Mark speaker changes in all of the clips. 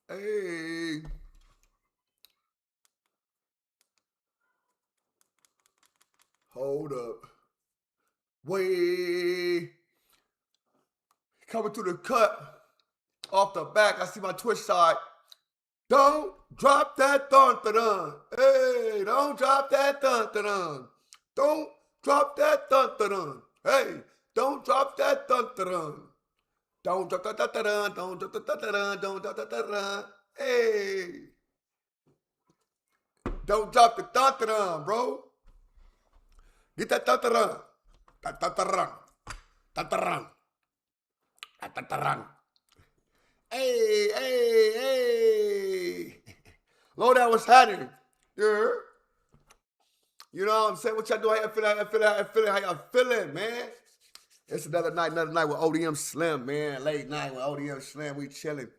Speaker 1: Hey. Hold up. Way. Coming through the cut. Off the back, I see my Twitch side. Don't drop that dun-dun-dun. Hey, don't drop that dun-dun-dun. Don't drop that dun-dun-dun. Hey, don't drop that dun-dun-dun. Don't drop that dun-dun-dun. Don't drop that dun-dun-dun. Don't drop that dun-dun-dun. Hey. Don't drop the dun-dun-dun, bro. Get that dun-dun-dun. Dun-dun-dun. Dun-dun-dun. Dun-dun-dun. Hey, hey, hey. Low down, what's happening? Yeah. You know what I'm saying? What y'all doing? How y'all feeling, man? It's another night with ODM Slim, man. Late night with ODM Slim. We chilling.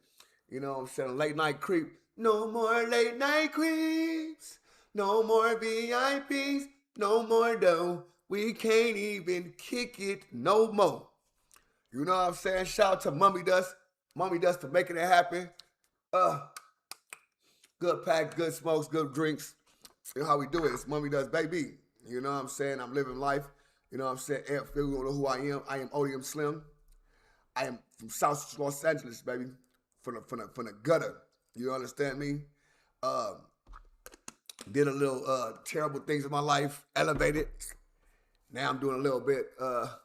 Speaker 1: You know what I'm saying? Late night creep. No more late night creeps. No more VIPs. No more dough. We can't even kick it no more. You know what I'm saying? Shout out to Mummy Dust. Mommy Dust for making it happen. Good pack, good smokes, good drinks. You know how we do it. It's Mommy Dust, baby. You know what I'm saying? I'm living life. You know what I'm saying? If you don't know who I am ODM Slim. I am from South Los Angeles, baby. From the gutter. You understand me? Did a little terrible things in my life. Elevated. Now I'm doing a little bit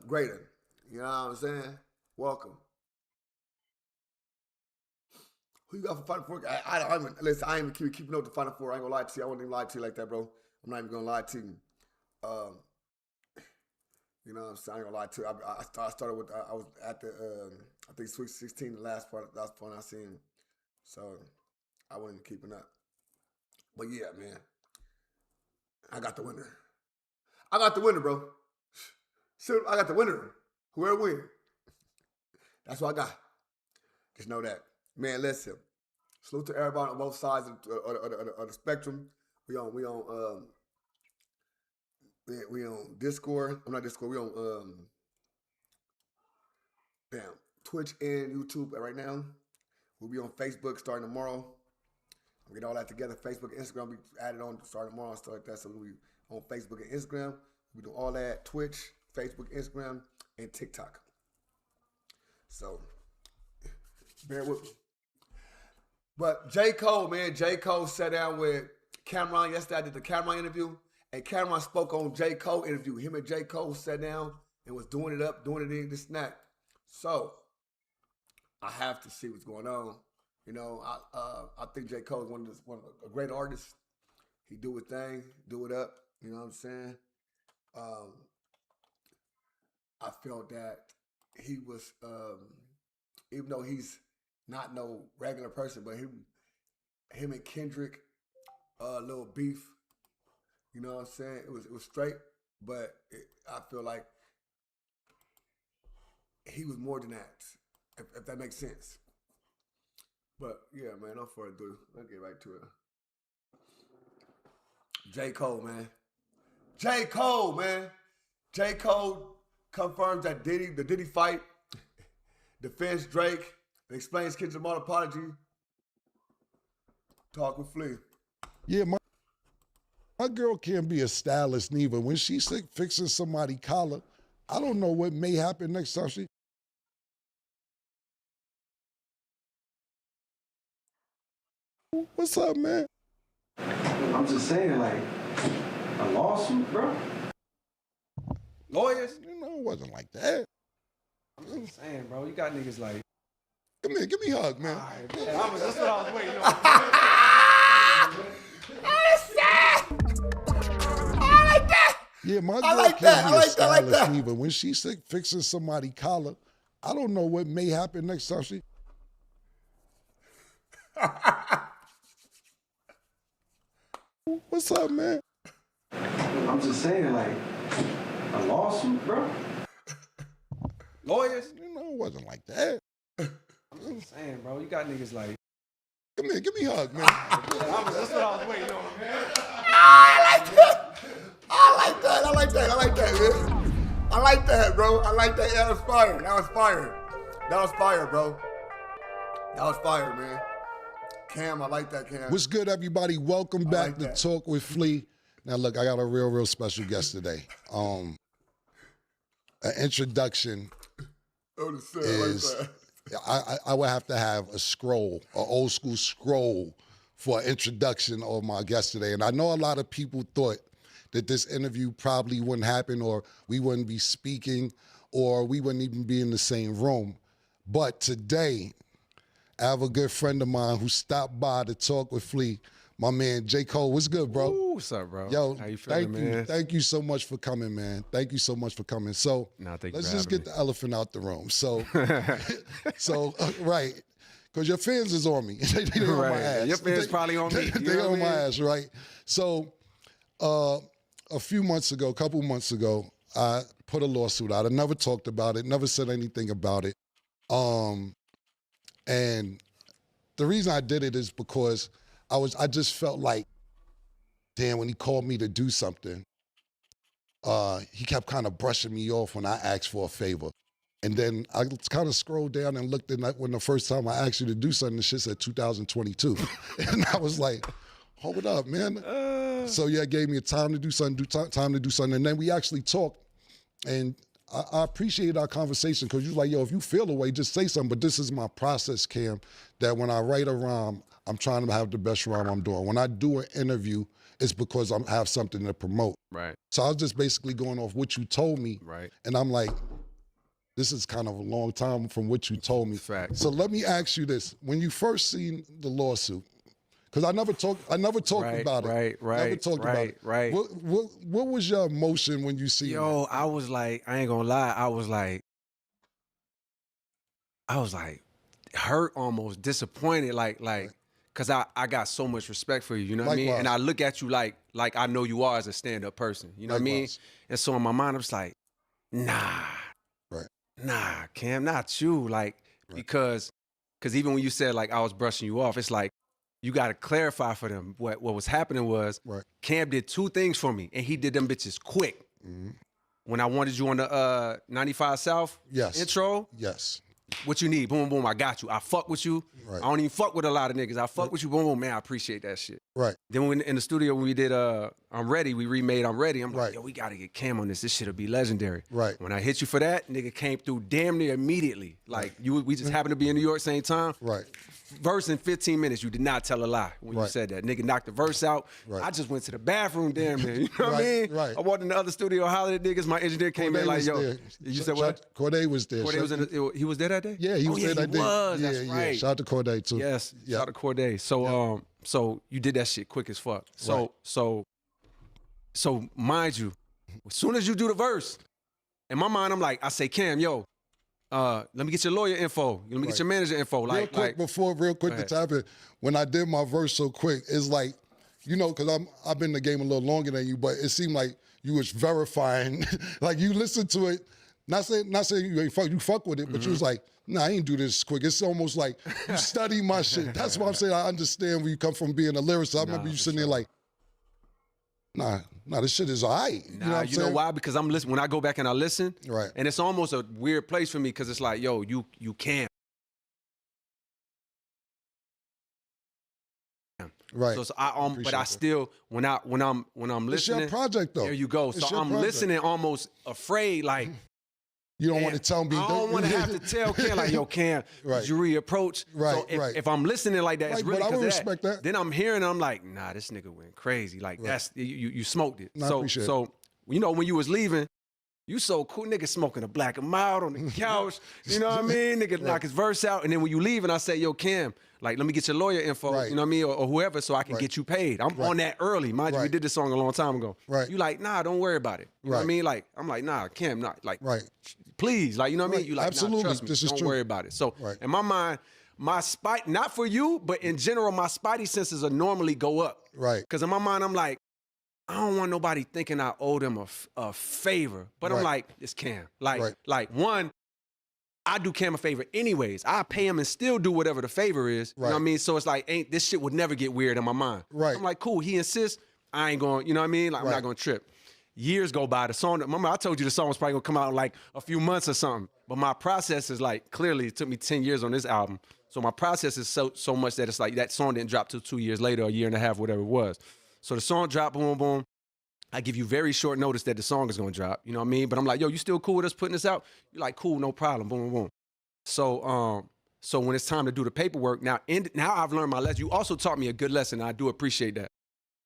Speaker 1: greater. You know what I'm saying? Welcome. Who you got for Final Four? Listen, I ain't even keeping up with the Final Four. I ain't gonna lie to you. I wouldn't even lie to you like that, bro. I'm not even gonna lie to you. You know what I'm saying? I ain't gonna lie to you. I started with, I was at the, I think Sweet 16, the last part I seen. So I wasn't keeping up. But yeah, man. I got the winner. I got the winner, bro. I got the winner. Whoever win. That's what I got. Just know that. Man, listen. Salute to everybody on both sides of the spectrum. We on Discord. I'm not Discord. We on Twitch and YouTube right now. We'll be on Facebook starting tomorrow. We'll get all that together. Facebook and Instagram will be added on starting tomorrow and stuff like that. So we'll be on Facebook and Instagram. We do all that. Twitch, Facebook, Instagram, and TikTok. So bear with me. But J. Cole, man, J. Cole sat down with Camron yesterday. I did the Camron interview, and Camron spoke on J. Cole interview. Him and J. Cole sat down and was doing it up, doing it in this and that. So I have to see what's going on. You know, I think J. Cole is one of a great artist. He do his thing, do it up. You know what I'm saying? I felt that he was, even though he's not no regular person, but him and Kendrick, little beef. You know what I'm saying? It was straight, but I feel like he was more than that, if that makes sense. But yeah, man, no further ado. Let's get right to it. J. Cole, man. J. Cole, man. J. Cole confirms that the Diddy fight, defends Drake, and explains Kendrick's Lamar apology. Talk with Flea.
Speaker 2: Yeah, my girl can't be a stylist neither. When she's fixing somebody's collar, I don't know what may happen next time she. What's up, man?
Speaker 3: I'm just saying, like, a lawsuit, bro.
Speaker 1: Lawyers?
Speaker 2: You know, it wasn't like that.
Speaker 3: I'm just saying, bro. You got niggas like.
Speaker 2: Come here, give me a hug, man.
Speaker 3: All right, man. That's what I was waiting on.
Speaker 1: I like that.
Speaker 2: Yeah, my girl can't be a stylist neither. When she's fixing somebody's collar, I don't know what may happen next time she. What's up, man?
Speaker 3: I'm just saying, like, a lawsuit, bro.
Speaker 1: Lawyers?
Speaker 2: You know, it wasn't like that.
Speaker 3: I'm just saying, bro. You got niggas like.
Speaker 2: Come here, give me a hug, man.
Speaker 3: That's what I was waiting on, man.
Speaker 1: I like that. I like that, man. I like that, bro. I like that. That was fire. That was fire. That was fire, bro. That was fire, man. Cam, I like that, Cam.
Speaker 2: What's good, everybody? Welcome back
Speaker 1: like
Speaker 2: to
Speaker 1: that.
Speaker 2: Talk with Flea. Now, look, I got a real special guest today. An introduction
Speaker 1: Oh, the
Speaker 2: is, I would have to have a scroll, an old school scroll for an introduction of my guest today. And I know a lot of people thought that this interview probably wouldn't happen, or we wouldn't be speaking, or we wouldn't even be in the same room. But today, I have a good friend of mine who stopped by to Talk with Flea. My man, J. Cole. What's good, bro?
Speaker 4: Ooh, what's up, bro?
Speaker 2: Yo,
Speaker 4: how you feeling, man?
Speaker 2: Thank you so much for coming, man. Thank you so much for coming. So
Speaker 4: Nah, thank you
Speaker 2: let's
Speaker 4: for
Speaker 2: just
Speaker 4: having
Speaker 2: get the elephant out the room. So, right, because your fans is on me. They on my
Speaker 4: Right.
Speaker 2: ass.
Speaker 4: Your fans probably on me. You
Speaker 2: They
Speaker 4: know
Speaker 2: on
Speaker 4: what I
Speaker 2: my
Speaker 4: mean?
Speaker 2: ass, right? So, a few months ago, a couple months ago, I put a lawsuit out. I never talked about it, never said anything about it. And the reason I did it is because I just felt like, damn, when he called me to do something, he kept kind of brushing me off when I asked for a favor. And then I kind of scrolled down and looked at when the first time I asked you to do something, the shit said 2022. And I was like, hold up, man. So yeah, it gave me a time to do something, time to do something. And then we actually talked, and I appreciated our conversation because you was like, yo, if you feel a way, just say something. But this is my process, Cam, that when I write a rhyme, I'm trying to have the best rhyme I'm doing. When I do an interview, it's because I have something to promote.
Speaker 4: Right.
Speaker 2: So I was just basically going off what you told me.
Speaker 4: Right.
Speaker 2: And I'm like, this is kind of a long time from what you told me.
Speaker 4: Fact.
Speaker 2: So let me ask you this. When you first seen the lawsuit, because I never talked
Speaker 4: Right,
Speaker 2: about it.
Speaker 4: right,
Speaker 2: Never talked about
Speaker 4: right,
Speaker 2: it.
Speaker 4: right.
Speaker 2: What was your emotion when you seen
Speaker 4: Yo, I was like, I ain't gonna lie, I was like hurt, almost disappointed, like, cause I got so much respect for you, you know what I mean?
Speaker 2: Likewise.
Speaker 4: And I look at you like I know you are as a stand-up person, you know what I mean?
Speaker 2: Likewise.
Speaker 4: And so in my mind, I was like, nah, Cam, not you, like, because even when you said like I was brushing you off, it's like, you got to clarify for them what was happening was Cam did two things for me, and he did them bitches quick.
Speaker 2: Mm-hmm.
Speaker 4: When I wanted you on the 95 South intro,
Speaker 2: Yes.
Speaker 4: what you need, boom, boom, I got you. I fuck with you.
Speaker 2: Right.
Speaker 4: I don't even fuck with a lot of niggas. I fuck with you, boom, boom, man, I appreciate that shit.
Speaker 2: Right.
Speaker 4: Then when in the studio when we did I'm Ready, we remade I'm Ready. I'm like,
Speaker 2: Right.
Speaker 4: yo, we got to get Cam on this. This shit'll be legendary.
Speaker 2: Right.
Speaker 4: When I hit you for that, nigga came through damn near immediately. Like, we just happened to be in New York same time.
Speaker 2: Right.
Speaker 4: Verse in 15 minutes, you did not tell a lie when you said that. Nigga knocked the verse out.
Speaker 2: Right.
Speaker 4: I just went to the bathroom, damn near. You know what I mean?
Speaker 2: Right.
Speaker 4: I walked in the other studio, hollered at niggas. My engineer came
Speaker 2: Corday
Speaker 4: in like,
Speaker 2: was
Speaker 4: yo.
Speaker 2: there.
Speaker 4: You said what?
Speaker 2: Corday was there.
Speaker 4: Corday was he was there that day?
Speaker 2: Yeah, he was there that day.
Speaker 4: He was,
Speaker 2: Yeah,
Speaker 4: that's
Speaker 2: yeah.
Speaker 4: right.
Speaker 2: Shout out to Corday too.
Speaker 4: Yes,
Speaker 2: Yeah.
Speaker 4: shout out to Corday. So so you did that shit quick as fuck. So so mind you, as soon as you do the verse, in my mind I'm like, I say, Cam, yo, let me get your lawyer info. Let me get your manager info.
Speaker 2: Real quick to tap in, when I did my verse so quick, it's like, you know, because I've been in the game a little longer than you, but it seemed like you was verifying, like you listened to it, not saying you fuck with it, but you was like, nah, I ain't do this quick. It's almost like you study my shit. That's why I'm saying I understand where you come from being a lyricist. I remember you sitting there like, nah, this shit is all right.
Speaker 4: You know why? Because I'm listening. When I go back and I listen,
Speaker 2: Right.
Speaker 4: and it's almost a weird place for me because it's like, yo, you can't.
Speaker 2: Right.
Speaker 4: So but I still when I'm listening,
Speaker 2: It's your project though.
Speaker 4: there you go.
Speaker 2: It's
Speaker 4: So
Speaker 2: your
Speaker 4: I'm
Speaker 2: project.
Speaker 4: listening almost afraid, like
Speaker 2: You don't want to tell me.
Speaker 4: I don't want to have to tell Cam like, yo, Cam,
Speaker 2: Right.
Speaker 4: did you reapproach?
Speaker 2: Right,
Speaker 4: So
Speaker 2: right.
Speaker 4: if I'm listening like that, it's
Speaker 2: Right,
Speaker 4: really
Speaker 2: but I would
Speaker 4: because of
Speaker 2: respect that.
Speaker 4: Then I'm hearing, I'm like, nah, this nigga went crazy. Like that's you smoked it.
Speaker 2: No, I appreciate it.
Speaker 4: So you know when you was leaving, you so cool, nigga smoking a black and mild on the couch. You know what I mean? Nigga knock his verse out, and then when you leaving, I say, yo, Cam, like let me get your lawyer info.
Speaker 2: Right.
Speaker 4: You know what I mean, or whoever, so I can get you paid. I'm on that early, mind you. We
Speaker 2: Right.
Speaker 4: did this song a long time ago.
Speaker 2: Right.
Speaker 4: You like, nah, don't worry about it. You know what I
Speaker 2: Right.
Speaker 4: mean? Like I'm like, nah, Cam, not like.
Speaker 2: Right.
Speaker 4: Please, like, you know what I mean?
Speaker 2: Right.
Speaker 4: You like,
Speaker 2: Absolutely.
Speaker 4: nah, trust me,
Speaker 2: This is
Speaker 4: don't
Speaker 2: true.
Speaker 4: worry about it. So
Speaker 2: Right.
Speaker 4: in my mind, my not for you, but in general, my spidey senses will normally go up.
Speaker 2: Right.
Speaker 4: Because in my mind, I'm like, I don't want nobody thinking I owe them a favor. But I'm
Speaker 2: Right.
Speaker 4: like, it's Cam. Like,
Speaker 2: Right.
Speaker 4: like one, I do Cam a favor anyways. I pay him and still do whatever the favor is. You know what I
Speaker 2: Right.
Speaker 4: mean? So it's like, this shit would never get weird in my mind.
Speaker 2: Right.
Speaker 4: I'm like, cool, he insists, I ain't going, you know what I mean? Like, I'm
Speaker 2: Right.
Speaker 4: not going to trip. years go by. The song, remember I told you the song was probably gonna come out in like a few months or something. But my process is like, clearly it took me 10 years on this album. So my process is so much that it's like that song didn't drop till 2 years later, a year and a half, whatever it was. So the song dropped, boom, boom. I give you very short notice that the song is gonna drop. You know what I mean? But I'm like, yo, you still cool with us putting this out? You're like, cool, no problem, boom, boom, boom. So when it's time to do the paperwork, now I've learned my lesson. You also taught me a good lesson, and I do appreciate that.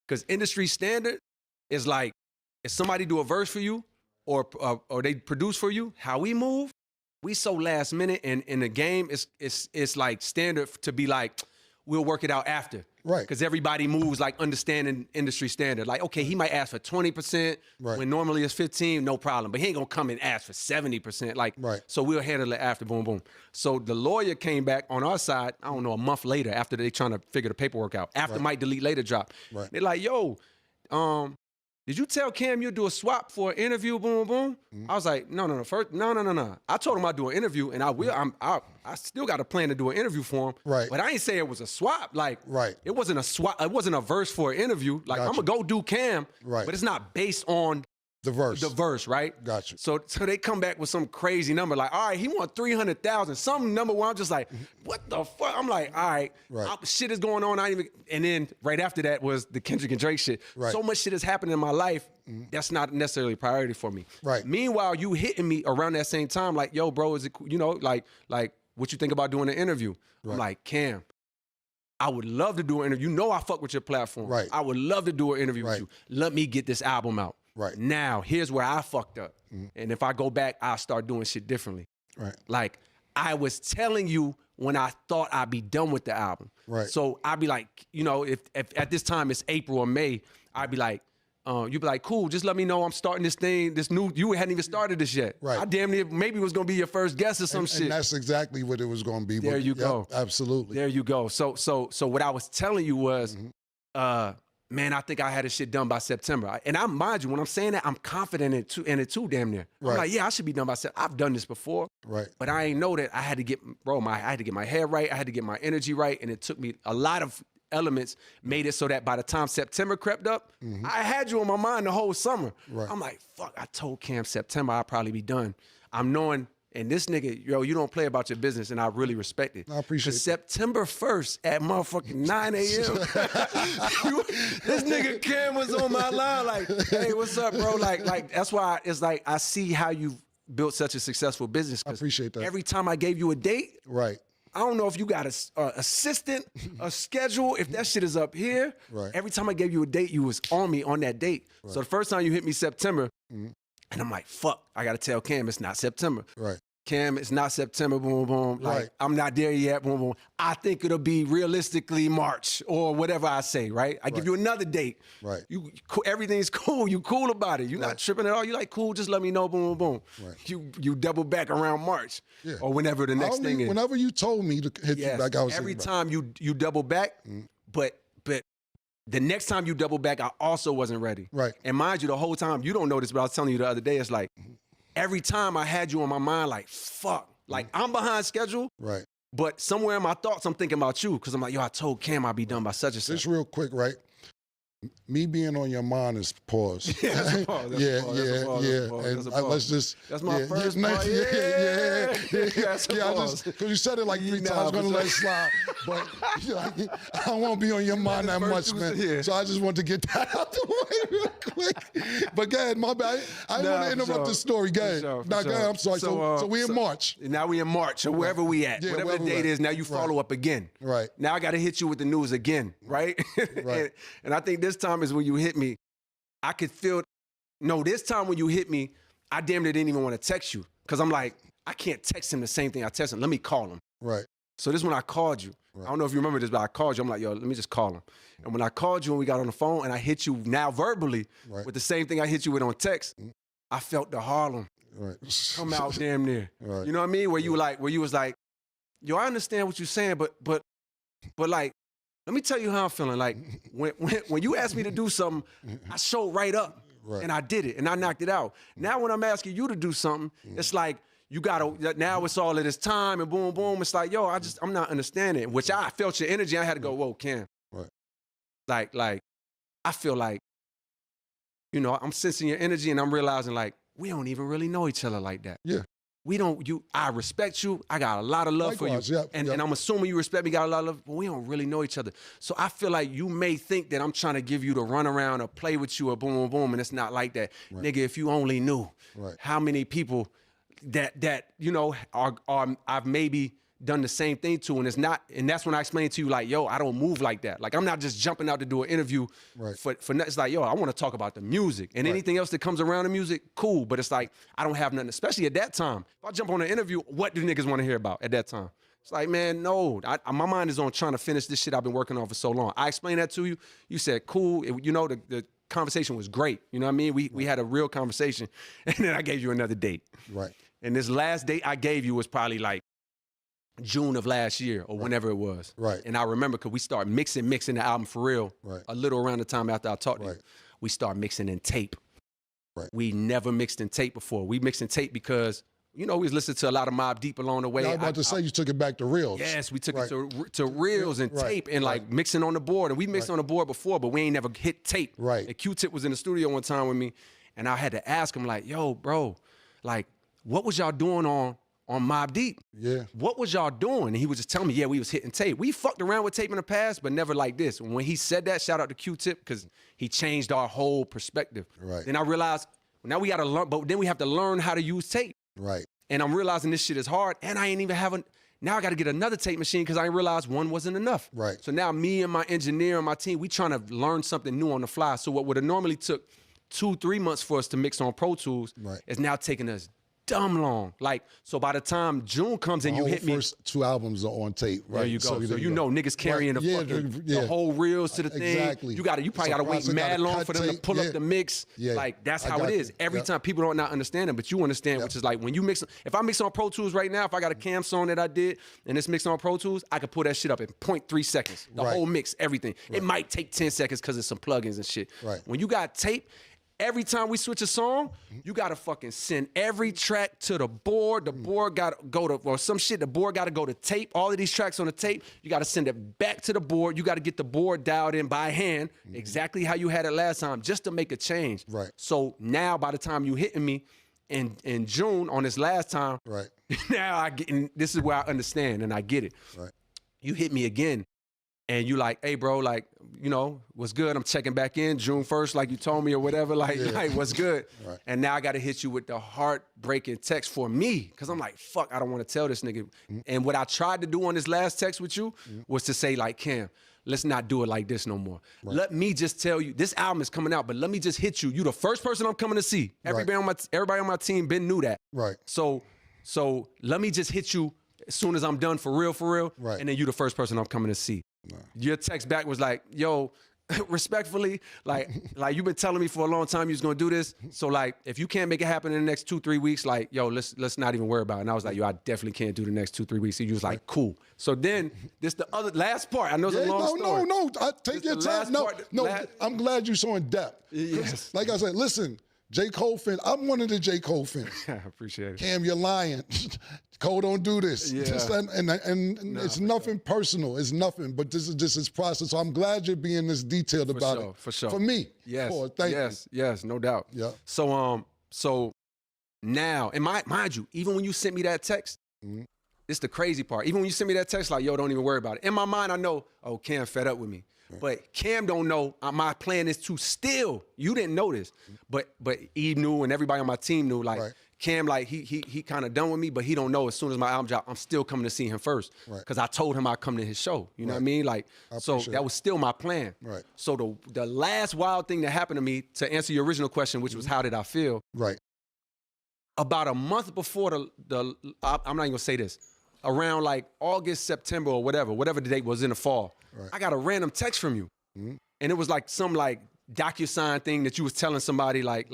Speaker 4: Because industry standard is like, if somebody do a verse for you or they produce for you, how we move, we so last minute, and in the game, it's like standard to be like, we'll work it out after.
Speaker 2: Right.
Speaker 4: Because everybody moves like understanding industry standard. Like, okay, he might ask for 20% when normally it's 15, no problem. But he ain't gonna come and ask for 70%. Like, so we'll handle it after, boom, boom. So the lawyer came back on our side, I don't know, a month later after they trying to figure the paperwork out. After Mike Delete Later drop. They're like, yo, did you tell Cam you'd do a swap for an interview, boom, boom? I was like, no. I told him I'd do an interview, and I will. I still got a plan to do an interview for him. But I ain't say it was a swap. Like, it wasn't a swap. It wasn't a verse for an interview. Like, I'm gonna go do Cam, but it's not based on
Speaker 2: the verse,
Speaker 4: right?
Speaker 2: Gotcha.
Speaker 4: So they come back with some crazy number, like, all right, he want 300,000, some number where I'm just like, what the fuck? I'm like, all right, shit is going on. And then right after that was the Kendrick and Drake shit. So much shit has happened in my life. That's not necessarily a priority for me. Meanwhile, you hitting me around that same time, like, yo, bro, is it, you know, like, what you think about doing an interview? I'm like, Cam, I would love to do an interview. You know I fuck with your platform. I would love to do an interview with you. Let me get this album out. Now, here's where I fucked up. And if I go back, I'll start doing shit differently. Like, I was telling you when I thought I'd be done with the album. So I'd be like, you know, if at this time it's April or May, I'd be like, you'd be like, cool, just let me know I'm starting this thing, this new, you hadn't even started this yet. I damn near maybe was gonna be your first guest or some shit.
Speaker 2: And that's exactly what it was gonna be.
Speaker 4: There you go.
Speaker 2: Absolutely.
Speaker 4: There you go. So what I was telling you was, man, I think I had this shit done by September. And mind you, when I'm saying that, I'm confident in it too, damn near. I'm like, yeah, I should be done by September. I've done this before. But I ain't know that I had to get, I had to get my hair right. I had to get my energy right. And it took me a lot of elements, made it so that by the time September crept up, I had you on my mind the whole summer. I'm like, fuck, I told Cam September I'll probably be done. I'm knowing, and this nigga, yo, you don't play about your business, and I really respect it.
Speaker 2: I appreciate it.
Speaker 4: September 1st at motherfucking 9 a.m. This nigga Cam was on my line like, hey, what's up, bro? Like that's why it's like I see how you've built such a successful business.
Speaker 2: I appreciate that.
Speaker 4: Every time I gave you a date, I don't know if you got a assistant, a schedule, if that shit is up here. Every time I gave you a date, you was on me on that date. So the first time you hit me September, and I'm like, fuck, I gotta tell Cam it's not September. Cam, it's not September, boom, boom. Like, I'm not there yet, boom, boom. I think it'll be realistically March or whatever I say, right? I give you another date. You, everything's cool. You cool about it. You're not tripping at all. You like, cool, just let me know, boom, boom, boom. You double back around March or whenever the next thing is.
Speaker 2: Whenever you told me to hit you back, I was
Speaker 4: every time you double back, but the next time you double back, I also wasn't ready. And mind you, the whole time, you don't know this, but I was telling you the other day, it's like, every time I had you on my mind, like, fuck. Like, I'm behind schedule, but somewhere in my thoughts, I'm thinking about you, because I'm like, yo, I told Cam I'd be done by such and such.
Speaker 2: Just real quick, right? Me being on your mind is pause.
Speaker 4: That's a pause.
Speaker 2: Let's just.
Speaker 4: That's my first part.
Speaker 2: Because you said it like 3 times, I was gonna let it slide, but I won't be on your mind that much, man. So I just want to get that out the way real quick. But go ahead, my bad. I didn't want to interrupt the story. Go ahead. Go ahead. I'm sorry. So we in March.
Speaker 4: Now we in March, or wherever we at. Whatever the date is, now you follow up again. Now I got to hit you with the news again, right? And I think this time is when you hit me. I could feel, no, this time when you hit me, I damn near didn't even want to text you. Because I'm like, I can't text him the same thing I text him. Let me call him. So this is when I called you. I don't know if you remember this, but I called you. I'm like, yo, let me just call him. And when I called you and we got on the phone and I hit you now verbally with the same thing I hit you with on text, I felt the Harlem come out damn near. You know what I mean? Where you was like, yo, I understand what you're saying, but like, let me tell you how I'm feeling. Like, when you asked me to do something, I showed right up, and I did it, and I knocked it out. Now when I'm asking you to do something, it's like, you gotta, now it's all of this time, and boom, boom. It's like, yo, I'm not understanding. Which I felt your energy. I had to go, whoa, Cam. Like, I feel like you know, I'm sensing your energy and I'm realizing like, we don't even really know each other like that.
Speaker 2: Yeah.
Speaker 4: I respect you. I got a lot of love
Speaker 2: Likewise,
Speaker 4: for you.
Speaker 2: yep,
Speaker 4: and
Speaker 2: yep.
Speaker 4: I'm assuming you respect me, got a lot of love, but we don't really know each other. So I feel like you may think that I'm trying to give you the runaround or play with you or boom, boom, boom, and it's not like that.
Speaker 2: Right.
Speaker 4: Nigga, if you only knew how many people that you know, are I've maybe done the same thing to, and it's not, and that's when I explained to you, like, yo, I don't move like that. Like, I'm not just jumping out to do an interview for it's like, yo, I want to talk about the music and anything else that comes around the music, cool. But it's like, I don't have nothing, especially at that time. If I jump on an interview, what do niggas want to hear about at that time? It's like, man, no, my mind is on trying to finish this shit I've been working on for so long. I explained that to you. You said, cool. You know, the conversation was great. You know what I mean? We had a real conversation. And then I gave you another date.
Speaker 2: Right.
Speaker 4: And this last date I gave you was probably like June of last year or whenever it was.
Speaker 2: Right.
Speaker 4: And I remember because we started mixing the album for real a little around the time after I talked to you. We started mixing in tape.
Speaker 2: Right.
Speaker 4: We never mixed in tape before. We mixed in tape because, you know, we was listening to a lot of Mobb Deep along the way.
Speaker 2: I was about to say you took it back to reels.
Speaker 4: Yes, we took it to reels and tape and like mixing on the board. And we mixed on the board before, but we ain't never hit tape.
Speaker 2: Right.
Speaker 4: And Q-Tip was in the studio one time with me, and I had to ask him like, yo, bro, like, what was y'all doing on Mobb Deep?
Speaker 2: Yeah.
Speaker 4: What was y'all doing? And he was just telling me, yeah, we was hitting tape. We fucked around with tape in the past, but never like this. When he said that, shout out to Q-Tip, because he changed our whole perspective.
Speaker 2: Right.
Speaker 4: Then I realized, now we gotta learn, but then we have to learn how to use tape.
Speaker 2: Right.
Speaker 4: And I'm realizing this shit is hard, and I ain't even having, now I gotta get another tape machine because I realized one wasn't enough.
Speaker 2: Right.
Speaker 4: So now me and my engineer and my team, we trying to learn something new on the fly. So what would have normally took 2-3 months for us to mix on Pro Tools is now taking us dumb long. Like, so by the time June comes and you hit me.
Speaker 2: The first 2 albums are on tape, right?
Speaker 4: There you go. So you know niggas carrying the whole reels to the thing.
Speaker 2: Exactly.
Speaker 4: You probably gotta wait mad long for them to pull up the mix.
Speaker 2: Yeah.
Speaker 4: Like, that's how it is. Every time people don't not understand it, but you understand, which is like when you mix, if I mix on Pro Tools right now, if I got a Cam song that I did and it's mixed on Pro Tools, I could pull that shit up in 0.3 seconds. The whole mix, everything. It might take 10 seconds because it's some plugins and shit.
Speaker 2: Right.
Speaker 4: When you got tape, every time we switch a song, you gotta fucking send every track to the board. The board gotta go to, or some shit, the board gotta go to tape. All of these tracks on the tape, you gotta send it back to the board. You gotta get the board dialed in by hand, exactly how you had it last time, just to make a change.
Speaker 2: Right.
Speaker 4: So now by the time you hitting me in June on this last time, now I get, and this is where I understand and I get it.
Speaker 2: Right.
Speaker 4: You hit me again. And you like, hey, bro, like, you know, what's good? I'm checking back in June 1st, like you told me or whatever, like what's good? Right. And now I got to hit you with the heartbreaking text for me, because I'm like, fuck, I don't want to tell this nigga. And what I tried to do on this last text with you was to say, like, Cam, let's not do it like this no more. Let me just tell you, this album is coming out, but let me just hit you. You the first person I'm coming to see. Everybody on my team been knew that.
Speaker 2: Right.
Speaker 4: So let me just hit you as soon as I'm done for real.
Speaker 2: Right.
Speaker 4: And then you the first person I'm coming to see. Your text back was like, yo, respectfully, like you've been telling me for a long time you was gonna do this. So like, if you can't make it happen in the next 2-3 weeks, like, yo, let's not even worry about it. And I was like, yo, I definitely can't do the next 2-3 weeks. And you was like, cool. So then this the other last part. I know it's a long story.
Speaker 2: No, take your time. I'm glad you're so in depth.
Speaker 4: Yes.
Speaker 2: Like I said, listen, J. Cole fan, I'm one of the J. Cole fans.
Speaker 4: I appreciate it.
Speaker 2: Cam, you're lying. Cole, don't do this.
Speaker 4: Yeah.
Speaker 2: And it's nothing personal. It's nothing. But this is just his process. So I'm glad you're being this detailed about it.
Speaker 4: For sure.
Speaker 2: For me.
Speaker 4: Yes.
Speaker 2: Thank you.
Speaker 4: Yes, no doubt.
Speaker 2: Yeah.
Speaker 4: So now, and mind you, even when you sent me that text, it's the crazy part. Even when you send me that text, like, yo, don't even worry about it. In my mind, I know, oh, Cam fed up with me. But Cam don't know my plan is to still, you didn't know this, but Eve knew and everybody on my team knew, like, Cam, like, he kind of done with me, but he don't know as soon as my album drop, I'm still coming to see him first. Because I told him I'd come to his show. You know what I mean? Like, so that was still my plan.
Speaker 2: Right.
Speaker 4: So the last wild thing that happened to me, to answer your original question, which was how did I feel?
Speaker 2: Right.
Speaker 4: About a month before I'm not even gonna say this, around like August, September or whatever the date was in the fall, I got a random text from you. And it was like some like DocuSign thing that you was telling somebody like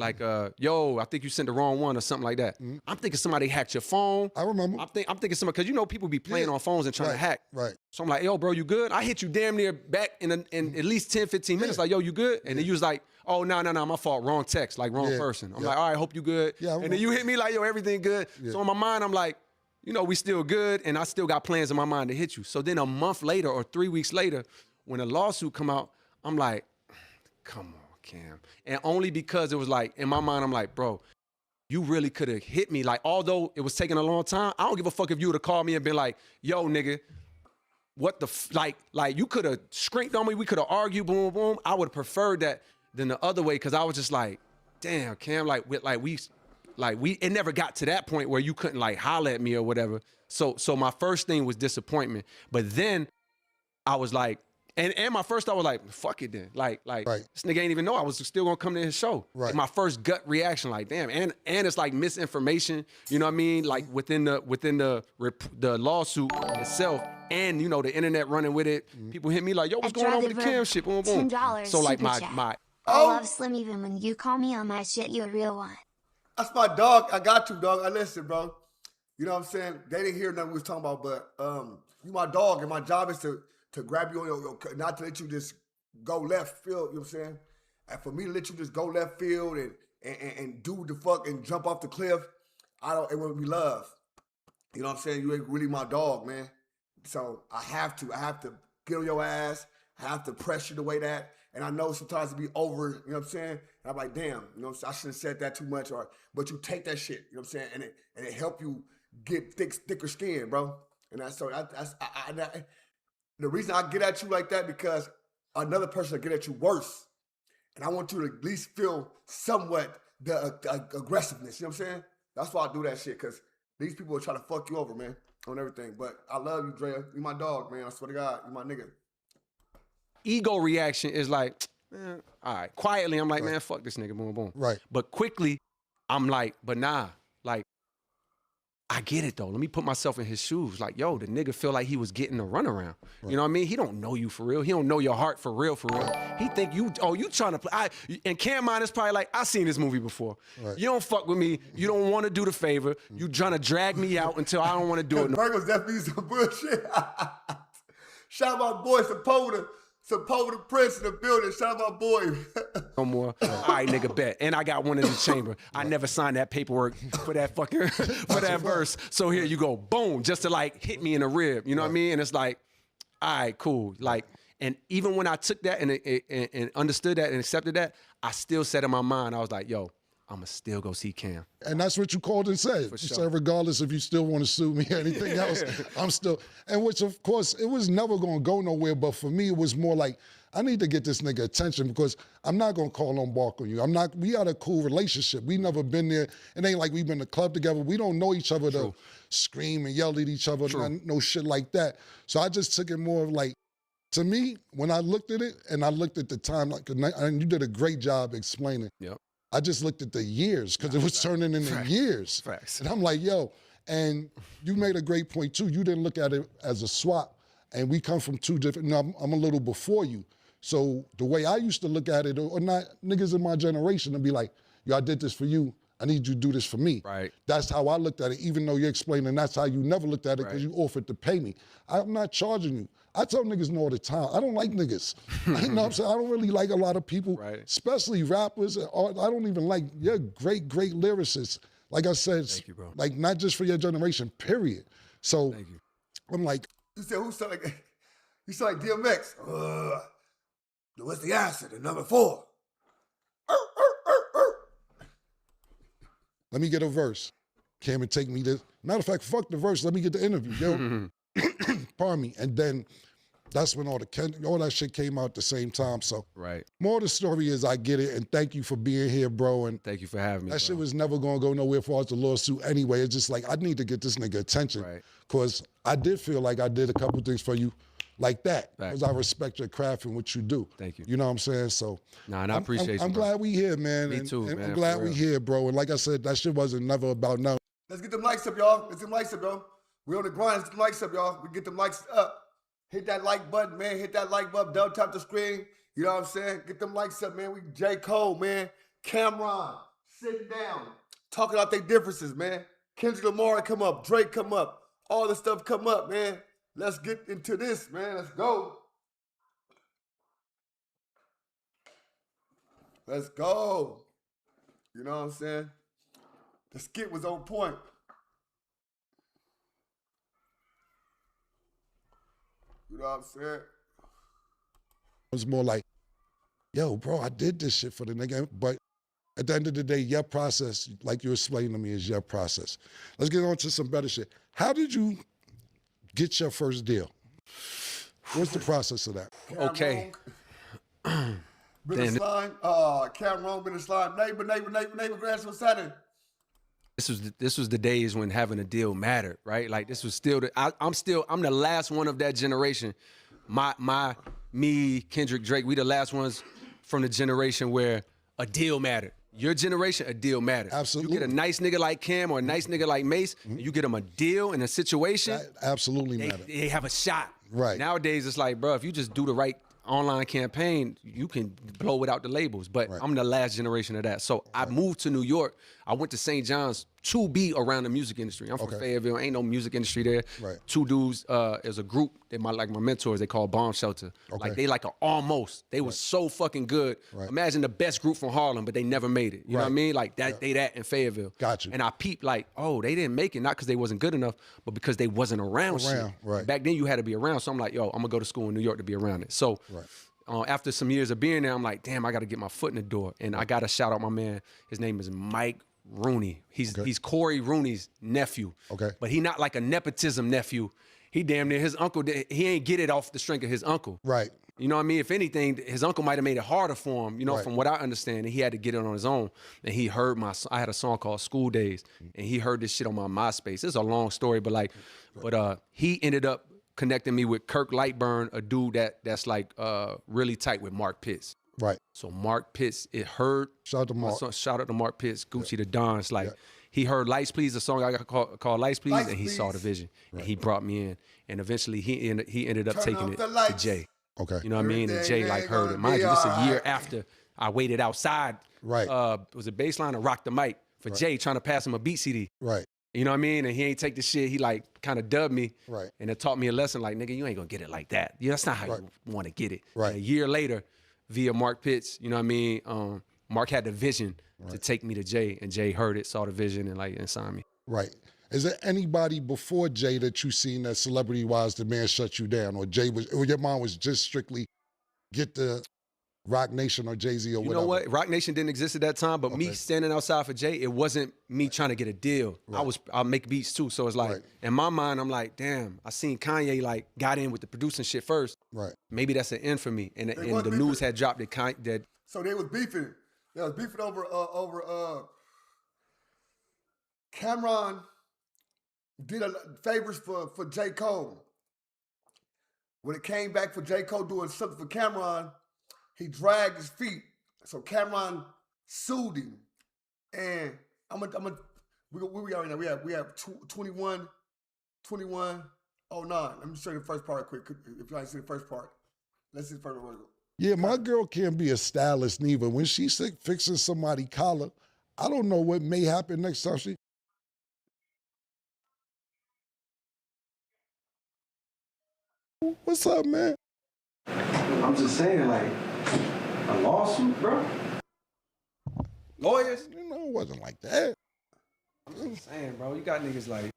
Speaker 4: yo, I think you sent the wrong one or something like that. I'm thinking somebody hacked your phone.
Speaker 2: I remember.
Speaker 4: I'm thinking somebody, because you know people be playing on phones and trying to hack.
Speaker 2: Right.
Speaker 4: So I'm like, yo, bro, you good? I hit you damn near back in at least 10, 15 minutes, like, yo, you good? And then you was like, oh, no, my fault, wrong text, like wrong person. I'm like, all right, hope you good.
Speaker 2: Yeah,
Speaker 4: and then you hit me like, yo, everything good. So in my mind, I'm like, you know, we still good, and I still got plans in my mind to hit you. So then a month later or 3 weeks later, when a lawsuit come out, I'm like, come on, Cam. And only because it was like, in my mind, I'm like, bro, you really could have hit me. Like, although it was taking a long time, I don't give a fuck if you would have called me and been like, yo, nigga, what the, like you could have scrinked on me. We could have argued, boom, boom. I would have preferred that than the other way, because I was just like, damn, Cam, it never got to that point where you couldn't like holler at me or whatever. So my first thing was disappointment. But then I was like, and my first thought was like, fuck it then. Like this nigga ain't even know I was still gonna come to his show.
Speaker 2: Right.
Speaker 4: Like my first gut reaction, like, damn, and it's like misinformation, you know what I mean? Like within the lawsuit itself, and you know, the internet running with it. People hit me like, yo, what's going on with the Cam shit? Boom, boom.
Speaker 5: $10
Speaker 4: So like
Speaker 5: super chat.
Speaker 4: my
Speaker 5: I love Slim even when you call me on my shit, you a real one.
Speaker 1: That's my dog. I got you, dog. I listen, bro. You know what I'm saying? They didn't hear nothing we was talking about, but you my dog, and my job is to grab you on your not to let you just go left field, you know what I'm saying? And for me to let you just go left field and do the fuck and jump off the cliff, it wouldn't be love. You know what I'm saying? You ain't really my dog, man. So I have to get on your ass. I have to press you the way that. And I know sometimes it be over, you know what I'm saying? And I'm like, damn, you know what I'm saying? I shouldn't have said that too much, but you take that shit, you know what I'm saying? And it help you get thicker skin, bro. And the reason I get at you like that, because another person will get at you worse. And I want you to at least feel somewhat the aggressiveness, you know what I'm saying? That's why I do that shit, because these people are trying to fuck you over, man, on everything. But I love you, Drea. You my dog, man. I swear to God, you my nigga.
Speaker 4: Ego reaction is like, all right. Quietly, I'm like, man, fuck this nigga, boom, boom.
Speaker 2: Right.
Speaker 4: But quickly, I'm like, but nah, like, I get it though. Let me put myself in his shoes. Like, yo, the nigga feel like he was getting a runaround. Right. You know what I mean? He don't know you for real. He don't know your heart for real, for real. He think you trying to play. And Camron is probably like, I seen this movie before. Right. You don't fuck with me. You don't want to do the favor. You trying to drag me out until I don't want to do it.
Speaker 1: Burger was definitely some bullshit. Shout out my boy, Sepulveda Prince in the building. Shout out my boy.
Speaker 4: No more. All right, nigga, bet. And I got one in the chamber. I never signed that paperwork for that fucking, for that verse. So here you go. Boom. Just to like hit me in the rib. You know what I mean? And it's like, all right, cool. Like, and even when I took that and understood that and accepted that, I still said in my mind, I was like, yo, I'm going to still go see Cam.
Speaker 2: And that's what you called and said. You said, regardless if you still want to sue me or anything else, I'm still. And which, of course, it was never going to go nowhere. But for me, it was more like, I need to get this nigga attention, because I'm not going to call on bark on you. We got a cool relationship. We never been there. It ain't like we've been to club together. We don't know each other to scream and yell at each other, no shit like that. So I just took it more of like, to me, when I looked at it and I looked at the time, like, and you did a great job explaining.
Speaker 4: Yep.
Speaker 2: I just looked at the years, because it was turning into years.
Speaker 4: Facts.
Speaker 2: And I'm like, yo, and you made a great point too. You didn't look at it as a swap, and we come from two different, I'm a little before you. So the way I used to look at it, or not, niggas in my generation would be like, yo, I did this for you. I need you to do this for me.
Speaker 4: Right.
Speaker 2: That's how I looked at it, even though you're explaining that's how you never looked at it, because you offered to pay me. I'm not charging you. I tell niggas no all the time. I don't like niggas. You know what I'm saying? I don't really like a lot of people, especially rappers. I don't even like, you're great lyricists. Like I said,
Speaker 4: thank you, bro.
Speaker 2: Like not just for your generation, period. So
Speaker 4: thank you.
Speaker 2: I'm like.
Speaker 1: You said, who sound like, you sound like DMX. What's the answer? The number 4.
Speaker 2: Let me get a verse. Cam and take me to, matter of fact, fuck the verse. Let me get the interview, yo. Pardon me. And then that's when all that shit came out at the same time. So more of the story is I get it, and thank you for being here, bro. And
Speaker 4: thank you for having me.
Speaker 2: That shit was never gonna go nowhere as far as the lawsuit anyway. It's just like, I need to get this nigga attention. Because I did feel like I did a couple things for you like that. Because I respect your craft and what you do.
Speaker 4: Thank you.
Speaker 2: You know what I'm saying? So
Speaker 4: and I appreciate you.
Speaker 2: I'm glad we here, man.
Speaker 4: Me too, man.
Speaker 2: I'm glad we here, bro. And like I said, that shit wasn't never about nothing.
Speaker 1: Let's get them likes up, y'all. Let's get them likes up, y'all. We on the grind. Let's get them likes up, y'all. We get them likes up. Hit that like button, man. Hit that like button. Double tap the screen. You know what I'm saying? Get them likes up, man. We J. Cole, man. Camron, sitting down, talking about their differences, man. Kendrick Lamar come up. Drake come up. All the stuff come up, man. Let's get into this, man. Let's go. Let's go. You know what I'm saying? The skit was on point. You know what I'm saying?
Speaker 2: It was more like, yo, bro, I did this shit for the nigga. But at the end of the day, your process, like you explained to me, is your process. Let's get on to some better shit. How did you get your first deal? What's the process of that?
Speaker 4: Okay.
Speaker 1: Business line, Camron, business line, neighbor, grandson, Saturn.
Speaker 4: This was the days when having a deal mattered, right? Like this was still I'm the last one of that generation. Me, Kendrick, Drake, we the last ones from the generation where a deal mattered. Your generation, a deal mattered.
Speaker 2: Absolutely.
Speaker 4: You get a nice nigga like Cam or a nice nigga like Mace, and you get them a deal in a situation.
Speaker 2: That absolutely matters.
Speaker 4: They have a shot.
Speaker 2: Right.
Speaker 4: Nowadays, it's like, bro, if you just do the right online campaign, you can blow without the labels. But I'm the last generation of that. So I moved to New York. I went to St. John's to be around the music industry. I'm from Fayetteville. Ain't no music industry there.
Speaker 2: Right.
Speaker 4: Two dudes, there's a group, they my mentors, they call Bomb Shelter. Like they like a almost. They was so fucking good. Imagine the best group from Harlem, but they never made it. You know what I mean? Like that, they that in Fayetteville.
Speaker 2: Got you.
Speaker 4: And I peeped like, oh, they didn't make it, not because they wasn't good enough, but because they wasn't around shit.
Speaker 2: Right.
Speaker 4: Back then you had to be around. So I'm like, yo, I'm gonna go to school in New York to be around it. So after some years of being there, I'm like, damn, I got to get my foot in the door. And I got to shout out my man. His name is Mike Rooney. He's Corey Rooney's nephew.
Speaker 2: Okay.
Speaker 4: But he not like a nepotism nephew. He damn near his uncle. He ain't get it off the strength of his uncle.
Speaker 2: Right.
Speaker 4: You know what I mean? If anything, his uncle might have made it harder for him, you know, from what I understand. And he had to get it on his own. And he heard I had a song called School Days. And he heard this shit on my MySpace. It's a long story, but he ended up connecting me with Kirk Lightburn, a dude that's like really tight with Mark Pitts.
Speaker 2: Right.
Speaker 4: So Mark Pitts, it heard.
Speaker 2: Shout out to Mark.
Speaker 4: Shout out to Mark Pitts, Gucci the Don. It's like he heard Lights Please, the song I got called Lights Please, and he saw the vision. And he brought me in. And evenally he ended up taking it to Jay.
Speaker 2: Okay.
Speaker 4: You know what I mean? And Jay like heard it. Mind you, this a year after I waited outside.
Speaker 2: Right.
Speaker 4: Was it Baseline or Rock the Mic for Jay trying to pass him a beat CD.
Speaker 2: Right.
Speaker 4: You know what I mean? And he ain't take the shit. He like kind of dubbed me.
Speaker 2: Right.
Speaker 4: And it taught me a lesson like, nigga, you ain't gonna get it like that. Yeah, that's not how you want to get it.
Speaker 2: Right.
Speaker 4: And a year later, via Mark Pitts, you know what I mean? Mark had the vision to take me to Jay, and Jay heard it, saw the vision, and signed me.
Speaker 2: Right. Is there anybody before Jay that you seen that celebrity-wise the man shut you down, or your mom was just strictly get the Rock Nation or Jay-Z or whatever?
Speaker 4: You know what? Rock Nation didn't exist at that time, but me standing outside for Jay, it wasn't me trying to get a deal. I'll make beats too. So it's like, in my mind, I'm like, damn, I seen Kanye like got in with the producing shit first.
Speaker 2: Right.
Speaker 4: Maybe that's an end for me. And the news had dropped that
Speaker 1: So they was beefing. They was beefing over Camron did favors for J. Cole. When it came back for J. Cole doing something for Camron, he dragged his feet. So Camron sued him. And where we are right now? We have 2109. Let me show you the first part quick. If you ain't see the first part. Let's see the first part.
Speaker 2: Yeah, my girl can't be a stylist neither. When she's fixing somebody's collar, I don't know what may happen next time she... What's up, man?
Speaker 3: I'm just saying, like, a lawsuit, bro.
Speaker 4: lawyers.
Speaker 2: You know, it wasn't like that.
Speaker 4: I'm just saying, bro. You got niggas like.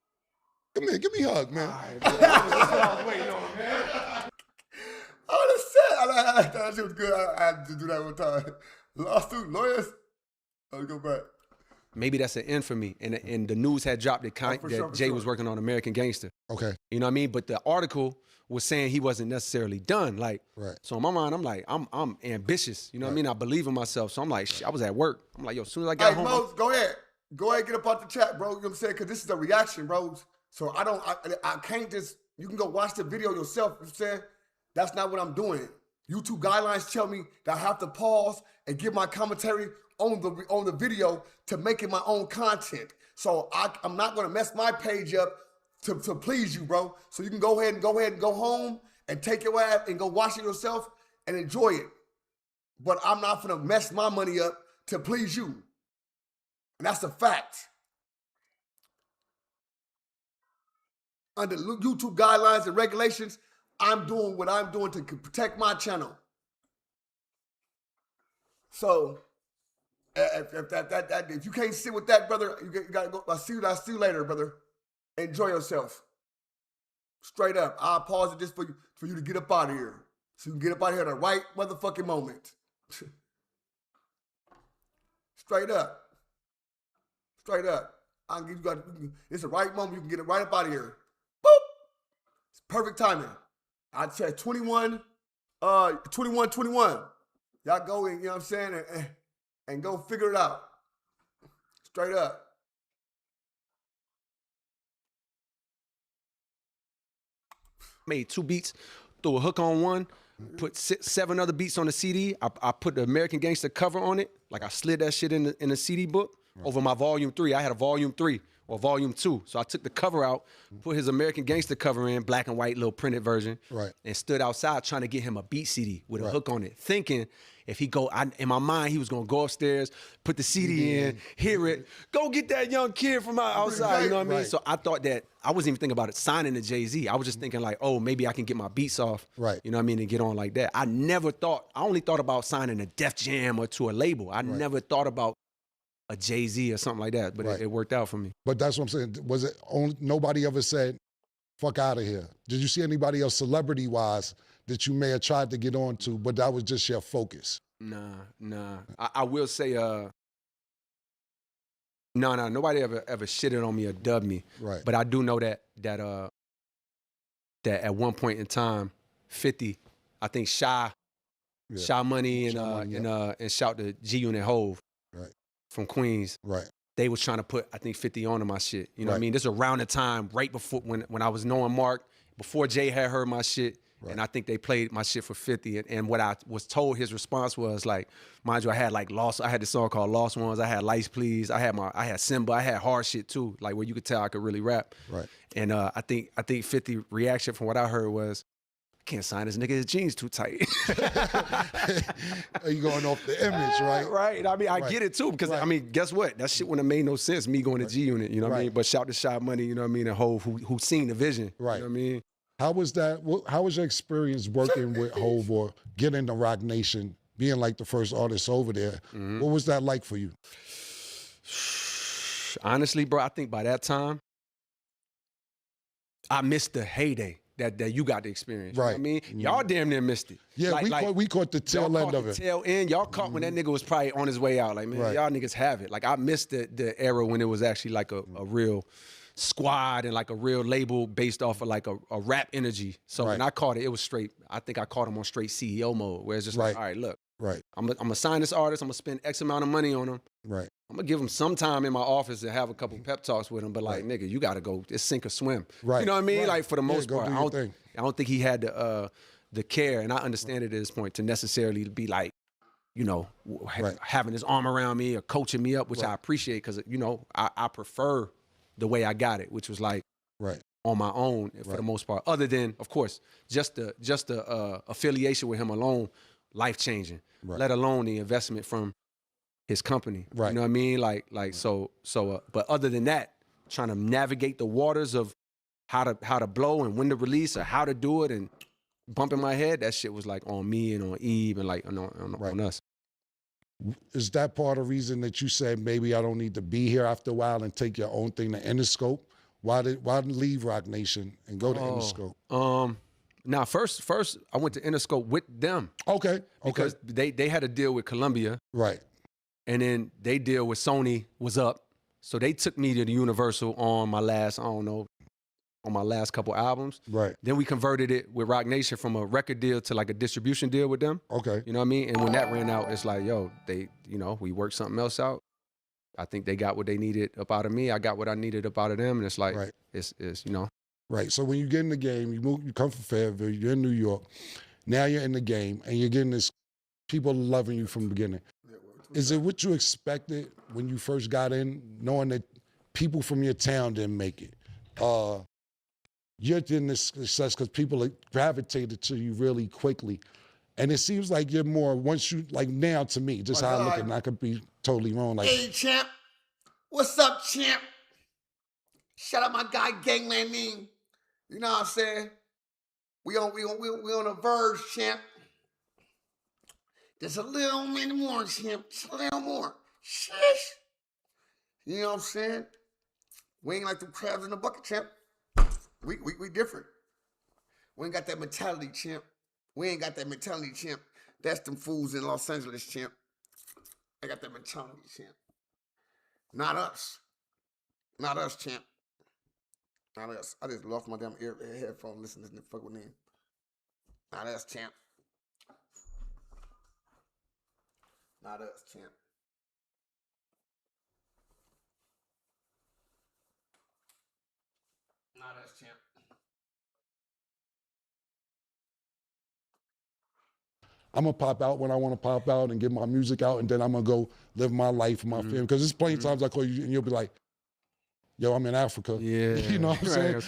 Speaker 2: Come here, give me a hug, man.
Speaker 4: All right, bro. That's what I was waiting on, man.
Speaker 1: Oh, that's it. I thought that shit was good. I had to do that one time. Lawsuit, lawyers. I'll go back.
Speaker 4: Maybe that's an end for me. And the news had dropped that Jay was working on American Gangster.
Speaker 2: Okay.
Speaker 4: You know what I mean? But the article was saying he wasn't necessarily done. Like, so in my mind, I'm like, I'm ambitious. You know what I mean? I believe in myself. So I'm like, I was at work. I'm like, yo, as soon as I got home.
Speaker 1: Mose, go ahead. Go ahead, get up out the chat, bro. You know what I'm saying? Because this is a reaction, bros. So I can't just, you can go watch the video yourself. You know what I'm saying? That's not what I'm doing. YouTube guidelines tell me that I have to pause and give my commentary on the video to make it my own content. So I'm not gonna mess my page up to please you, bro. So you can go ahead and go home and take your ass and go watch it yourself and enjoy it. But I'm not gonna mess my money up to please you. And that's a fact. Under YouTube guidelines and regulations, I'm doing what I'm doing to protect my channel. So if you can't sit with that, brother, you gotta go. I'll see you later, brother. Enjoy yourself. Straight up. I'll pause it just for you to get up out of here. So you can get up out of here at the right motherfucking moment. Straight up. Straight up. It's the right moment. You can get it right up out of here. Boop. It's perfect timing. I said 21. Y'all go in, you know what I'm saying, and go figure it out. Straight up.
Speaker 4: Made 2 beats, threw a hook on one, put 7 other beats on the CD. I put the American Gangster cover on it. Like I slid that shit in the CD book over my volume 3. I had a volume 3 or volume 2. So I took the cover out, put his American Gangster cover in, black and white, little printed version, and stood outside trying to get him a beat CD with a hook on it, thinking if he go, in my mind, he was gonna go upstairs, put the CD in, hear it, go get that young kid from outside, you know what I mean? So I thought that, I wasn't even thinking about it signing to Jay-Z. I was just thinking like, oh, maybe I can get my beats off, you know what I mean, and get on like that. I only thought about signing a Def Jam or to a label. I never thought about a Jay-Z or something like that, but it worked out for me.
Speaker 2: But that's what I'm saying. Was it only, nobody ever said, fuck out of here? Did you see anybody else celebrity-wise that you may have tried to get on to, but that was just your focus?
Speaker 4: Nah. I will say, no, nobody ever shitted on me or dubbed me.
Speaker 2: Right.
Speaker 4: But I do know that at one point in time, 50, I think Shy Money and shout to G Unit Hove from Queens.
Speaker 2: Right.
Speaker 4: They was trying to put, I think, 50 on to my shit. You know what I mean? This is around the time, right before, when I was knowing Mark, before Jay had heard my shit. And I think they played my shit for 50. And what I was told his response was like, mind you, I had like I had this song called Lost Ones. I had Lights Please. I had Simba. I had hard shit too, like where you could tell I could really rap.
Speaker 2: Right.
Speaker 4: And I think 50 reaction from what I heard was, I can't sign this nigga, his jeans too tight.
Speaker 2: You going off the image, right?
Speaker 4: Right. I mean, I get it too, because I mean, guess what? That shit wouldn't have made no sense, me going to G Unit, you know what I mean? But shout to Shy Money, you know what I mean, and Hove, who seen the vision.
Speaker 2: Right.
Speaker 4: You know what I mean?
Speaker 2: How was that? How was your experience working with Hove or getting to Rock Nation, being like the first artist over there? What was that like for you?
Speaker 4: Honestly, bro, I think by that time, I missed the heyday that you got to experience. You know what I mean? Y'all damn near missed it.
Speaker 2: Yeah, we caught the tail end of it.
Speaker 4: Tail end. Y'all caught when that nigga was probably on his way out. Like, man, y'all niggas have it. Like, I missed the era when it was actually like a real squad and like a real label based off of like a rap energy. So when I caught it, it was straight. I think I caught him on straight CEO mode, where it's just like, all right, look, I'm gonna sign this artist. I'm gonna spend X amount of money on him.
Speaker 2: Right.
Speaker 4: I'm gonna give him some time in my office and have a couple pep talks with him. But like, nigga, you gotta go. It's sink or swim. Right. You know what I mean? Like for the most part, I don't think he had the care, and I understand it at this point, to necessarily be like, you know, having his arm around me or coaching me up, which I appreciate, because you know I prefer the way I got it, which was like on my own for the most part. Other than, of course, just the affiliation with him alone, life changing. Let alone the investment from his company. You know what I mean? But other than that, trying to navigate the waters of how to blow and when to release or how to do it and bumping my head, that shit was like on me and on Eve and like on us.
Speaker 2: Is that part of the reason that you said maybe I don't need to be here after a while and take your own thing to Interscope? Why leave Rock Nation and go to Interscope?
Speaker 4: Now, first I went to Interscope with them.
Speaker 2: Okay.
Speaker 4: Because they had a deal with Columbia.
Speaker 2: Right.
Speaker 4: And then they deal with Sony was up. So they took me to the Universal on my last, on my last couple albums.
Speaker 2: Right.
Speaker 4: Then we converted it with Rock Nation from a record deal to like a distribution deal with them.
Speaker 2: Okay.
Speaker 4: You know what I mean? And when that ran out, it's like, yo, we worked something else out. I think they got what they needed up out of me. I got what I needed up out of them. And it's like, it's you know.
Speaker 2: Right. So when you get in the game, you come from Fayetteville, you're in New York. Now you're in the game and you're getting this people loving you from the beginning. Is it what you expected when you first got in, knowing that people from your town didn't make it? You're getting this success because people gravitated to you really quickly. And it seems like you're more, once you, like now to me, just how I look at it, and I could be totally wrong. Like,
Speaker 1: hey, champ. What's up, champ? Shout out my guy, Gangland Mean. You know what I'm saying? We on the verge, champ. Just a little bit more, champ. Just a little more. Shish. You know what I'm saying? We ain't like them crabs in the bucket, champ. We different. We ain't got that mentality, champ. We ain't got that mentality, champ. That's them fools in Los Angeles, champ. I got that mentality, champ. Not us. Not us, champ. Not us. I just lost my damn headphone listening to this fucking name. Not us, champ. Not us, champ. Not us, champ.
Speaker 2: I'm gonna pop out when I want to pop out and get my music out, and then I'm gonna go live my life with my family. Because there's plenty of times I call you and you'll be like, "Yo, I'm in Africa."
Speaker 4: Yeah,
Speaker 2: you know what I'm saying?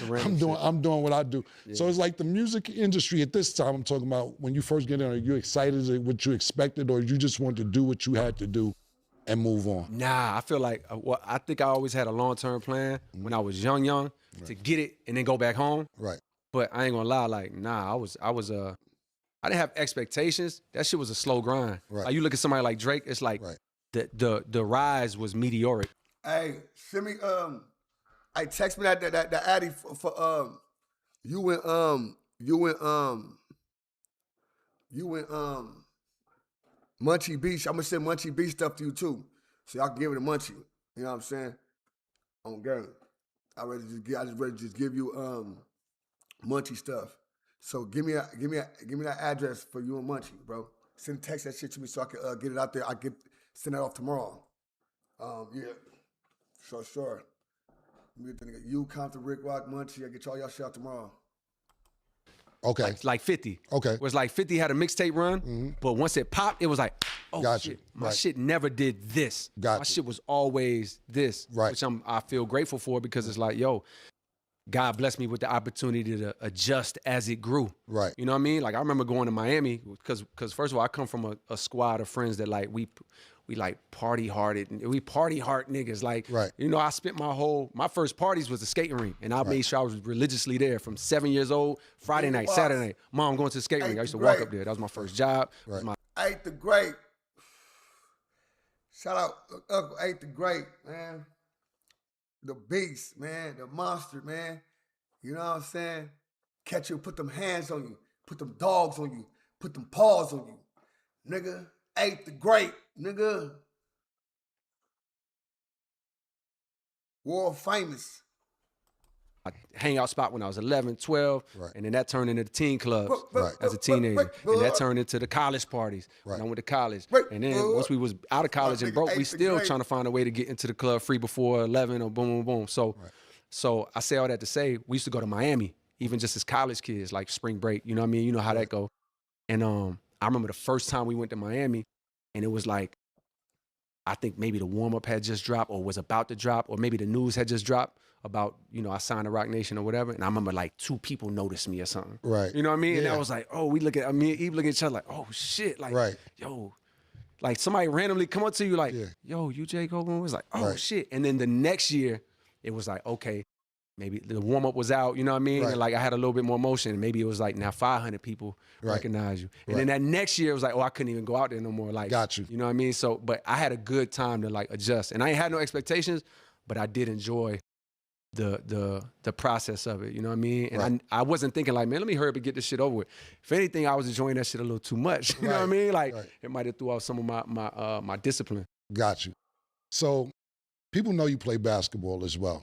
Speaker 2: I'm doing what I do. Yeah. So it's like the music industry at this time. I'm talking about when you first get in. Are you excited? Is it what you expected, or you just want to do what you had to do and move on?
Speaker 4: Nah, I feel like I think I always had a long-term plan when I was young to get it and then go back home.
Speaker 2: Right.
Speaker 4: But I ain't gonna lie, like nah, I didn't have expectations. That shit was a slow grind.
Speaker 2: Right.
Speaker 4: Like you look at somebody like Drake, it's like the rise was meteoric.
Speaker 1: Hey, send me hey, text me that Addy for you went Munchie Beach. I'm gonna send Munchie Beach stuff to you too, so y'all can give it to Munchie. You know what I'm saying? On game. I just ready to give you Munchie stuff. So give me that address for you and Munchie, bro. Text that shit to me so I can get it out there. Send that off tomorrow. Yeah, sure. You, Compton, Rick Rock, Munchie. I get y'all shit out tomorrow.
Speaker 2: Okay.
Speaker 4: Like 50.
Speaker 2: Okay.
Speaker 4: It was like 50 had a mixtape run, but once it popped, it was like, oh shit, my shit never did this. My shit was always this, which I feel grateful for because it's like, yo, God blessed me with the opportunity to adjust as it grew.
Speaker 2: Right.
Speaker 4: You know what I mean? Like I remember going to Miami because first of all, I come from a squad of friends that like we like party hearted. We party hard niggas. Like, you know, I spent my first parties was the skating rink, and I made sure I was religiously there from 7 years old, Friday night, Saturday night. Mom, I'm going to the skating rink. I used to walk up there. That was my first job.
Speaker 2: Right.
Speaker 1: Ate the Great. Shout out Uncle Ate the Great, man. The beast, man. The monster, man. You know what I'm saying? Catch you, put them hands on you. Put them dogs on you. Put them paws on you. Nigga, Ate the Great, nigga. World famous.
Speaker 4: A hangout spot when I was 11, 12, and then that turned into the teen clubs as a teenager. And that turned into the college parties when I went to college. And then once we was out of college and broke, we still trying to find a way to get into the club free before 11 or boom, boom, boom. So I say all that to say, we used to go to Miami, even just as college kids, like spring break, you know what I mean? You know how that go. And I remember the first time we went to Miami, and it was like, I think maybe the warm-up had just dropped or was about to drop, or maybe the news had just dropped about, you know, I signed to Rock Nation or whatever. And I remember like 2 people noticed me or something.
Speaker 2: Right.
Speaker 4: You know what I mean? And I was like, oh, Eve look at each other like, oh shit. Like, yo, like somebody randomly come up to you like, yo, you J. Cole? It was like, oh shit. And then the next year, it was like, okay, maybe the warm-up was out, you know what I mean? And like I had a little bit more motion. And maybe it was like now 500 people recognize you. And then that next year it was like, oh, I couldn't even go out there no more. Like,
Speaker 2: got you.
Speaker 4: You know what I mean? So, but I had a good time to like adjust. And I ain't had no expectations, but I did enjoy the process of it, you know what I mean? And I wasn't thinking like, man, let me hurry up and get this shit over with. If anything, I was enjoying that shit a little too much. You know what I mean? Like it might have threw off some of my discipline.
Speaker 2: Got you. So people know you play basketball as well.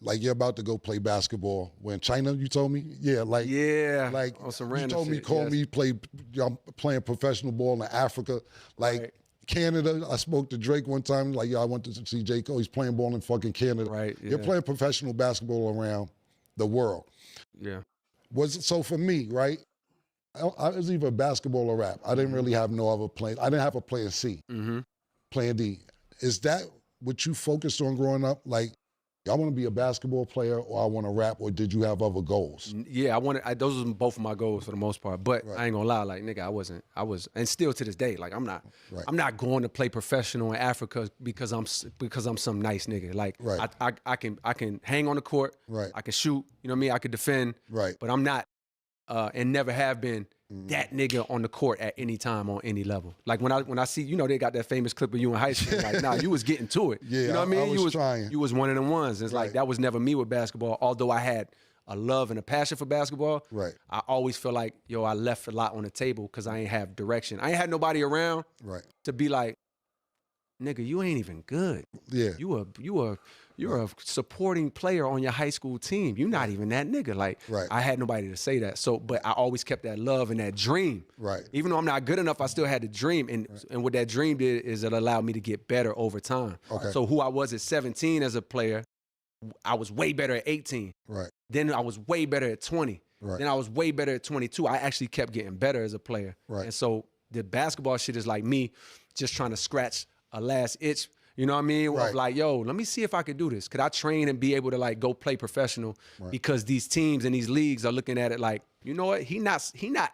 Speaker 2: Like you're about to go play basketball when China, you told me? Yeah, like
Speaker 4: on some random
Speaker 2: you told me,
Speaker 4: shit,
Speaker 2: call me, I'm playing professional ball in Africa. Like Canada, I spoke to Drake one time, like, yo, I went to see J. Cole, he's playing ball in fucking Canada.
Speaker 4: Right, yeah.
Speaker 2: You're playing professional basketball around the world.
Speaker 4: Yeah.
Speaker 2: So for me, right, I was either basketball or rap. I didn't really have no other plan. I didn't have a plan C, plan D. Is that what you focused on growing up? Like, I want to be a basketball player or I want to rap, or did you have other goals?
Speaker 4: Yeah, those were both of my goals for the most part. But I ain't gonna lie, like nigga, I was, and still to this day, like I'm not going to play professional in Africa because I'm some nice nigga. Like I can hang on the court, I can shoot, you know what I mean? I can defend, but I'm not, and never have been that nigga on the court at any time on any level. Like when I see, you know, they got that famous clip of you in high school. Like, nah, you was getting to it.
Speaker 2: Yeah,
Speaker 4: you know what I mean?
Speaker 2: I was trying.
Speaker 4: You was one of them ones. It's like that was never me with basketball. Although I had a love and a passion for basketball,
Speaker 2: Right.
Speaker 4: I always feel like, yo, I left a lot on the table because I ain't have direction. I ain't had nobody around to be like, nigga, you ain't even good.
Speaker 2: Yeah.
Speaker 4: You're a supporting player on your high school team. You're not even that nigga. Like, I had nobody to say that. So, but I always kept that love and that dream.
Speaker 2: Right.
Speaker 4: Even though I'm not good enough, I still had the dream. And what that dream did is it allowed me to get better over time.
Speaker 2: Okay.
Speaker 4: So who I was at 17 as a player, I was way better at 18.
Speaker 2: Right.
Speaker 4: Then I was way better at 20.
Speaker 2: Right.
Speaker 4: Then I was way better at 22. I actually kept getting better as a player.
Speaker 2: Right.
Speaker 4: And so the basketball shit is like me just trying to scratch a last itch. You know what I mean?
Speaker 2: Right.
Speaker 4: Of like, yo, let me see if I could do this. Could I train and be able to like go play professional?
Speaker 2: Right.
Speaker 4: Because these teams and these leagues are looking at it like, you know what? He not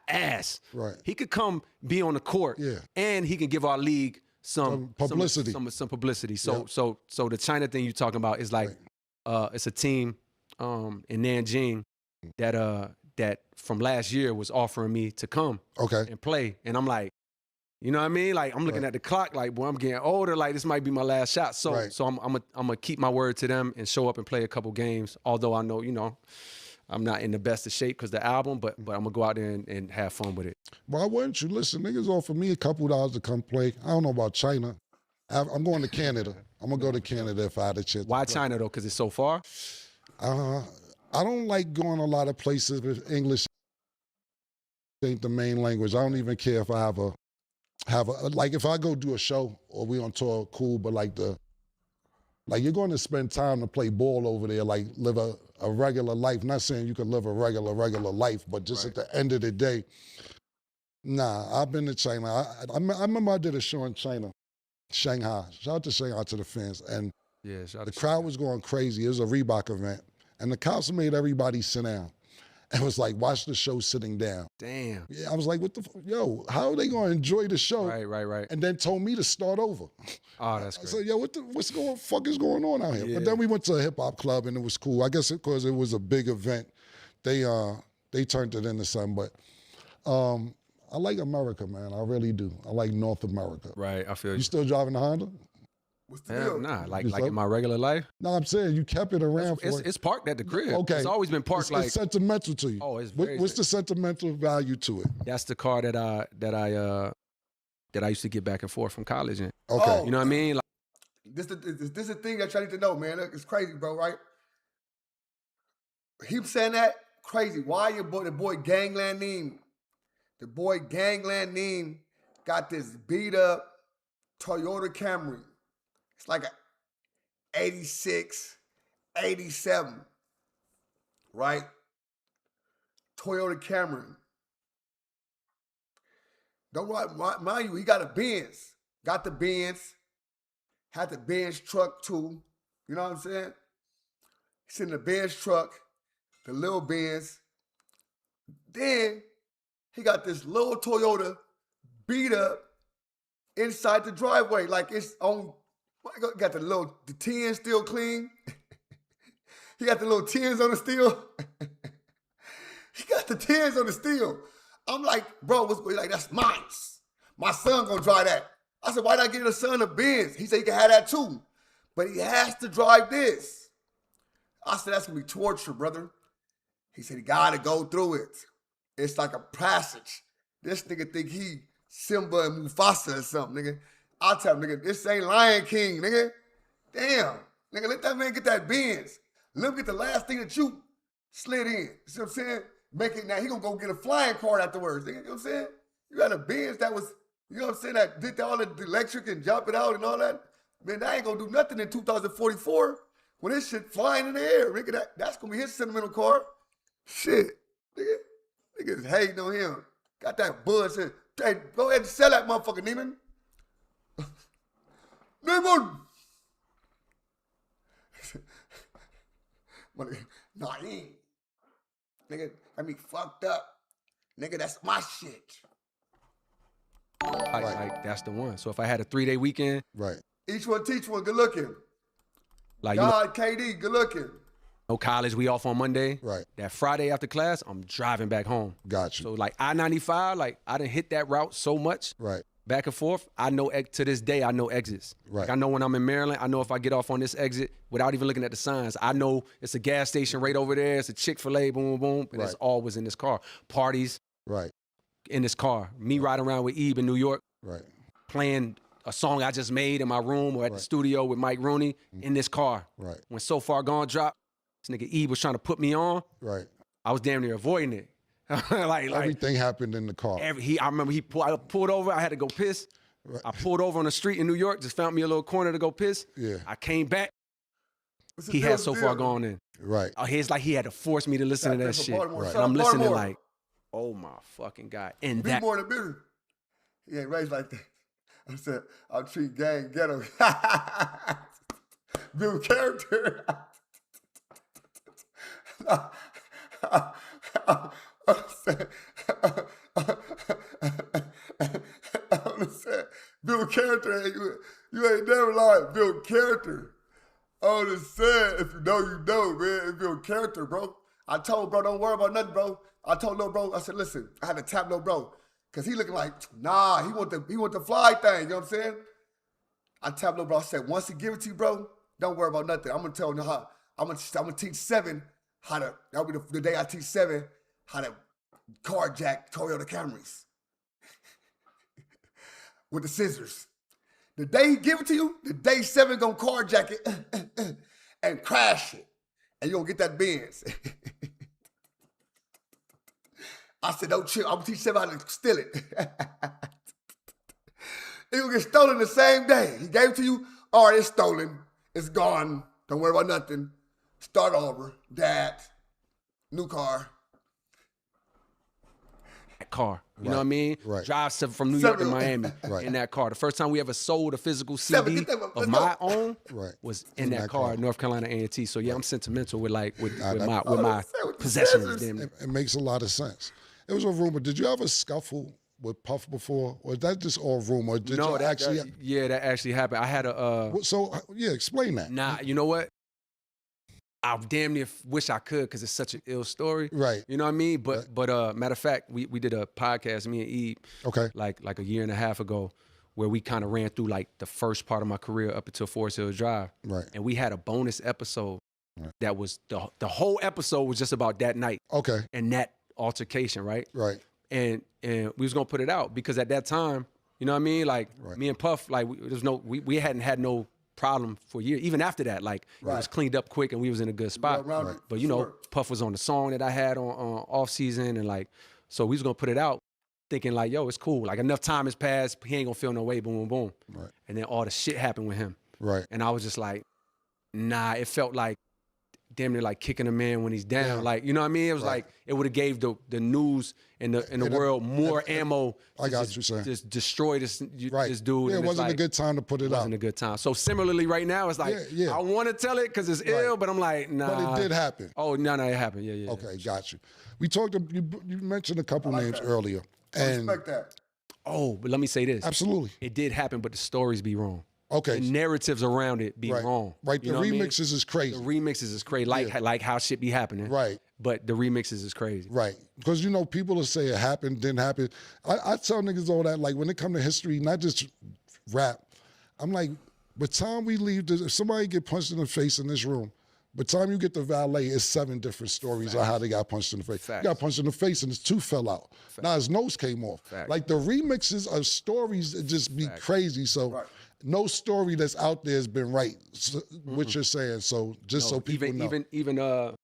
Speaker 4: ass.
Speaker 2: Right.
Speaker 4: He could come be on the court.
Speaker 2: Yeah.
Speaker 4: And he can give our league some
Speaker 2: publicity.
Speaker 4: Some publicity. So
Speaker 2: Yep.
Speaker 4: so the China thing you're talking about is like it's a team in Nanjing that from last year was offering me to come and play. And I'm like, you know what I mean? Like, I'm looking at the clock like, boy, I'm getting older. Like, this might be my last shot. So so I'm gonna keep my word to them and show up and play a couple games. Although I know, you know, I'm not in the best of shape because the album, but I'm gonna go out there and have fun with it.
Speaker 2: Why wouldn't you? Listen, niggas offered me a couple dollars to come play. I don't know about China. I'm going to Canada. I'm gonna go to Canada if I had a chance.
Speaker 4: Why China though? Because it's so far?
Speaker 2: I don't like going a lot of places if English ain't the main language. I don't even care if I have a like if I go do a show or we on tour, cool, but like you're going to spend time to play ball over there, like live a regular life. Not saying you can live a regular life, but just at the end of the day, nah, I've been to China. I remember I did a show in China, Shanghai. Shout out to Shanghai to the fans. And the crowd was going crazy. It was a Reebok event. And the cops made everybody sit down. And was like, watch the show sitting down.
Speaker 4: Damn.
Speaker 2: Yeah, I was like, what the yo, how are they gonna enjoy the show?
Speaker 4: Right.
Speaker 2: And then told me to start over.
Speaker 4: Oh, that's great.
Speaker 2: So yo, what's going on out here? Yeah. But then we went to a hip hop club and it was cool. I guess because it was a big event, they turned it into something. But I like America, man. I really do. I like North America.
Speaker 4: Right, I feel you.
Speaker 2: You still driving a Honda?
Speaker 1: What's the
Speaker 4: Hell
Speaker 1: deal?
Speaker 4: nah, like in my regular life.
Speaker 2: No, I'm saying you kept it around for
Speaker 4: it's parked at the crib.
Speaker 2: Okay.
Speaker 4: It's always been parked like
Speaker 2: it's sentimental to you.
Speaker 4: Oh, it's
Speaker 2: what's the sentimental value to it?
Speaker 4: That's the car that I used to get back and forth from college in.
Speaker 2: Okay.
Speaker 4: You know what I mean? Like,
Speaker 1: This the thing that you need to know, man. Look, it's crazy, bro, right? He saying that, crazy. Why the boy Gangland Neem? The boy Gangland Neem got this beat up Toyota Camry. It's like a 86, 87, right? Toyota Camry. Don't mind you, he got a Benz. Got the Benz. Had the Benz truck too. You know what I'm saying? He's in the Benz truck, the little Benz. Then he got this little Toyota beat up inside the driveway. Like it's on, got the tins still clean. He got the little tins on the steel. He got the tins on the steel. I'm like, bro, what's going on? Like, that's mine. My son gonna drive that. I said, why not get his son a Benz? He said he can have that too. But he has to drive this. I said, that's gonna be torture, brother. He said, he gotta go through it. It's like a passage. This nigga think he Simba and Mufasa or something, nigga. I'll tell him, nigga, this ain't Lion King, nigga. Damn. Nigga, let that man get that Benz. Let him get the last thing that you slid in. You see what I'm saying? Make it now. He gonna go get a flying car afterwards, nigga. You know what I'm saying? You got a Benz that was, you know what I'm saying, that did all the electric and jump it out and all that. Man, that ain't gonna do nothing in 2044 when this shit flying in the air, nigga. That's gonna be his sentimental car. Shit, nigga. Niggas hating on him. Got that buzz. Hey, go ahead and sell that motherfucker, Neiman. Neiman! Nah, he ain't. Nigga, got me fucked up. Nigga, that's my shit.
Speaker 4: Like that's the one. So if I had a 3-day weekend,
Speaker 2: right.
Speaker 1: Each one teach one, good looking.
Speaker 4: Like
Speaker 1: God, KD, good looking.
Speaker 4: No college, we off on Monday.
Speaker 2: Right.
Speaker 4: That Friday after class, I'm driving back home.
Speaker 2: Got you.
Speaker 4: So like I-95, like I done hit that route so much.
Speaker 2: Right.
Speaker 4: back and forth, I know to this day, I know exits.
Speaker 2: Right.
Speaker 4: Like I know when I'm in Maryland, I know if I get off on this exit without even looking at the signs, I know it's a gas station right over there. It's a Chick-fil-A, boom, boom, boom. And it's always in this car. Parties in this car. Me riding around with Ebe in New York, playing a song I just made in my room or at the studio with Mike Rooney in this car.
Speaker 2: Right.
Speaker 4: When So Far Gone dropped, this nigga Ebe was trying to put me on.
Speaker 2: Right.
Speaker 4: I was damn near avoiding it. like
Speaker 2: everything happened in the car.
Speaker 4: I remember I pulled over. I had to go piss.
Speaker 2: Right.
Speaker 4: I pulled over on the street in New York. Just found me a little corner to go piss.
Speaker 2: Yeah.
Speaker 4: I came back. He had So Far Gone in.
Speaker 2: Right.
Speaker 4: It's like he had to force me to listen to that shit.
Speaker 2: Right.
Speaker 4: And I'm listening like, oh my fucking God. And
Speaker 1: Be
Speaker 4: that.
Speaker 1: more than business. He ain't raised like that. I said, I'll treat gang ghetto. Build character. Build character. You ain't never lied. Build character. I'm just saying, if you know, man. Build character, bro. I told bro, don't worry about nothing, bro. I told little bro, I said, listen, I had to tap little bro. Cause he looking like, nah, he want the fly thing, you know what I'm saying? I tapped little bro, I said, once he give it to you, bro, don't worry about nothing. I'm gonna tell you how, I'm gonna teach 7 how to, that'll be the day I teach 7 how to carjack Toyota Camrys. With the scissors. The day he give it to you, the day 7 gonna carjack it and crash it. And you gonna get that Benz. I said, don't chill. I'm gonna teach 7 how to steal it. It will get stolen the same day. He gave it to you. All right, it's stolen. It's gone. Don't worry about nothing. Start over. Dad. New car.
Speaker 4: That car. You know what I mean?
Speaker 2: Right.
Speaker 4: Drive from New York to Miami in that car. The first time we ever sold a physical CD of my own was in that car, North Carolina A&T. So yeah, I'm sentimental with my possessions.
Speaker 2: It makes a lot of sense. It was a rumor. Did you ever scuffle with Puff before, or is that just all rumor? Did
Speaker 4: no,
Speaker 2: that
Speaker 4: actually happened. I had a.
Speaker 2: Explain that.
Speaker 4: Nah, you know what? I damn near wish I could because it's such an ill story.
Speaker 2: Right.
Speaker 4: You know what I mean? But matter of fact, we did a podcast, me and Eve, like a year and a half ago, where we kind of ran through like the first part of my career up until Forest Hills Drive.
Speaker 2: Right.
Speaker 4: And we had a bonus episode that was the whole episode was just about that night.
Speaker 2: Okay.
Speaker 4: And that altercation, right?
Speaker 2: Right.
Speaker 4: And we was gonna put it out because at that time, you know what I mean? Like me and Puff, like we hadn't had no problem for years. Even after that, like it was cleaned up quick and we was in a good spot. But you know, Puff was on the song that I had on off season, and like, so we was gonna put it out thinking like, yo, it's cool. Like enough time has passed, he ain't gonna feel no way, boom, boom, boom.
Speaker 2: Right.
Speaker 4: And then all the shit happened with him.
Speaker 2: Right.
Speaker 4: And I was just like, nah, it felt like damn near like kicking a man when he's down. Like, you know what I mean? It was like, it would have gave the news and the world more ammo.
Speaker 2: I got you saying.
Speaker 4: Just destroy this dude.
Speaker 2: Yeah, it wasn't a good time to put it out. It
Speaker 4: wasn't a good time. So similarly right now, it's like, I want to tell it because it's ill, but I'm like, nah.
Speaker 2: But it did happen.
Speaker 4: Oh, no, it happened. Yeah.
Speaker 2: Okay, got you. We talked, you mentioned a couple names earlier.
Speaker 1: I respect that.
Speaker 4: Oh, but let me say this.
Speaker 2: Absolutely.
Speaker 4: It did happen, but the stories be wrong.
Speaker 2: Okay.
Speaker 4: The narratives around it be wrong.
Speaker 2: Right. The remixes is crazy.
Speaker 4: The remixes is crazy. Like how shit be happening.
Speaker 2: Right.
Speaker 4: But the remixes is crazy.
Speaker 2: Right. Because, you know, people will say it happened, didn't happen. I tell niggas all that, like, when it come to history, not just rap, I'm like, by the time we leave, if somebody get punched in the face in this room, by the time you get to valet, it's 7 different stories of how they got punched in the face. He got punched in the face and his tooth fell out. Now his nose came off. Like, the remixes of stories, it just be crazy. So no story that's out there has been right, what you're saying. So just so people know.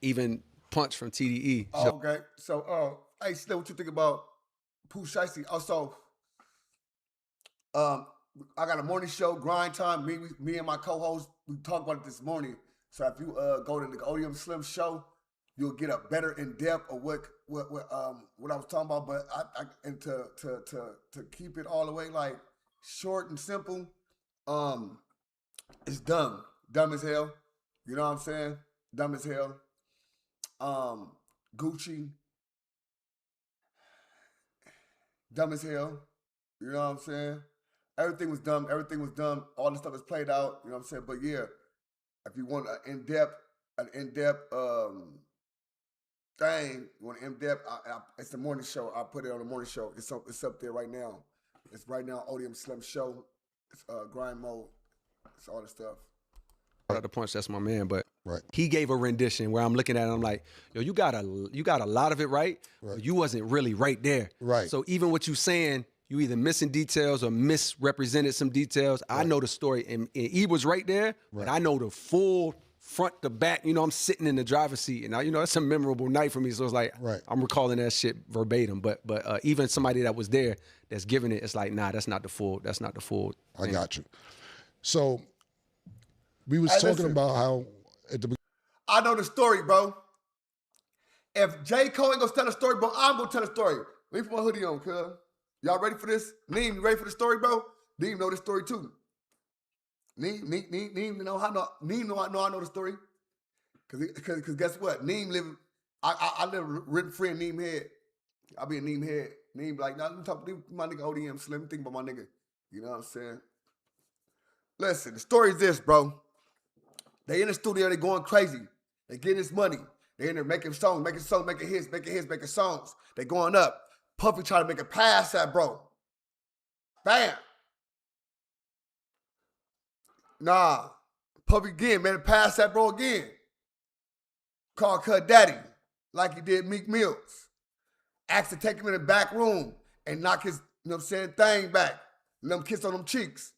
Speaker 4: Even Punch from TDE.
Speaker 1: Oh, okay. So, hey, Slim, what you think about Pooh Shiesty? Also, I got a morning show, Grind Time. Me and my co-host, we talked about it this morning. So if you go to the Odium Slim show, you'll get a better in depth of what I was talking about. But and to keep it all the way like short and simple, it's dumb as hell. You know what I'm saying? Dumb as hell. Gucci, dumb as hell. You know what I'm saying? Everything was dumb. All the stuff is played out. You know what I'm saying? But yeah, if you want an in-depth thing, you want an in-depth, it's the morning show. I put it on the morning show. It's up there right now. It's right now ODM Slim Show. It's grind mode. It's all the stuff.
Speaker 4: Shout out to Punch, that's my man, but
Speaker 2: Right.
Speaker 4: he gave a rendition where I'm looking at it, I'm like, yo, you got a lot of it right, but you wasn't really right there.
Speaker 2: Right.
Speaker 4: So even what you saying, you either missing details or misrepresented some details. I know the story, and E was right there, but I know the full front to back. You know, I'm sitting in the driver's seat, and you know, that's a memorable night for me. So it's like, I'm recalling that shit verbatim. But even somebody that was there that's giving it, it's like, nah, that's not the full. That's not the full.
Speaker 2: I got you. So we was talking about how at the
Speaker 1: I know the story, bro. If J. Cole ain't gonna tell a story, bro, I'm gonna tell a story. Let me put my hoodie on, cuz. Y'all ready for this? Neem, you ready for the story, bro? Neem know the story too. Neem know I know the story. Cause guess what? Neem live. I live written free in Neem head. I be in Neem head. Neem be like, nah, let me talk to my nigga ODM Slim. Think about my nigga. You know what I'm saying? Listen, the story is this, bro. They in the studio, they going crazy. They getting this money. They in there making songs, making hits, making songs. They going up. Puffy trying to make a pass at bro. Bam. Nah. Puffy again made a pass at bro again. Called Cut Daddy like he did Meek Mills. Asked to take him in the back room and knock his, you know what I'm saying, thing back. Let him kiss on them cheeks.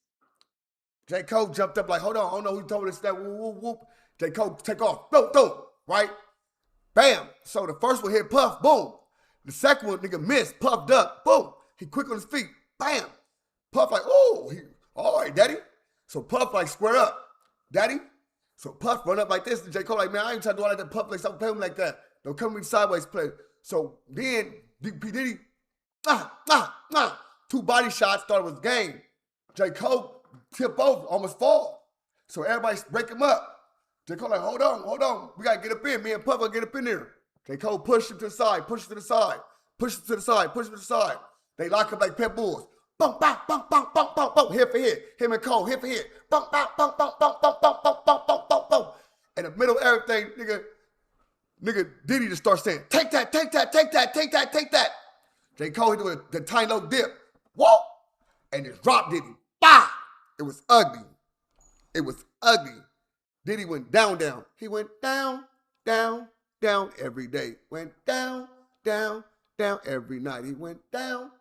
Speaker 1: J. Cole jumped up like, hold on, I don't know who told us that, whoop, whoop, whoop. J. Cole take off, boom, right? Bam. So the first one hit Puff, boom. The second one, nigga missed, Puff ducked, boom. He quick on his feet, bam. Puff like, oh, all right, daddy. So Puff like square up, daddy. So Puff run up like this, and J. Cole like, man, I ain't trying to do all that. Puff like, stop playing like that. Don't come with sideways play. So then, P. Diddy, two body shots, thought it was game. J. Cole tip over, almost fall. So everybody break him up. J. Cole like, hold on. We gotta get up in. Me and Puff gotta get up in there. J. Cole push him to the side, push him to the side. They lock up like pit bulls. Bump, bump, bump, bump, bump, bump, bump, hit for hit. Him and Cole, hit for hit. Bump, bump, bump, bump, bump, bump, bump, bump, bump, bump, bump, bump. In the middle of everything, nigga Diddy just starts saying, take that. J. Cole hit with the tiny low dip. Whoa! And just dropped Diddy. Bah! It was ugly. Diddy went down. He went down every day. Went down every night. He went down.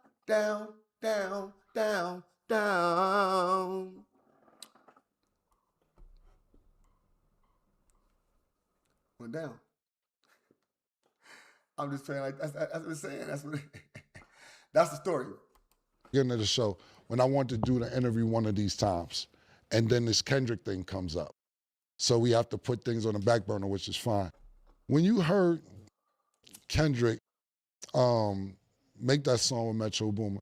Speaker 1: Went down. I'm just saying, like, that's what it's saying. That's the story.
Speaker 2: beginning of the show, when I wanted to do the interview one of these times, and then this Kendrick thing comes up. So we have to put things on the back burner, which is fine. When you heard Kendrick make that song with Metro Boomin,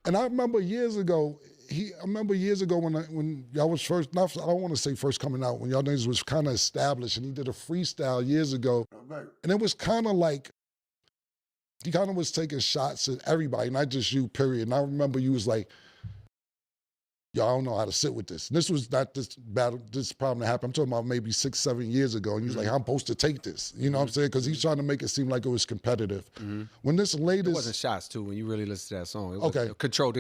Speaker 2: and I remember years ago when y'all was first, I don't want to say first coming out, when y'all niggas was kind of established, and he did a freestyle years ago, and it was kind of like, he kind of was taking shots at everybody, not just you, period. And I remember you was like, yo, I don't know how to sit with this. And this was not this problem that happened. I'm talking about maybe 6, 7 years ago. And he was like, I'm supposed to take this. You know what I'm saying? Because he's trying to make it seem like it was competitive. When this latest...
Speaker 4: It wasn't shots, too, when you really listen to that song. It was
Speaker 2: okay.
Speaker 4: The control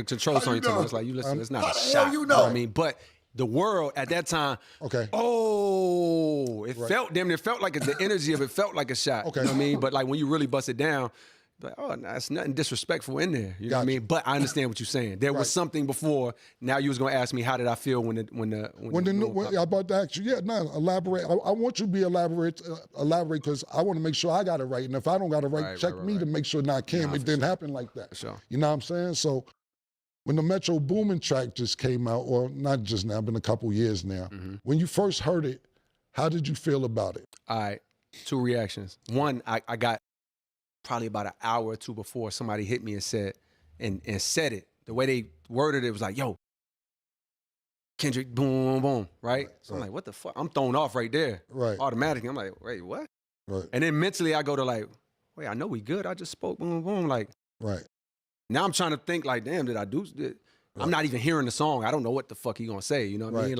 Speaker 4: song. It's like, you listen, it's not a shot.
Speaker 1: You know
Speaker 4: what I mean? But the world at that time, it felt like the energy of it felt like a shot.
Speaker 2: Okay.
Speaker 4: You know what I mean? But like when you really bust it down, like, oh, nah, it's nothing disrespectful in there. You know what I mean? But I understand what you're saying. There was something before. Now you was gonna ask me how did I feel when
Speaker 2: I'm about to ask you. Elaborate. I want you to be elaborate because I want to make sure I got it right. And if I don't got it right, check me to make sure it didn't happen like that.
Speaker 4: Sure.
Speaker 2: You know what I'm saying? So when the Metro Boomin track just came out, or not just now, been a couple years now. When you first heard it, how did you feel about it?
Speaker 4: All right, 2 reactions. One, I got probably about an hour or 2 before somebody hit me and said it. The way they worded it was like, yo, Kendrick, boom, boom, right? So I'm like, what the fuck? I'm thrown off right there.
Speaker 2: Right.
Speaker 4: Automatically. I'm like, wait, what?
Speaker 2: Right.
Speaker 4: And then mentally I go to like, wait, I know we good. I just spoke, boom, boom. Like,
Speaker 2: right.
Speaker 4: Now I'm trying to think like, damn, did I do this? I'm not even hearing the song. I don't know what the fuck he gonna say. You know what I mean?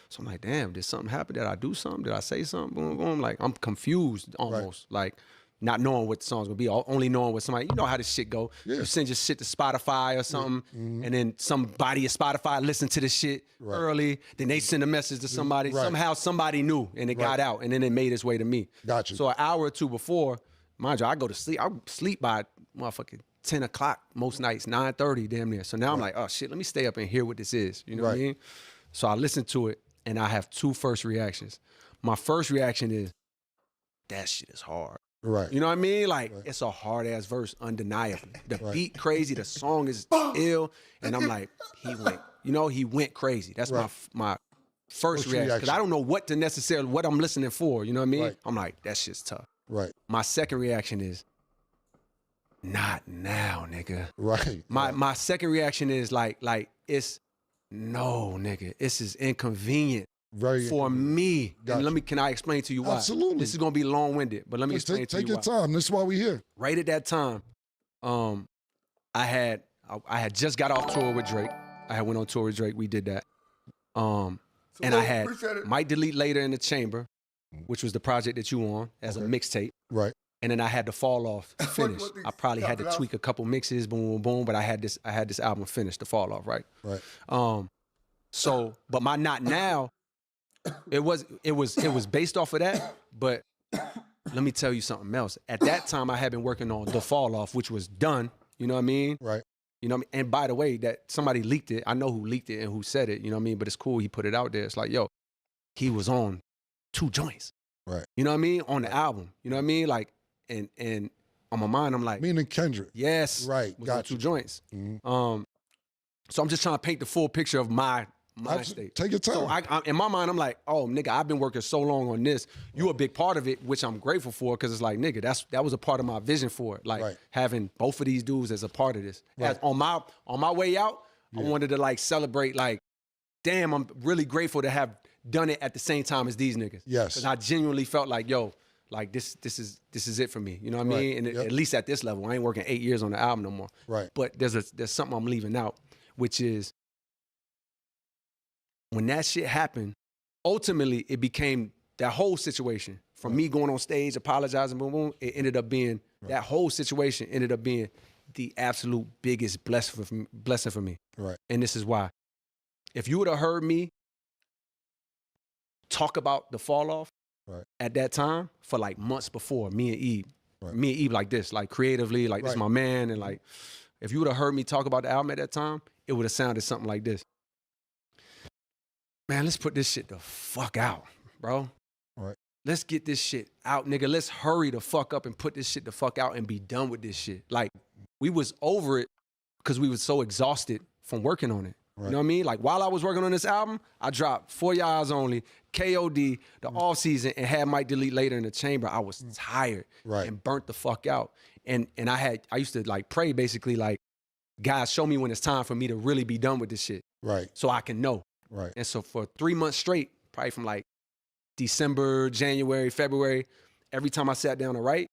Speaker 4: So I'm like, damn, did something happen? Did I do something? Did I say something? Boom, boom. Like, I'm confused almost. Like, not knowing what the song's gonna be, only knowing what somebody, you know how this shit go.
Speaker 2: Yeah.
Speaker 4: You send your shit to Spotify or something, and then somebody at Spotify listen to the shit early, then they send a message to somebody. Somehow somebody knew, and it got out, and then it made its way to me.
Speaker 2: Got you.
Speaker 4: So an hour or two before, mind you, I go to sleep. I sleep by motherfucking 10 o'clock most nights, 9:30 damn near. So now I'm like, oh shit, let me stay up and hear what this is. You know what I mean? So I listen to it, and I have two first reactions. My first reaction is, that shit is hard.
Speaker 2: Right.
Speaker 4: You know what I mean? Like, it's a hard ass verse, undeniably. The beat crazy, the song is ill, and I'm like, he went crazy. That's my first reaction. Because I don't know what I'm listening for. You know what I mean?
Speaker 2: Right.
Speaker 4: I'm like, that shit's tough.
Speaker 2: Right.
Speaker 4: My second reaction is, not now, nigga.
Speaker 2: Right.
Speaker 4: My second reaction is like it's no, nigga. This is inconvenient. For me. And can I explain to you why?
Speaker 2: Absolutely.
Speaker 4: This is gonna be long-winded, but let me explain to you why.
Speaker 2: Take your time. This is why we're here.
Speaker 4: Right at that time, I had just got off tour with Drake. I had went on tour with Drake. We did that. And I had Might Delete Later in the Chamber, which was the project that you on as a mixtape.
Speaker 2: Right.
Speaker 4: And then I had the Fall Off finished. I probably had to tweak a couple mixes, boom, boom, boom, but I had this album finished, the Fall Off, right?
Speaker 2: Right.
Speaker 4: So, but my Not Now, it was based off of that, but let me tell you something else. At that time, I had been working on The Fall Off, which was done. You know what I mean?
Speaker 2: Right.
Speaker 4: You know what I mean? And by the way, that somebody leaked it. I know who leaked it and who said it. You know what I mean? But it's cool. He put it out there. It's like, yo, he was on 2 joints.
Speaker 2: Right.
Speaker 4: You know what I mean? On the album. You know what I mean? Like, and on my mind, I'm like,
Speaker 2: meaning Kendrick.
Speaker 4: Yes.
Speaker 2: Right.
Speaker 4: Was on 2 joints. So I'm just trying to paint the full picture of my state.
Speaker 2: Take your time.
Speaker 4: So I, in my mind, I'm like, oh, nigga, I've been working so long on this. You a big part of it, which I'm grateful for, because it's like, nigga, that was a part of my vision for it. Like having both of these dudes as a part of this. As on my way out, I wanted to like celebrate, like, damn, I'm really grateful to have done it at the same time as these niggas.
Speaker 2: Yes.
Speaker 4: Because I genuinely felt like, yo, like this is it for me. You know what I mean? And at least at this level, I ain't working 8 years on the album no more.
Speaker 2: Right.
Speaker 4: But there's something I'm leaving out, which is, when that shit happened, ultimately it became that whole situation. From me going on stage, apologizing, boom, boom, it ended up being, that whole situation ended up being the absolute biggest blessing for me.
Speaker 2: Right.
Speaker 4: And this is why. If you would have heard me talk about the Fall Off at that time for like months before, me and Eve like this, like creatively, like this is my man, and like, if you would have heard me talk about the album at that time, it would have sounded something like this. Man, let's put this shit the fuck out, bro.
Speaker 2: Right.
Speaker 4: Let's get this shit out, nigga. Let's hurry the fuck up and put this shit the fuck out and be done with this shit. Like, we was over it because we was so exhausted from working on it. Right. You know what I mean? Like, while I was working on this album, I dropped For Your Eyes Only, KOD, the off season, and had Might Delete Later in the Chamber. I was tired and burnt the fuck out. And I used to like pray basically like, guys, show me when it's time for me to really be done with this shit.
Speaker 2: Right.
Speaker 4: So I can know.
Speaker 2: Right.
Speaker 4: And so for 3 months straight, probably from like December, January, February, every time I sat down to write,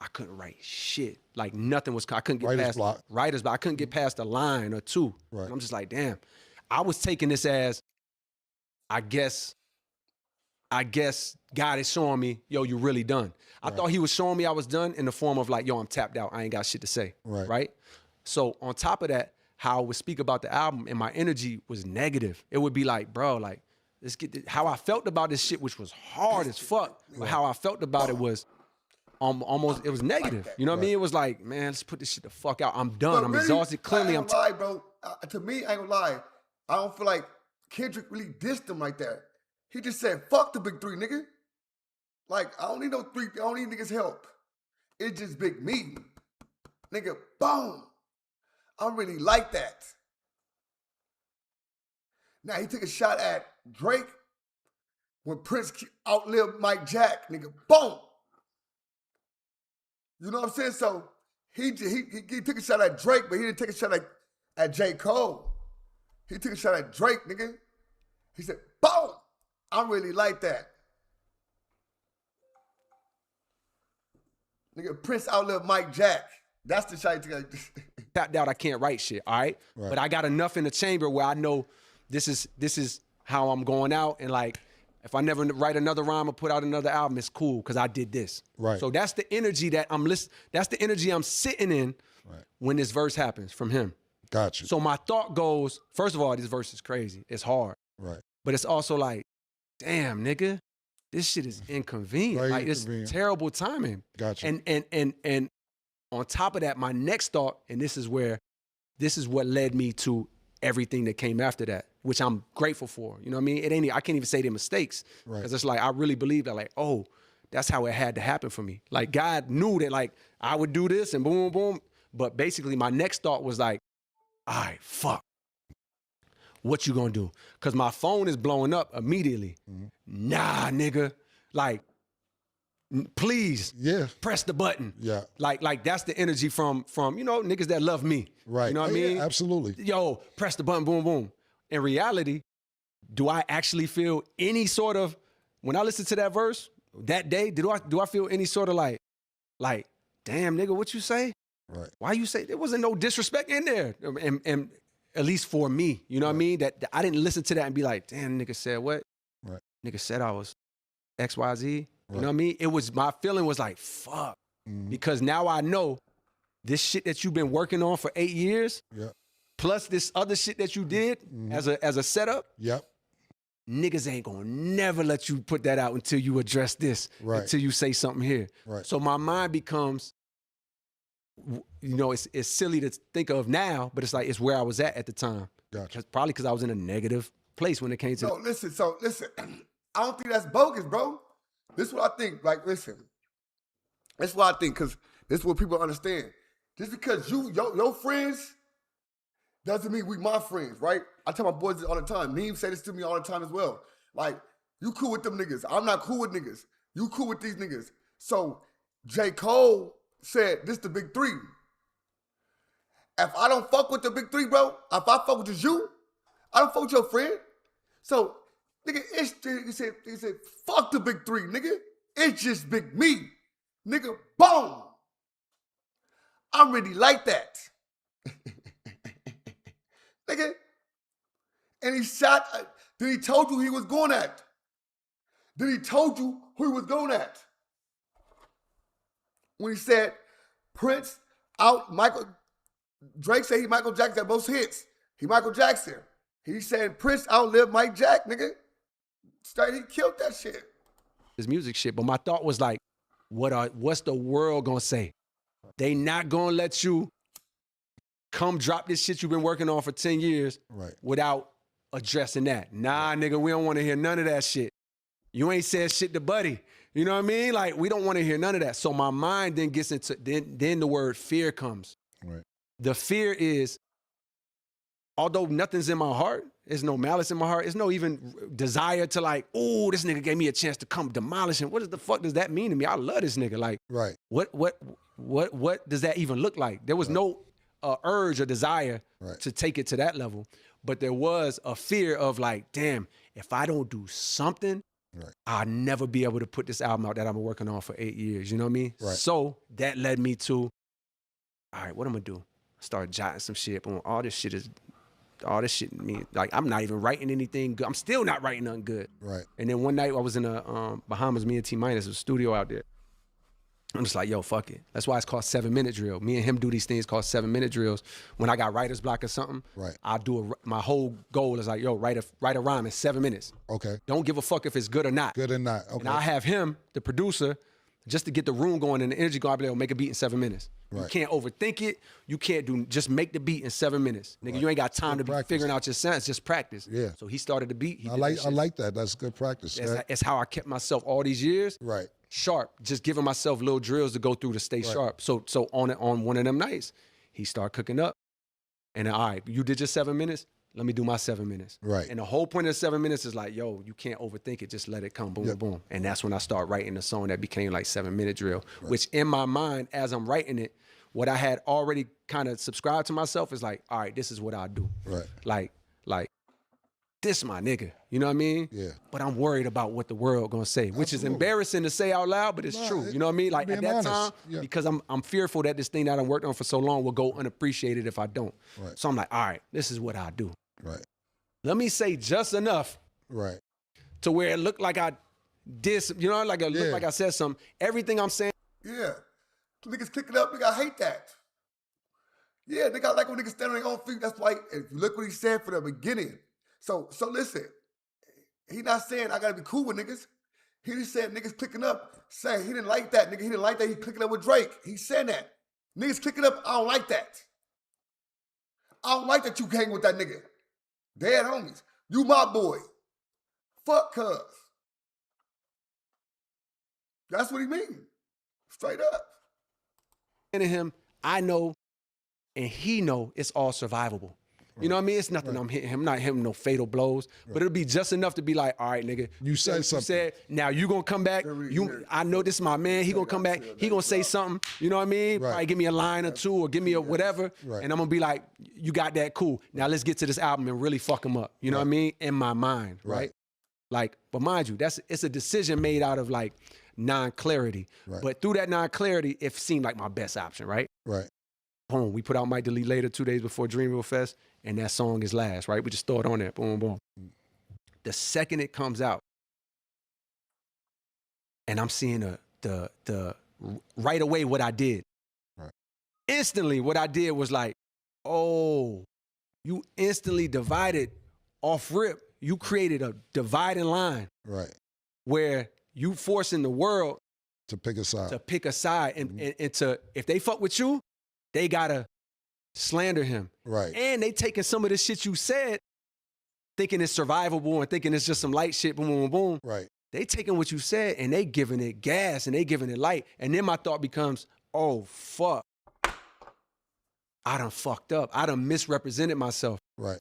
Speaker 4: I couldn't write shit. Like nothing was, I couldn't get past writer's block. I couldn't get past a line or two.
Speaker 2: Right.
Speaker 4: And I'm just like, damn. I was taking this as, I guess God is showing me, yo, you really done. I thought he was showing me I was done in the form of like, yo, I'm tapped out. I ain't got shit to say. Right. So on top of that, how I would speak about the album and my energy was negative. It would be like, bro, like, let's get this. How I felt about this shit, which was hard as fuck, but how I felt about it was almost, it was negative. You know what I mean? It was like, man, let's put this shit the fuck out. I'm done.
Speaker 1: But
Speaker 4: I'm
Speaker 1: really,
Speaker 4: exhausted. Clearly,
Speaker 1: I'm lie, bro. To me, I ain't gonna lie. I don't feel like Kendrick really dissed him like that. He just said, fuck the big three, nigga. Like, I don't need no three, I don't need niggas' help. It's just big me. Nigga, boom. I really like that. Now he took a shot at Drake when Prince outlived Mike Jack, nigga, boom. You know what I'm saying? So he took a shot at Drake, but he didn't take a shot at J. Cole. He took a shot at Drake, nigga. He said, boom. I really like that. Nigga, Prince outlived Mike Jack. That's the shot he took.
Speaker 4: Tapped out, I can't write shit, all right? But I got enough in the chamber where I know this is how I'm going out, and like, If I never write another rhyme or put out another album, it's cool because I did this.
Speaker 2: Right.
Speaker 4: So that's the energy that I'm listening. That's the energy I'm sitting in when this verse happens from him.
Speaker 2: Gotcha.
Speaker 4: So my thought goes, first of all, this verse is crazy. It's hard.
Speaker 2: Right.
Speaker 4: But it's also like, damn, nigga, this shit is inconvenient.
Speaker 2: Very
Speaker 4: like
Speaker 2: inconvenient.
Speaker 4: It's terrible timing.
Speaker 2: Gotcha.
Speaker 4: And on top of that, my next thought, and this is what led me to everything that came after that, which I'm grateful for. You know what I mean? I can't even say they're mistakes.
Speaker 2: Right.
Speaker 4: Because it's like, I really believe that, like, oh, that's how it had to happen for me. Like, God knew that, like, I would do this and boom, boom. But basically, my next thought was like, all right, fuck. What you gonna do? Because my phone is blowing up immediately. Mm-hmm. Nah, nigga. Like, please, press the button.
Speaker 2: Yeah.
Speaker 4: Like that's the energy from niggas that love me.
Speaker 2: Right.
Speaker 4: You know what I mean?
Speaker 2: Yeah, absolutely.
Speaker 4: Yo, press the button, boom, boom. In reality, do I actually feel any sort of, when I listen to that verse that day, do I feel any sort of like, damn, nigga, what you say?
Speaker 2: Right.
Speaker 4: Why you say there wasn't no disrespect in there? And at least for me, you know what I mean? That I didn't listen to that and be like, damn, nigga said what?
Speaker 2: Right.
Speaker 4: Nigga said I was XYZ.
Speaker 2: Right.
Speaker 4: You know what I mean? My feeling was like, fuck. Mm-hmm. Because now I know this shit that you've been working on for 8 years, plus this other shit that you did as a setup, niggas ain't gonna never let you put that out until you address this, until you say something here.
Speaker 2: Right.
Speaker 4: So my mind becomes, it's silly to think of now, but it's like, it's where I was at the time.
Speaker 2: Gotcha.
Speaker 4: Probably because I was in a negative place when it came to.
Speaker 1: Listen, I don't think that's bogus, bro. This is what I think. Like, listen, that's what I think, because this is what people understand. Just because your friends doesn't mean we my friends, right? I tell my boys this all the time. Neem say this to me all the time as well. Like, you cool with them niggas. I'm not cool with niggas. You cool with these niggas. So J. Cole said, this the big three. If I don't fuck with the big three, bro, if I fuck with just you, I don't fuck with your friend. So, nigga, he said, fuck the big three, nigga. It's just big me. Nigga, boom. I'm really like that. Nigga. And he shot, then he told you he was going at. Then he told you who he was going at. When he said, Prince out, Drake said he Michael Jackson got most hits. He Michael Jackson. He said Prince outlived Mike Jack, nigga. He killed that shit.
Speaker 4: His music shit, but my thought was like, what's the world gonna say? They not gonna let you come drop this shit you've been working on for 10 years without addressing that. Nah, nigga, we don't want to hear none of that shit. You ain't said shit to Buddy. You know what I mean? Like, we don't want to hear none of that. So my mind then gets into, then the word fear comes.
Speaker 2: Right.
Speaker 4: The fear is, although nothing's in my heart, there's no malice in my heart, there's no even desire to like, oh, this nigga gave me a chance to come demolish him. What the fuck does that mean to me? I love this nigga. Like, what does that even look like? There was no urge or desire to take it to that level, but there was a fear of like, damn, if I don't do something, I'll never be able to put this album out that I've been working on for 8 years. You know what I mean?
Speaker 2: Right.
Speaker 4: So that led me to, all right, what I'm gonna do? Start jotting some shit. Boom, all this shit mean, like, I'm not even writing anything good. I'm still not writing nothing good.
Speaker 2: Right.
Speaker 4: And then one night I was in Bahamas, me and T-Minus, a studio out there. I'm just like, yo, fuck it. That's why it's called 7-minute drill. Me and him do these things called 7-minute drills. When I got writer's block or something, I'll do my whole goal is like, yo, write a rhyme in 7 minutes.
Speaker 2: Okay.
Speaker 4: Don't give a fuck if it's good or not.
Speaker 2: Good or not. Okay.
Speaker 4: And I have him, the producer, just to get the room going and the energy going, I'll be able to make a beat in 7 minutes. You can't overthink it. You can't just make the beat in 7 minutes. Nigga, you ain't got time to be figuring out your sounds. Just practice.
Speaker 2: Yeah.
Speaker 4: So he started the beat.
Speaker 2: I like that. That's good practice.
Speaker 4: It's how I kept myself all these years.
Speaker 2: Right.
Speaker 4: Sharp, just giving myself little drills to go through to stay sharp. So on one of them nights, he started cooking up. And then, all right, you did your 7 minutes, let me do my 7 minutes.
Speaker 2: Right.
Speaker 4: And the whole point of the 7 minutes is like, yo, you can't overthink it, just let it come, boom, boom. And that's when I start writing a song that became like 7-minute drill, which in my mind, as I'm writing it, what I had already kind of subscribed to myself is like, all right, this is what I do.
Speaker 2: Right.
Speaker 4: Like, this my nigga, you know what I mean?
Speaker 2: Yeah.
Speaker 4: But I'm worried about what the world gonna say, which is embarrassing to say out loud, but it's true. You know what I mean? Like, at that time, because I'm fearful that this thing that I worked on for so long will go unappreciated if I don't.
Speaker 2: Right.
Speaker 4: So I'm like, all right, this is what I do.
Speaker 2: Right.
Speaker 4: Let me say just enough
Speaker 2: right.
Speaker 4: to where it looked like I did, you know, like it looked like I said something. Everything I'm saying.
Speaker 1: Yeah. Niggas clicking up, nigga, I hate that. Yeah, nigga, I like when niggas stand on their own feet. That's why, if you look what he said from the beginning. So listen, he not saying I gotta be cool with niggas. He just said niggas clicking up, saying he didn't like that, nigga. He didn't like that, he clicking up with Drake. He said that. Niggas clicking up, I don't like that. I don't like that you hang with that nigga. Dead homies. You my boy. Fuck cuz. That's what he mean. Straight up.
Speaker 4: And him, I know, and he know it's all survivable. You know what I mean? It's nothing I'm hitting him. I'm not hitting him no fatal blows, but it'll be just enough to be like, all right, nigga.
Speaker 2: You said something.
Speaker 4: Now you gonna come back. I know this is my man. He gonna come back. He gonna say something. You know what I mean? Probably give me a line or two or give me a whatever. And I'm gonna be like, you got that, cool. Now let's get to this album and really fuck him up. You know what I mean? In my mind, right? Like, but mind you, it's a decision made out of like non-clarity. But through that non-clarity, it seemed like my best option, right?
Speaker 2: Right.
Speaker 4: Boom, we put out Might Delete Later 2 days before Dreamville Fest, and that song is last, right? We just throw it on there, boom, boom. The second it comes out, and I'm seeing the right away what I did. Instantly, what I did was like, oh, you instantly divided off rip. You created a dividing line.
Speaker 2: Right.
Speaker 4: Where you forcing the world
Speaker 2: to pick a side.
Speaker 4: And to, if they fuck with you, they gotta slander him.
Speaker 2: Right.
Speaker 4: And they taking some of the shit you said, thinking it's survivable and thinking it's just some light shit, boom, boom, boom, boom.
Speaker 2: Right.
Speaker 4: They taking what you said and they giving it gas and they giving it light. And then my thought becomes, oh, fuck. I done fucked up. I done misrepresented myself.
Speaker 2: Right.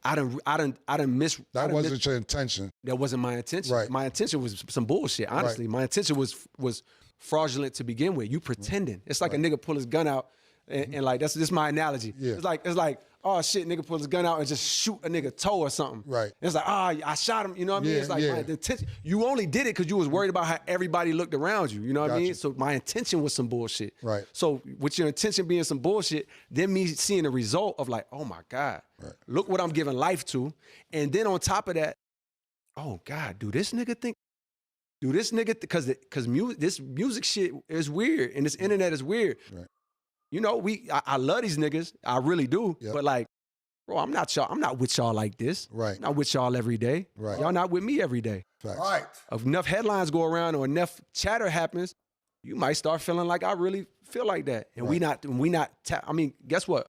Speaker 4: I done
Speaker 2: That wasn't your intention.
Speaker 4: That wasn't my intention.
Speaker 2: Right.
Speaker 4: My intention was some bullshit, honestly. My intention was fraudulent to begin with. You pretending. It's like a nigga pull his gun out and like, this is my analogy.
Speaker 2: Yeah.
Speaker 4: It's like, oh shit, nigga pull his gun out and just shoot a nigga toe or something.
Speaker 2: Right.
Speaker 4: It's like, I shot him, you know what I mean? It's like my intention. You only did it because you was worried about how everybody looked around you, you know what I mean? So my intention was some bullshit.
Speaker 2: Right.
Speaker 4: So with your intention being some bullshit, then me seeing the result of like, oh my God, look what I'm giving life to. And then on top of that, oh God, do this nigga, because this music shit is weird and this internet is weird.
Speaker 2: Right.
Speaker 4: You know, I love these niggas. I really do. Yep. But like, bro, I'm not with y'all like this.
Speaker 2: Right.
Speaker 4: I'm not with y'all every day.
Speaker 2: Right.
Speaker 4: Y'all not with me every day.
Speaker 2: Facts.
Speaker 1: Right.
Speaker 4: If enough headlines go around or enough chatter happens, you might start feeling like I really feel like that. And I mean, guess what?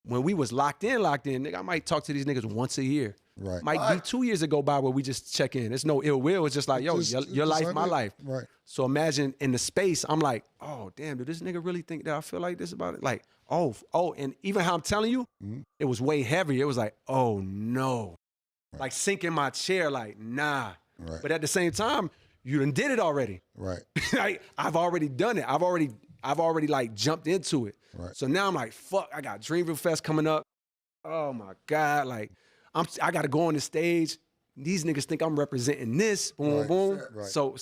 Speaker 4: When we was locked in, nigga, I might talk to these niggas once a year.
Speaker 2: Right.
Speaker 4: Might be 2 years ago by where we just check in. There's no ill will. It's just like, yo, your life, my life.
Speaker 2: Right.
Speaker 4: So imagine in the space, I'm like, oh, damn, did this nigga really think that I feel like this about it? Like, oh, and even how I'm telling you, it was way heavier. It was like, oh, no. Right. Like sink in my chair, like, nah.
Speaker 2: Right.
Speaker 4: But at the same time, you done did it already.
Speaker 2: Right.
Speaker 4: Like, I've already done it. I've already like jumped into it.
Speaker 2: Right.
Speaker 4: So now I'm like, fuck, I got Dreamville Fest coming up. Oh my God, like, I gotta go on the stage. These niggas think I'm representing this. Boom, boom.
Speaker 2: Right.
Speaker 4: So,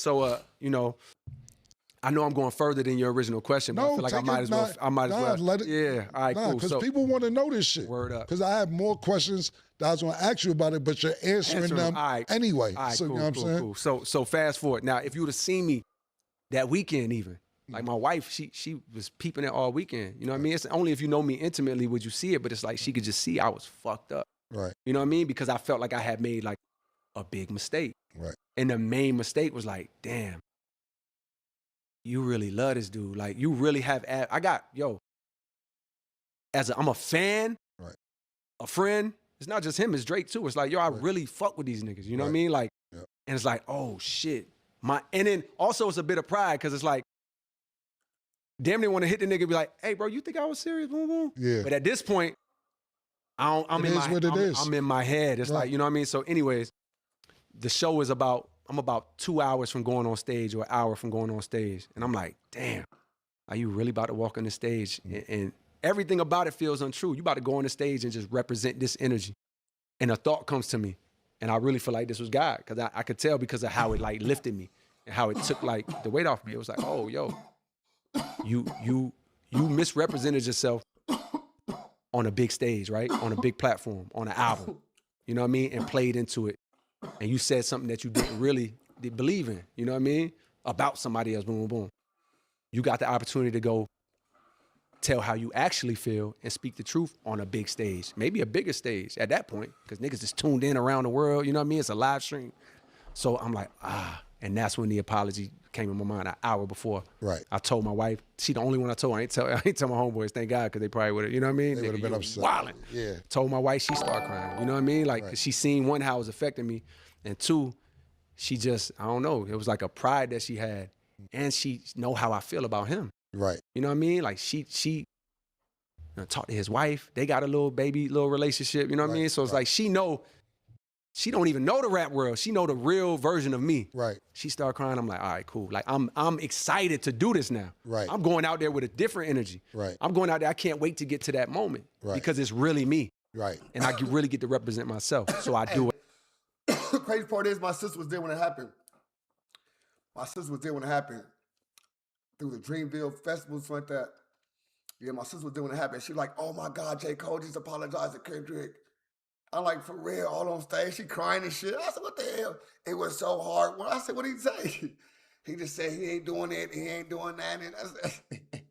Speaker 4: you know, I know I'm going further than your original question, but I feel like I might as well.
Speaker 2: Let it,
Speaker 4: yeah, all right, cool.
Speaker 2: Because people want to know this shit.
Speaker 4: Word up.
Speaker 2: Because I have more questions that I was going to ask you about it, but you're answering them anyway.
Speaker 4: All right,
Speaker 2: so,
Speaker 4: cool,
Speaker 2: you know what I'm saying?
Speaker 4: Cool. So fast forward. Now, if you would have seen me that weekend even, like my wife, she was peeping it all weekend. You know what I mean? It's only if you know me intimately would you see it, but it's like she could just see I was fucked up.
Speaker 2: Right.
Speaker 4: You know what I mean? Because I felt like I had made like a big mistake.
Speaker 2: Right.
Speaker 4: And the main mistake was like, damn, you really love this dude. Like you really have, I'm a fan, a friend. It's not just him, it's Drake too. It's like, yo, I really fuck with these niggas. You know what I mean? Like, and it's like, oh shit. And then also it's a bit of pride because it's like, damn near want to hit the nigga and be like, hey bro, you think I was serious? Boom, boom.
Speaker 2: Yeah.
Speaker 4: But at this point, I'm in my head. It's like, you know what I mean? So anyways, the show is I'm about 2 hours from going on stage or an hour from going on stage. And I'm like, damn, are you really about to walk on the stage? And everything about it feels untrue. You about to go on the stage and just represent this energy. And a thought comes to me. And I really feel like this was God. Because I could tell because of how it like lifted me. And how it took like the weight off me. It was like, oh, yo, you misrepresented yourself on a big stage, right? On a big platform, on an album. You know what I mean? And played into it and you said something that you didn't really believe in, you know what I mean? About somebody else, boom, boom, boom. You got the opportunity to go tell how you actually feel and speak the truth on a big stage, maybe a bigger stage at that point, because niggas is tuned in around the world, you know what I mean? It's a live stream. So I'm like, and that's when the apology came in my mind an hour before.
Speaker 2: Right.
Speaker 4: I told my wife, she the only one I told. I ain't tell my homeboys, thank God, because they probably would have, you know what I mean?
Speaker 2: They would have been upset.
Speaker 4: Wildin'.
Speaker 2: Yeah.
Speaker 4: Told my wife, she started crying, you know what I mean? Like, cause she seen one, how it was affecting me, and two, she just, I don't know, it was like a pride that she had, and she know how I feel about him.
Speaker 2: Right.
Speaker 4: You know what I mean? Like, she talked to his wife, they got a little relationship, you know what I mean? So it's like, she don't even know the rap world. She know the real version of me.
Speaker 2: Right.
Speaker 4: She started crying. I'm like, all right, cool. Like, I'm excited to do this now.
Speaker 2: Right.
Speaker 4: I'm going out there with a different energy.
Speaker 2: Right.
Speaker 4: I'm going out there. I can't wait to get to that moment.
Speaker 2: Right.
Speaker 4: Because it's really me.
Speaker 2: Right.
Speaker 4: And I really get to represent myself. So I do it.
Speaker 1: The crazy part is my sister was there when it happened. My sister was there when it happened. Through the Dreamville Festival, something like that. Yeah, my sister was there when it happened. She was like, oh my God, J. Cole just apologized to Kendrick. I'm like, for real, all on stage, she crying and shit. I said, what the hell? It was so hard. Well, I said, what did he say? He just said he ain't doing it, he ain't doing that. And I said,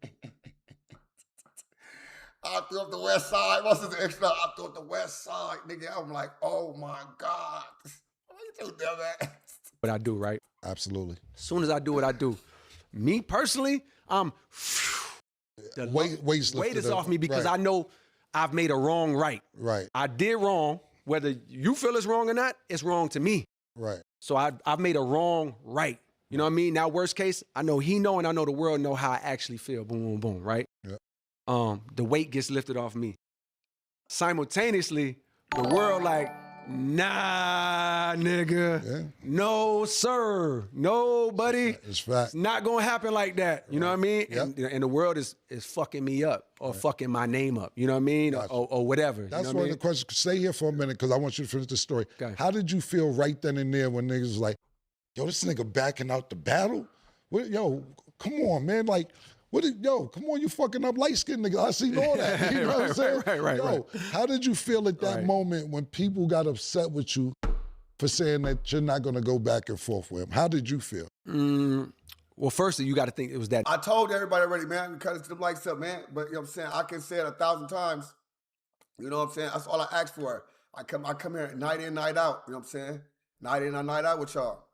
Speaker 1: I threw up the west side. My sister extra, I threw up the west side. Nigga, I'm like, oh my God. Why you do that?
Speaker 4: What I do, right?
Speaker 2: Absolutely.
Speaker 4: As soon as I do what I do, me personally, the weight is off me because I know I've made a wrong right.
Speaker 2: Right.
Speaker 4: I did wrong. Whether you feel it's wrong or not, it's wrong to me.
Speaker 2: Right.
Speaker 4: So I've made a wrong right. You know what I mean? Now, worst case, I know he know and I know the world know how I actually feel. Boom, boom, boom, right?
Speaker 2: Yeah.
Speaker 4: The weight gets lifted off me. Simultaneously, the world like, nah, nigga.
Speaker 2: Yeah.
Speaker 4: No, sir. No, buddy.
Speaker 2: It's fact.
Speaker 4: It's not gonna happen like that. You know what I mean?
Speaker 2: Yep.
Speaker 4: And the world is fucking me up or fucking my name up. You know what I mean?
Speaker 2: Gotcha.
Speaker 4: Or whatever.
Speaker 2: That's
Speaker 4: you know
Speaker 2: one
Speaker 4: what I
Speaker 2: of
Speaker 4: mean?
Speaker 2: the questions. Stay here for a minute because I want you to finish the story.
Speaker 4: Okay.
Speaker 2: How did you feel right then and there when niggas was like, yo, this nigga backing out the battle? What, yo, come on, man. Like, come on, you fucking up light-skinned nigga. I seen all that. You know what I'm saying?
Speaker 4: Right.
Speaker 2: How did you feel at that moment when people got upset with you for saying that you're not going to go back and forth with him? How did you feel?
Speaker 4: Well, firstly, you got to think it was that.
Speaker 1: I told everybody already, man, because it's the lights up, man. But you know what I'm saying? I can say it 1,000 times. You know what I'm saying? That's all I ask for. I come here night in, night out. You know what I'm saying? Night in and night out with y'all.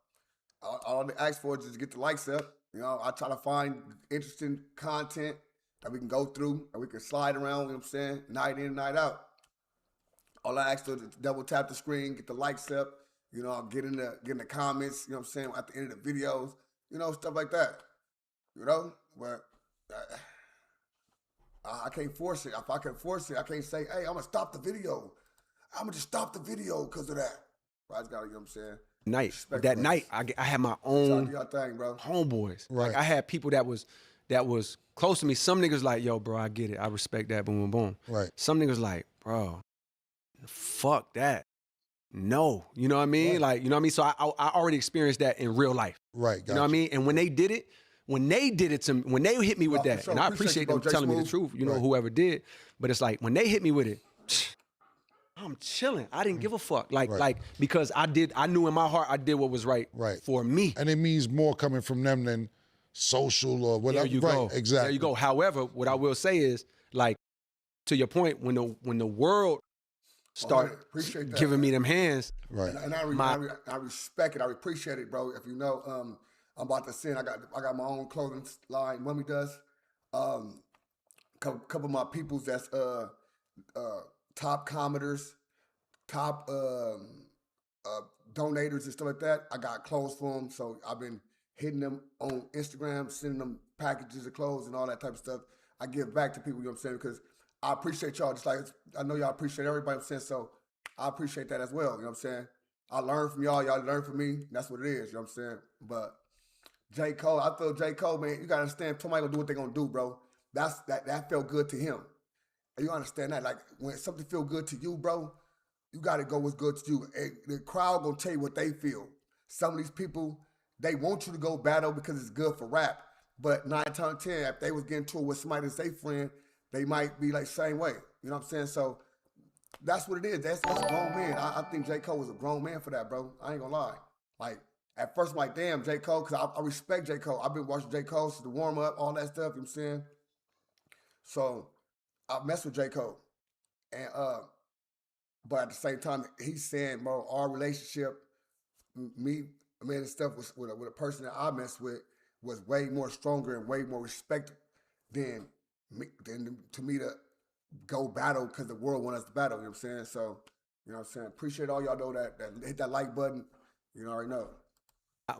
Speaker 1: All I ask for is just get the likes up. You know, I try to find interesting content that we can go through, that we can slide around, you know what I'm saying? Night in, night out. All I ask for is double tap the screen, get the likes up, you know, get in the comments, you know what I'm saying, at the end of the videos, you know, stuff like that. You know? But I can't force it. If I can force it, I can't say, hey, I'm gonna stop the video. I'm gonna just stop the video because of that. I just gotta, you know what I'm saying?
Speaker 4: That night, I had my own
Speaker 1: thing, bro.
Speaker 4: homeboys.
Speaker 2: Right.
Speaker 4: Like I had people that was close to me. Some niggas like, yo, bro, I get it. I respect that. Boom, boom, boom.
Speaker 2: Right.
Speaker 4: Some niggas like, bro, fuck that. No, you know what I mean?
Speaker 2: Right.
Speaker 4: Like, you know what I mean? So I already experienced that in real life.
Speaker 2: Right.
Speaker 4: You know what I mean? And when they did it to me, when they hit me with that,
Speaker 1: sure.
Speaker 4: and I
Speaker 1: Appreciate
Speaker 4: appreciate
Speaker 1: you,
Speaker 4: them
Speaker 1: bro, J.
Speaker 4: telling me the
Speaker 1: Smooth.
Speaker 4: truth, you know, whoever did. But it's like when they hit me with it, I'm chilling. I didn't give a fuck. Like because I knew in my heart I did what was right for me.
Speaker 2: And it means more coming from them than social or whatever.
Speaker 4: There you
Speaker 2: right,
Speaker 4: go.
Speaker 2: Exactly.
Speaker 4: There you go. However, what I will say is, like, to your point, when the world start
Speaker 1: appreciate that,
Speaker 4: giving
Speaker 1: man.
Speaker 4: me them hands,
Speaker 1: right? And I respect it. I appreciate it, bro. If you know, I'm about to send. I got my own clothing line. Mummy does. Couple of my peoples that's top commenters, top donators and stuff like that. I got clothes for them, so I've been hitting them on Instagram, sending them packages of clothes and all that type of stuff. I give back to people, you know what I'm saying, because I appreciate y'all just like I know y'all appreciate everybody, I'm saying, so I appreciate that as well, you know what I'm saying. I learned from y'all learn from me, and that's what it is, you know what I'm saying. But J. Cole, I feel J. Cole, man, you gotta understand, somebody gonna do what they gonna do, bro. That felt good to him. You understand that? Like, when something feel good to you, bro, you got to go what's good to you. And the crowd going to tell you what they feel. Some of these people, they want you to go battle because it's good for rap. But 9 times out of 10, if they was getting to it with somebody that's their friend, they might be like same way. You know what I'm saying? So That's what it is. That's a grown man. I think J. Cole was a grown man for that, bro. I ain't gonna lie. Like, at first I'm like, damn, J. Cole, because I respect J. Cole. I've been watching J. Cole since the warm-up, all that stuff, you know what I'm saying? So I mess with J. Cole. And but at the same time, he's saying, bro, our relationship, me, man, and stuff was with a person that I mess with was way more stronger and way more respect than to me to go battle because the world want us to battle. You know what I'm saying? So, you know what I'm saying? Appreciate all y'all know that hit that like button. You know, already know.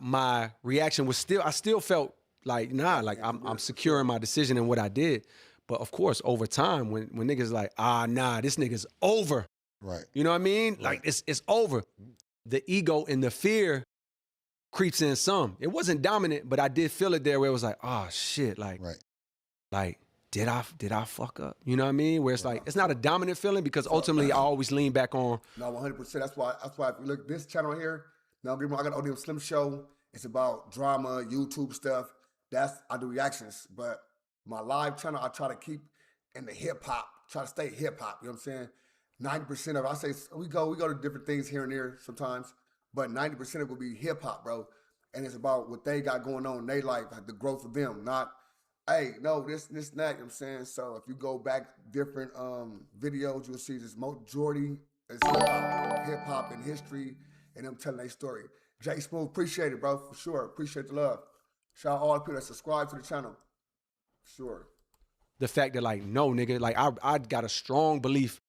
Speaker 4: My reaction was I still felt like, nah, like I'm secure in my decision and what I did. But of course, over time, when niggas like, nah, this nigga's over.
Speaker 2: Right.
Speaker 4: You know what I mean?
Speaker 2: Right.
Speaker 4: Like it's over. The ego and the fear creeps in some. It wasn't dominant, but I did feel it there where it was like, oh shit, like,
Speaker 2: right.
Speaker 4: Like, did I fuck up? You know what I mean? Where it's like, it's not a dominant feeling because ultimately I always lean back on.
Speaker 1: No, 100%. That's why if you look this channel here, now I got ODM Slim Show. It's about drama, YouTube stuff. I do reactions. But my live channel, I try to keep in the hip hop, try to stay hip hop. You know what I'm saying? 90% of it, I say we go to different things here and there sometimes, but 90% of it will be hip hop, bro. And it's about what they got going on in their life, like the growth of them, not, hey, no, this, and that, you know what I'm saying? So if you go back different videos, you'll see this majority is hip hop and history and them telling their story. Jay Smooth, appreciate it, bro, for sure. Appreciate the love. Shout out all the people that subscribe to the channel. Sure.
Speaker 4: The fact that like, no, nigga, like I got a strong belief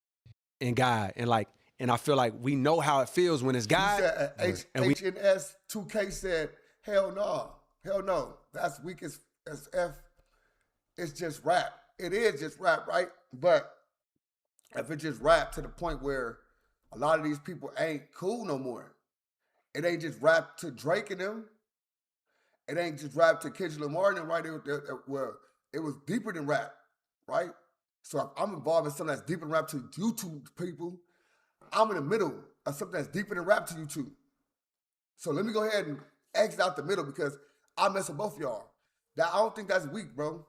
Speaker 4: in God, and I feel like we know how it feels when it's God.
Speaker 1: HNS 2K said, hell no, that's weak as F. It's just rap. It is just rap, right? But if it's just rap to the point where a lot of these people ain't cool no more, it ain't just rap to Drake and them. It ain't just rap to Kendrick Lamar and them, right? Well, it was deeper than rap, right? So if I'm involved in something that's deeper than rap to YouTube people, I'm in the middle of something that's deeper than rap to YouTube. So let me go ahead and exit out the middle because I mess with both of y'all. I don't think that's weak, bro.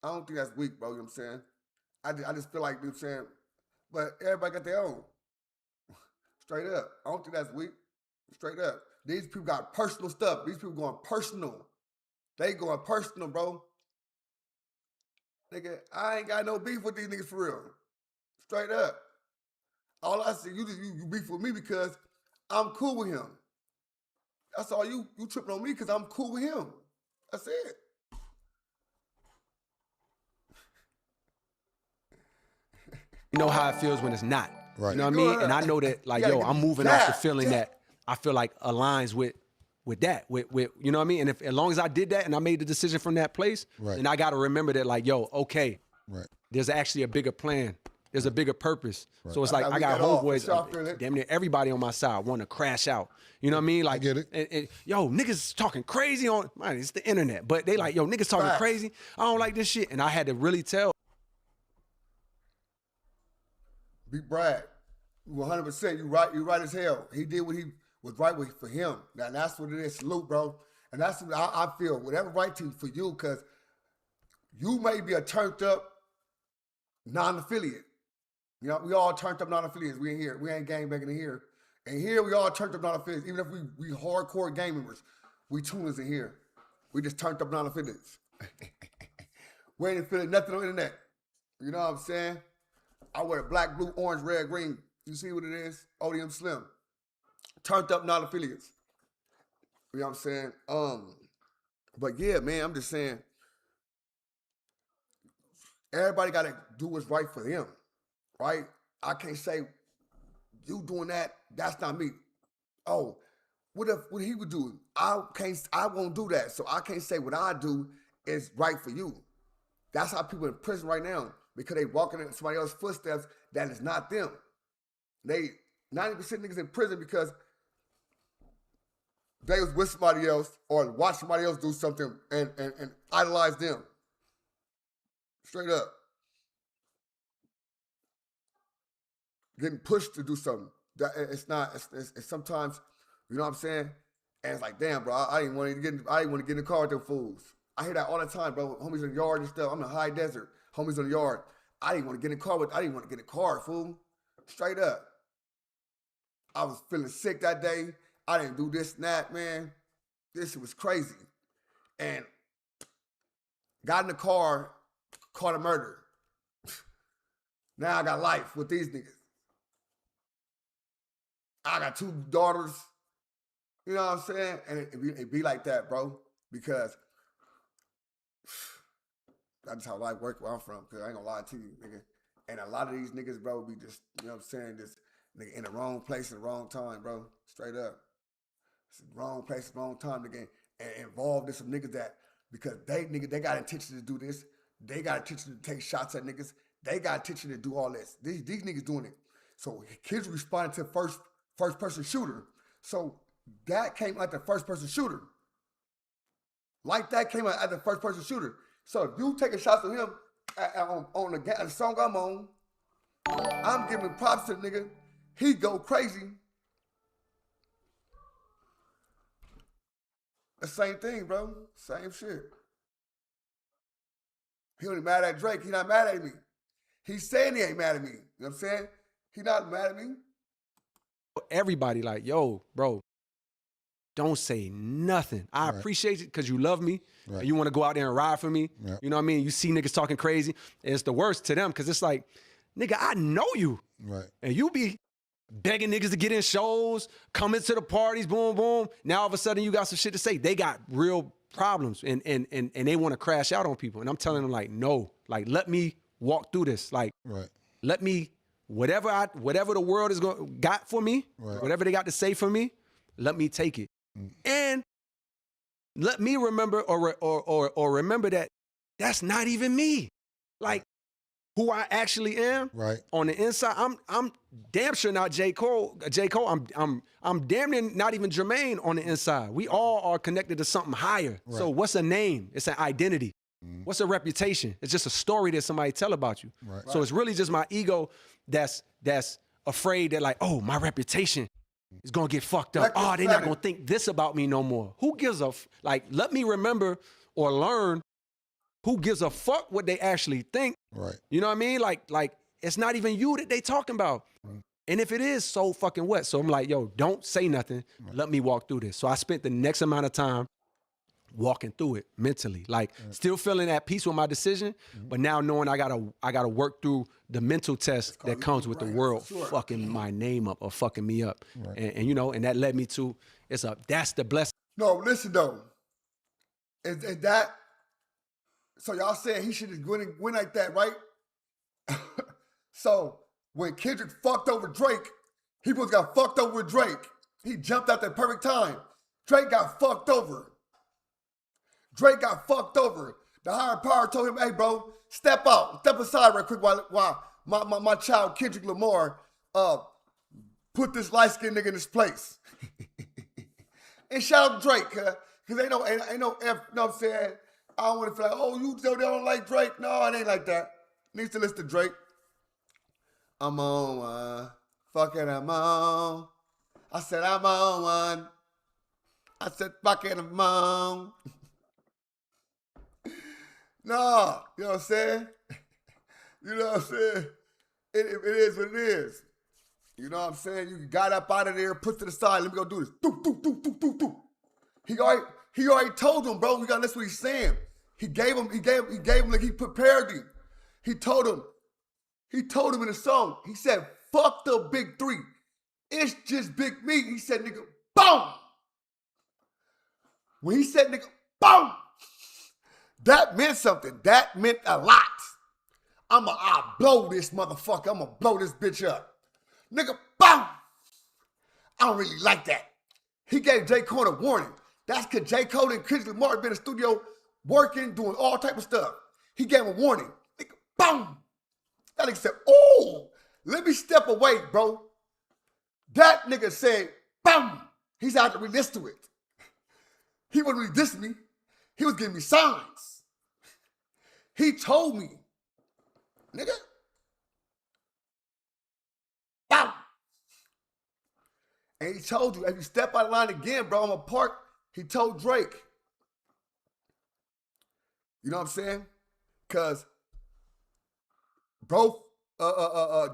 Speaker 1: I don't think that's weak, bro. You know what I'm saying? I just feel like, you know what I'm saying? But everybody got their own. Straight up. I don't think that's weak. Straight up. These people got personal stuff. These people going personal. They going personal, bro. Nigga, I ain't got no beef with these niggas for real. Straight up. All I see, you beef with me because I'm cool with him. That's all you tripping on me because I'm cool with him. That's it.
Speaker 4: You know how it feels when it's not.
Speaker 2: Right.
Speaker 4: You know what I mean? And I know that, like, yo, I'm moving off the feeling that I feel like aligns with that, with you know what I mean? And as long as I did that and I made the decision from that place, then I got to remember that, like, yo, okay, there's actually a bigger plan. There's a bigger purpose. So it's like I got homeboys, damn near everybody on my side want to crash out. You know what I mean? Like,
Speaker 2: I get it.
Speaker 4: And, yo, niggas talking crazy on, man, it's the internet. But they like, yo, niggas talking crazy. I don't like this shit. And I had to really tell.
Speaker 1: Big Brad, 100%. You right as hell. He did what he was right with for him. Now that's what it is. Salute, bro. And that's what I feel. Whatever right to for you, because you may be a turned up non-affiliate. You know, we all turned up non-affiliates. We ain't here. We ain't gangbanging in here. And here we all turned up non-affiliates. Even if we hardcore gang members, we tuners in here. We just turned up non-affiliates. We ain't feeling nothing on the internet. You know what I'm saying? I wear black, blue, orange, red, green. You see what it is? ODM Slim. Turned up non-affiliates. You know what I'm saying? But yeah, man, I'm just saying, everybody got to do what's right for them, right? I can't say, you doing that, that's not me. Oh, what he would do? I won't do that. So I can't say what I do is right for you. That's how people in prison right now, because they walking in somebody else's footsteps that is not them. 90% niggas in prison because they was with somebody else or watch somebody else do something and idolize them. Straight up. Getting pushed to do something. It's sometimes, you know what I'm saying? And it's like, damn, bro, I didn't want to get in the car with them fools. I hear that all the time, bro. Homies in the yard and stuff. I'm in the high desert. Homies in the yard. I didn't want to get in the car fool. Straight up. I was feeling sick that day. I didn't do this and that, man. This shit was crazy. And got in the car, caught a murder. Now I got life with these niggas. I got 2 daughters. You know what I'm saying? And it be like that, bro. Because that's how life works where I'm from. Because I ain't gonna lie to you, nigga. And a lot of these niggas, bro, be just, you know what I'm saying, just nigga in the wrong place at the wrong time, bro. Straight up. It's the wrong place at the wrong time, nigga. And involved in some niggas that, because they got intention to do this. They got intention to take shots at niggas. They got intention to do all this. These niggas doing it. So kids responding to first person shooter. So that came like the first person shooter. Like that came out as the first person shooter. So if you taking shots at him on the song I'm on, I'm giving props to the nigga. He go crazy. The same thing, bro. Same shit. He only mad at Drake. He not mad at me. He's saying he ain't mad at me. You know what I'm saying? He not mad at me.
Speaker 4: Everybody like, yo, bro, don't say nothing. I appreciate it because you love me. And you want to go out there and ride for me. You know what I mean? You see niggas talking crazy. It's the worst to them because it's like, nigga, I know you. And you be begging niggas to get in shows, coming to the parties, boom, boom. Now all of a sudden you got some shit to say. They got real problems and they want to crash out on people. And I'm telling them like, no, like let me walk through this. Like, let me, whatever the world is got for me, whatever they got to say for me, let me take it. And let me remember or remember that that's not even me. Like who I actually am on the inside. I'm damn sure not J. Cole. I'm damn near not even Jermaine on the inside. We all are connected to something higher. So what's a name? It's an identity. What's a reputation? It's just a story that somebody tell about you. So it's really just my ego that's afraid that like, oh, my reputation is gonna get fucked up. Oh, they're not gonna think this about me no more. Who gives a like? Let me remember or learn who gives a fuck what they actually think. You know what I mean? Like it's not even you that they talking about. And if it is, so fucking what? So I'm like, yo, don't say nothing. Let me walk through this. So I spent the next amount of time walking through it mentally, like still feeling at peace with my decision, but now knowing I gotta work through the mental test that comes with the world fucking my name up or fucking me up, and you know, and that led me to that's the blessing.
Speaker 1: No, listen though, is that so? Y'all saying he should just win like that, right? So when Kendrick fucked over Drake, he was got fucked over with Drake. He jumped out at the perfect time. Drake got fucked over. Drake got fucked over. The higher power told him, hey, bro, step aside real quick while my child Kendrick Lamar put this light-skinned nigga in his place. And shout out to Drake, because ain't no F, you know what I'm saying? I don't want to feel like, oh, you don't like Drake? No, it ain't like that. Needs to listen to Drake. I'm on one. Fucking I'm on. I said I'm on one. I said fucking I'm on. No, you know what I'm saying? You know what I'm saying? It is what it is. You know what I'm saying? You got up out of there, put to the side, let me go do this. Do. He already told him, bro, we gotta listen to what he's saying. He gave him like he prepared him. He told him in the song, he said, fuck the big three. It's just big me. He said, nigga, boom. When he said, nigga, boom. That meant something. That meant a lot. I'll blow this motherfucker. I'm gonna blow this bitch up. Nigga, boom! I don't really like that. He gave J. Cole a warning. That's because J. Cole and Kendrick Lamar been in the studio working, doing all type of stuff. He gave him a warning. Nigga, boom! That nigga said, oh, let me step away, bro. That nigga said, boom! He's out to re-listen to it. He wasn't really dissing me. He was giving me signs. He told me, nigga, bow. And he told you, if you step out of line again, bro, I'm gonna park. He told Drake. You know what I'm saying? Because bro,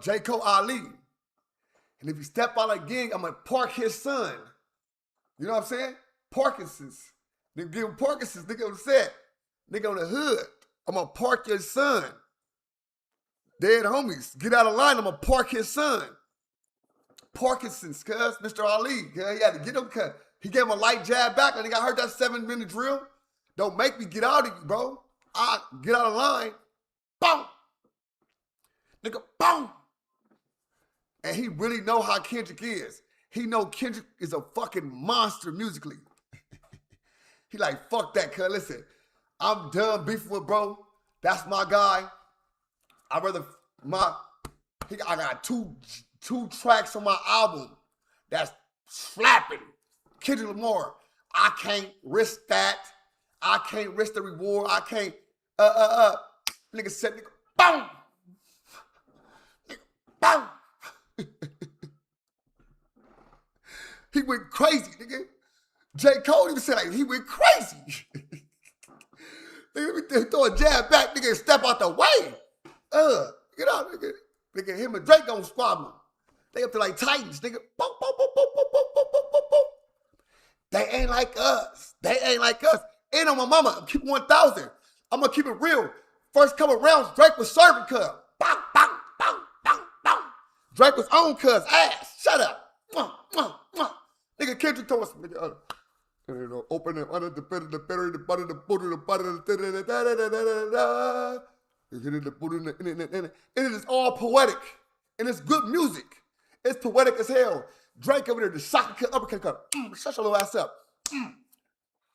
Speaker 1: J. Cole Ali. And if you step out again, I'm gonna park his son. You know what I'm saying? Parkinson's. Nigga give him Parkinson's, nigga on the set. Nigga on the hood. I'm gonna park your son. Dead homies. Get out of line, I'm gonna park his son. Parkinson's, cuz, Mr. Ali. Yeah, he had to get him, cuz. He gave him a light jab back, and I heard that 7-minute drill. Don't make me get out of you, bro. I get out of line. Boom. Nigga, boom. And he really know how Kendrick is. He know Kendrick is a fucking monster musically. He like, fuck that, cuz. Listen, I'm done beefing with bro. That's my guy. I got two tracks on my album that's slapping. Kendrick Lamar. I can't risk that. I can't risk the reward. I can't, Nigga said, nigga, boom. Nigga, boom. He went crazy, nigga. J. Cole even said, like, he went crazy. Nigga, let me throw a jab back, nigga, and step out the way. Get out, nigga. Nigga, him and Drake gonna squabble. They up to like Titans, nigga. Boom, boom, boom, boom, boom, boom, boom, boom, boom, boom. They ain't like us. They ain't like us. Ain't on my mama. I'm keeping 1,000. I'm gonna keep it real. First couple rounds, Drake was serving cuz. Bang, bang, bang, bang, bang. Drake was on cuz ass. Shut up. Nigga, Kendrick told us, nigga, open it under the butter, the butter, the butter, the butter, the butter, and it is all poetic. And it's good music. It's poetic as hell. Drake over there, the shotgun cut, uppercut cut. Shut your little ass up.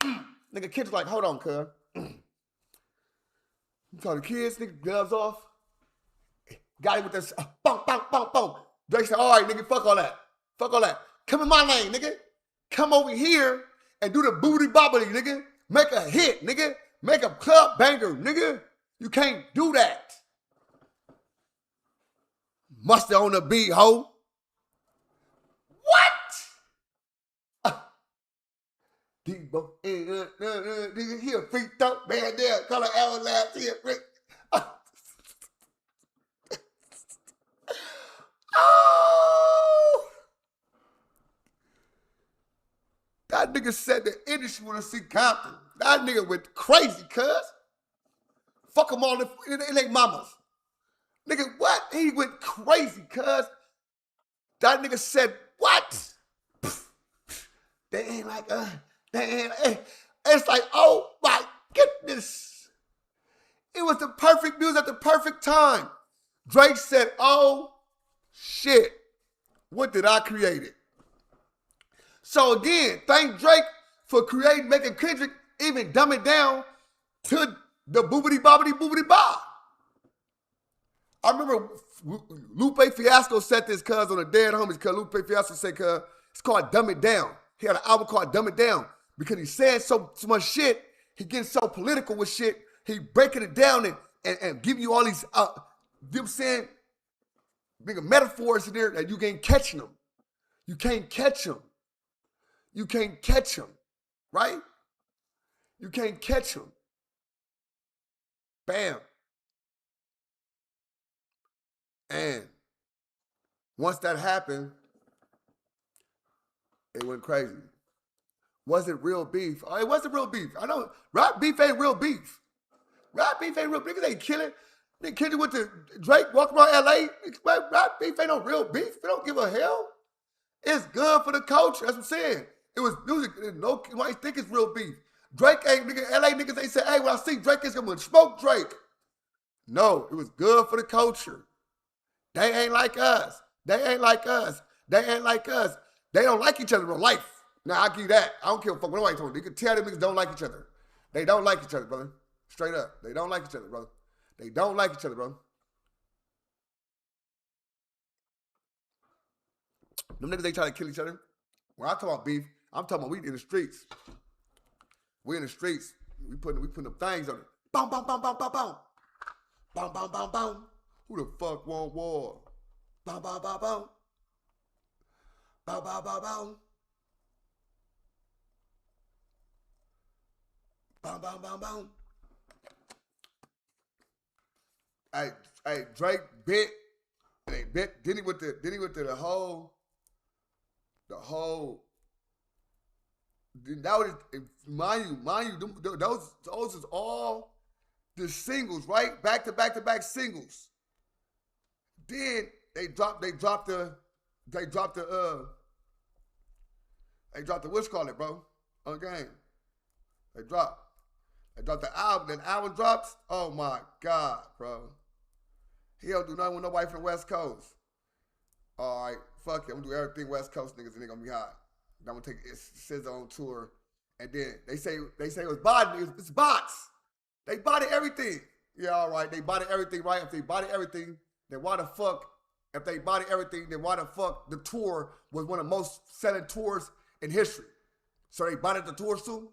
Speaker 1: Nigga, Kendrick like, hold on, cuz. You tell the kids, nigga, gloves off. Got him with this, bong, bong, bong, bong. Drake said, all right, nigga, fuck all that. Fuck all that. Come in my lane, nigga. Come over here and do the booty bobbly, nigga. Make a hit, nigga. Make a club banger, nigga. You can't do that. Mustard on the beat, ho. What? Debo, nigga, he a freak thump, man, there. Call her Ellen Labs, he a freak. Oh! That nigga said the industry wanna see Compton. That nigga went crazy, cuz. Fuck them all, it ain't mamas. Nigga, what? He went crazy, cuz. That nigga said, what? They ain't like, they ain't, it's like, oh my goodness. It was the perfect news at the perfect time. Drake said, oh shit, what did I create it? So again, thank Drake for making Kendrick even dumb it down to the boobity ba. I remember Lupe Fiasco said this cuz on the Dead Homies, cuz Lupe Fiasco said cuz it's called Dumb It Down. He had an album called Dumb It Down because he's saying so much shit, he getting so political with shit, he breaking it down and giving you all these, you know what I'm saying, big metaphors in there that you can't catch them. You can't catch them. You can't catch them, right? You can't catch them. Bam. And once that happened, it went crazy. Was it real beef? Oh, it wasn't real beef. I know rap beef ain't real beef. Rap beef ain't real beef. Niggas ain't killing. Nigga Kendrick went to Drake, walking around LA. Rap beef ain't no real beef. We don't give a hell. It's good for the culture. That's what I'm saying. It was music. No, you might think it's real beef. Drake ain't, nigga, LA niggas ain't say, hey, when I see Drake, it's gonna smoke Drake. No, it was good for the culture. They ain't like us. They ain't like us. They ain't like us. They don't like each other in real life. Now, I'll give you that. I don't care what nobody told you. You can tell them niggas don't like each other. They don't like each other, brother. Straight up. They don't like each other, brother. They don't like each other, brother. Them niggas ain't trying to kill each other. When I talk about beef, I'm talking about we in the streets. We in the streets. We putting them things on it. Boom, boom, boom, boom, boom, boom. Boom, boom, boom, boom. Who the fuck want war? Boom, boom, boom, boom. Boom, boom, boom, boom. Boom, boom, boom, boom. Hey, Drake bit. They bit Diddy with the whole. That was, mind you, those is all the singles, right? Back to back singles. Then they dropped the what's called it, bro? On game. They dropped the album. Then the album drops. Oh my God, bro. He don't do nothing with nobody from the West Coast. All right, fuck it. I'm gonna do everything West Coast niggas and they gonna be hot. I'm gonna take SZA on tour, and then they say it was body. It's bots. They body everything. Yeah, all right. They body everything, right? If they body everything, then why the fuck? If they body everything, then why the fuck the tour was one of the most selling tours in history? So they bodied the tours too.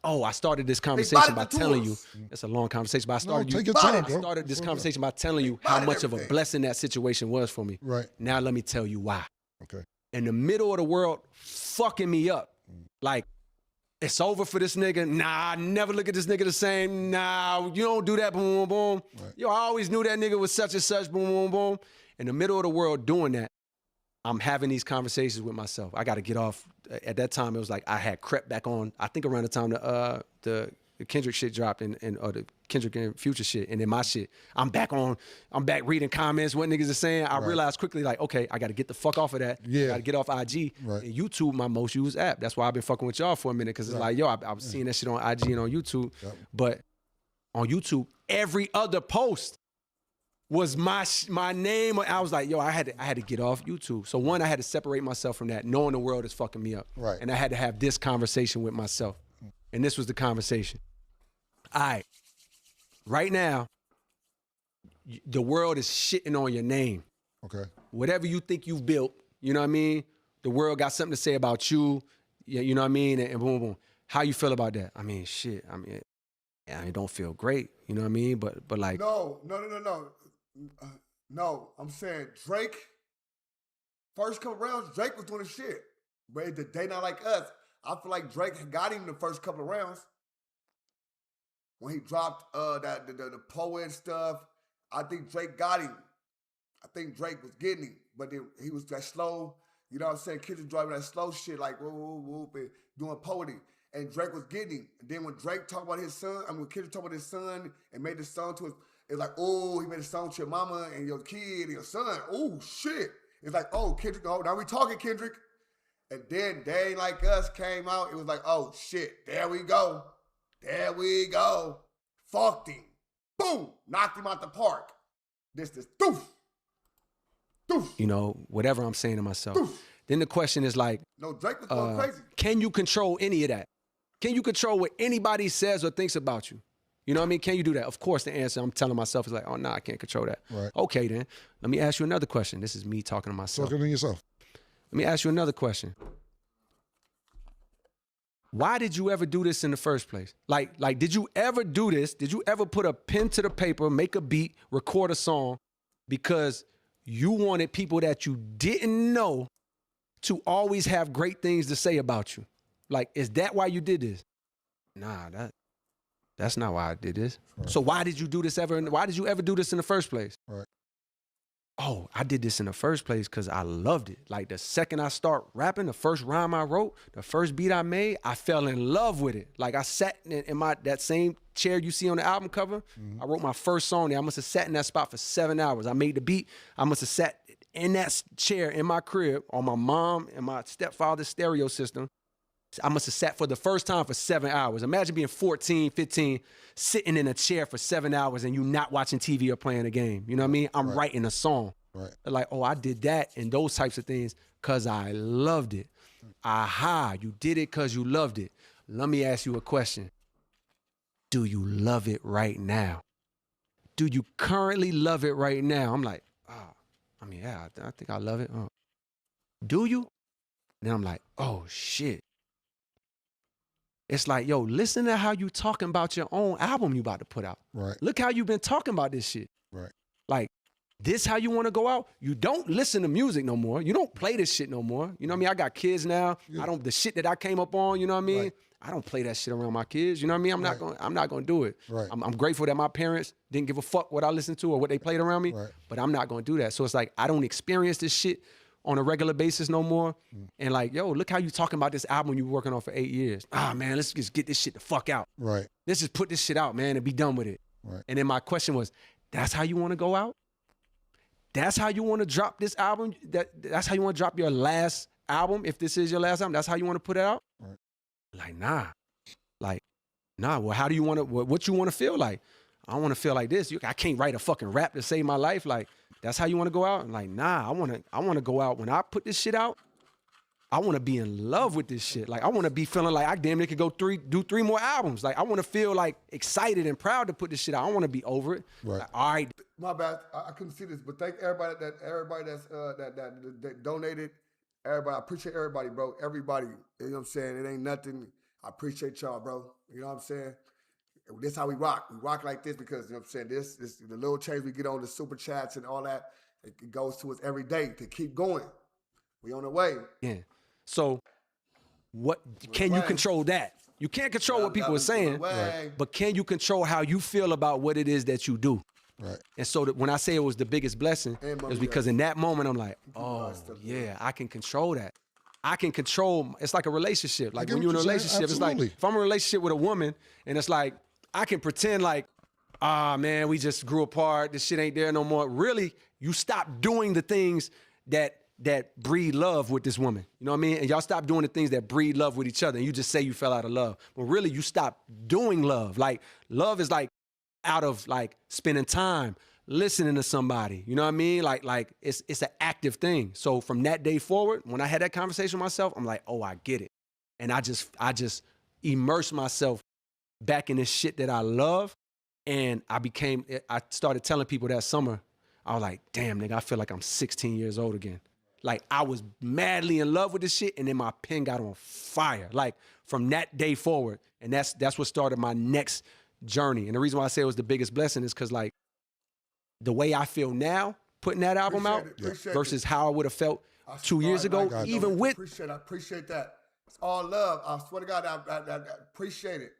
Speaker 4: I started this conversation by telling you. It's a long conversation, but I started this conversation by telling you how much of a blessing that situation was for me.
Speaker 2: Right.
Speaker 4: Now let me tell you why.
Speaker 2: Okay.
Speaker 4: In the middle of the world, fucking me up. Like, it's over for this nigga. Nah, I never look at this nigga the same. Nah, you don't do that, boom, boom, boom.
Speaker 2: Right.
Speaker 4: Yo, I always knew that nigga was such and such, boom, boom, boom. In the middle of the world doing that, I'm having these conversations with myself. I got to get off. At that time, it was like I had crept back on. I think around the time the Kendrick shit dropped or the Kendrick and Future shit, and then my shit. I'm back reading comments, what niggas are saying. I realized quickly, like, okay, I got to get the fuck off of that.
Speaker 2: Yeah.
Speaker 4: I got to get off IG.
Speaker 2: Right.
Speaker 4: And YouTube, my most used app. That's why I've been fucking with y'all for a minute, because it's like, yo, I was seeing that shit on IG and on YouTube. Yep. But on YouTube, every other post was my name. I was like, yo, I had to get off YouTube. So one, I had to separate myself from that, knowing the world is fucking me up.
Speaker 2: Right.
Speaker 4: And I had to have this conversation with myself. And this was the conversation. All right. Right now, the world is shitting on your name.
Speaker 2: Okay.
Speaker 4: Whatever you think you've built, you know what I mean? The world got something to say about you, you know what I mean? And boom, boom. How you feel about that? I mean, shit. I mean, it don't feel great, you know what I mean? But like.
Speaker 1: No. No, I'm saying Drake, first couple rounds, Drake was doing the shit. But they not like us. I feel like Drake got him the first couple of rounds. When he dropped the poet stuff, I think Drake got him. I think Drake was getting him. But then he was that slow, you know what I'm saying? Kids was driving that slow shit, like whoop, whoop, whoop, and doing poetry. And Drake was getting him. And then when Drake talked about his son, when Kendrick talked about his son and made the song to his, it's like, oh, he made a song to your mama and your kid and your son. Oh, shit. It's like, oh, Kendrick, oh, now we talking, Kendrick. And then They Ain't Like Us came out. It was like, oh, shit, there we go. There we go. Fucked him. Boom. Knocked him out the park. This doof. Doof.
Speaker 4: You know, whatever I'm saying to myself.
Speaker 1: Doof.
Speaker 4: Then the question is like,
Speaker 1: no, Drake was going crazy.
Speaker 4: Can you control any of that? Can you control what anybody says or thinks about you? You know what I mean? Can you do that? Of course, the answer I'm telling myself is like, oh, no, I can't control that.
Speaker 2: Right.
Speaker 4: Okay, then. Let me ask you another question. This is me talking to myself.
Speaker 2: Talking to yourself.
Speaker 4: Let me ask you another question. Why did you ever do this in the first place? Like, did you ever do this? Did you ever put a pen to the paper, make a beat, record a song because you wanted people that you didn't know to always have great things to say about you? Like, is that why you did this? Nah, that's not why I did this. Right. So why did you do this ever? Why did you ever do this in the first place?
Speaker 2: Right.
Speaker 4: Oh, I did this in the first place because I loved it. Like the second I start rapping, the first rhyme I wrote, the first beat I made, I fell in love with it. Like I sat in that same chair you see on the album cover. Mm-hmm. I wrote my first song there. I must have sat in that spot for 7 hours. I made the beat. I must have sat in that chair in my crib on my mom and my stepfather's stereo system. I must have sat for the first time for 7 hours. Imagine being 14, 15, sitting in a chair for 7 hours and you not watching TV or playing a game. You know what I mean? I'm writing a song.
Speaker 2: Right.
Speaker 4: Like, oh, I did that and those types of things because I loved it. Aha, you did it because you loved it. Let me ask you a question. Do you love it right now? Do you currently love it right now? I'm like, yeah, I think I love it. Oh. Do you? Then I'm like, oh, shit. It's like, yo, listen to how you talking about your own album you about to put out.
Speaker 2: Right.
Speaker 4: Look how you been talking about this shit.
Speaker 2: Right.
Speaker 4: Like, this how you want to go out? You don't listen to music no more. You don't play this shit no more. You know what I mean? I got kids now. Yeah. The shit that I came up on, you know what I mean?
Speaker 2: Right.
Speaker 4: I don't play that shit around my kids. You know what I mean? I'm not gonna do it.
Speaker 2: Right.
Speaker 4: I'm grateful that my parents didn't give a fuck what I listened to or what they played around me,
Speaker 2: Right.
Speaker 4: but I'm not gonna do that. So it's like, I don't experience this shit on a regular basis no more. And like, yo, look how you talking about this album you were working on for 8 years. Man, let's just get this shit the fuck out.
Speaker 2: Right.
Speaker 4: Let's just put this shit out, man, and be done with it.
Speaker 2: Right.
Speaker 4: And then my question was, that's how you want to go out? That's how you want to drop this album? That's how you want to drop your last album? If this is your last album, that's how you want to put it out?
Speaker 2: Right.
Speaker 4: Like, nah. Well, how do you want to, what you want to feel like? I want to feel like this. I can't write a fucking rap to save my life. Like, that's how you want to go out? And like, nah, I want to go out. When I put this shit out, I want to be in love with this shit. Like, I want to be feeling like I damn near could go do 3 more albums. Like, I want to feel like excited and proud to put this shit out. I want to be over it.
Speaker 2: Right.
Speaker 4: Like, all right.
Speaker 1: My bad. I couldn't see this, but thank everybody that donated. Everybody, I appreciate everybody, bro. Everybody. You know what I'm saying? It ain't nothing. I appreciate y'all, bro. You know what I'm saying? This how we rock. We rock like this because, you know what I'm saying, this the little change we get on the super chats and all that, it goes to us every day to keep going. We on the way.
Speaker 4: Yeah. So what can you control that? You can't control what people are saying, but can you control how you feel about what it is that you do?
Speaker 2: Right.
Speaker 4: And so when I say it was the biggest blessing, it was because in that moment I'm like, oh yeah, I can control that. I can control, it's like a relationship. Like when you're in a relationship, it's like, if I'm in a relationship with a woman and it's like, I can pretend like, man, we just grew apart. This shit ain't there no more. Really, you stop doing the things that breed love with this woman. You know what I mean? And y'all stop doing the things that breed love with each other. And you just say you fell out of love. Well, really, you stop doing love. Like, love is like out of like spending time, listening to somebody. You know what I mean? Like it's an active thing. So from that day forward, when I had that conversation with myself, I'm like, oh, I get it. And I just immersed myself back in this shit that I love. And I started telling people that summer, I was like, damn, nigga, I feel like I'm 16 years old again. Like, I was madly in love with this shit, and then my pen got on fire. Like, from that day forward. And that's what started my next journey. And the reason why I say it was the biggest blessing is because, like, the way I feel now, putting that album out, versus how I would have felt 2 years ago, even with...
Speaker 1: I appreciate that. It's all love. I swear to God, I appreciate it.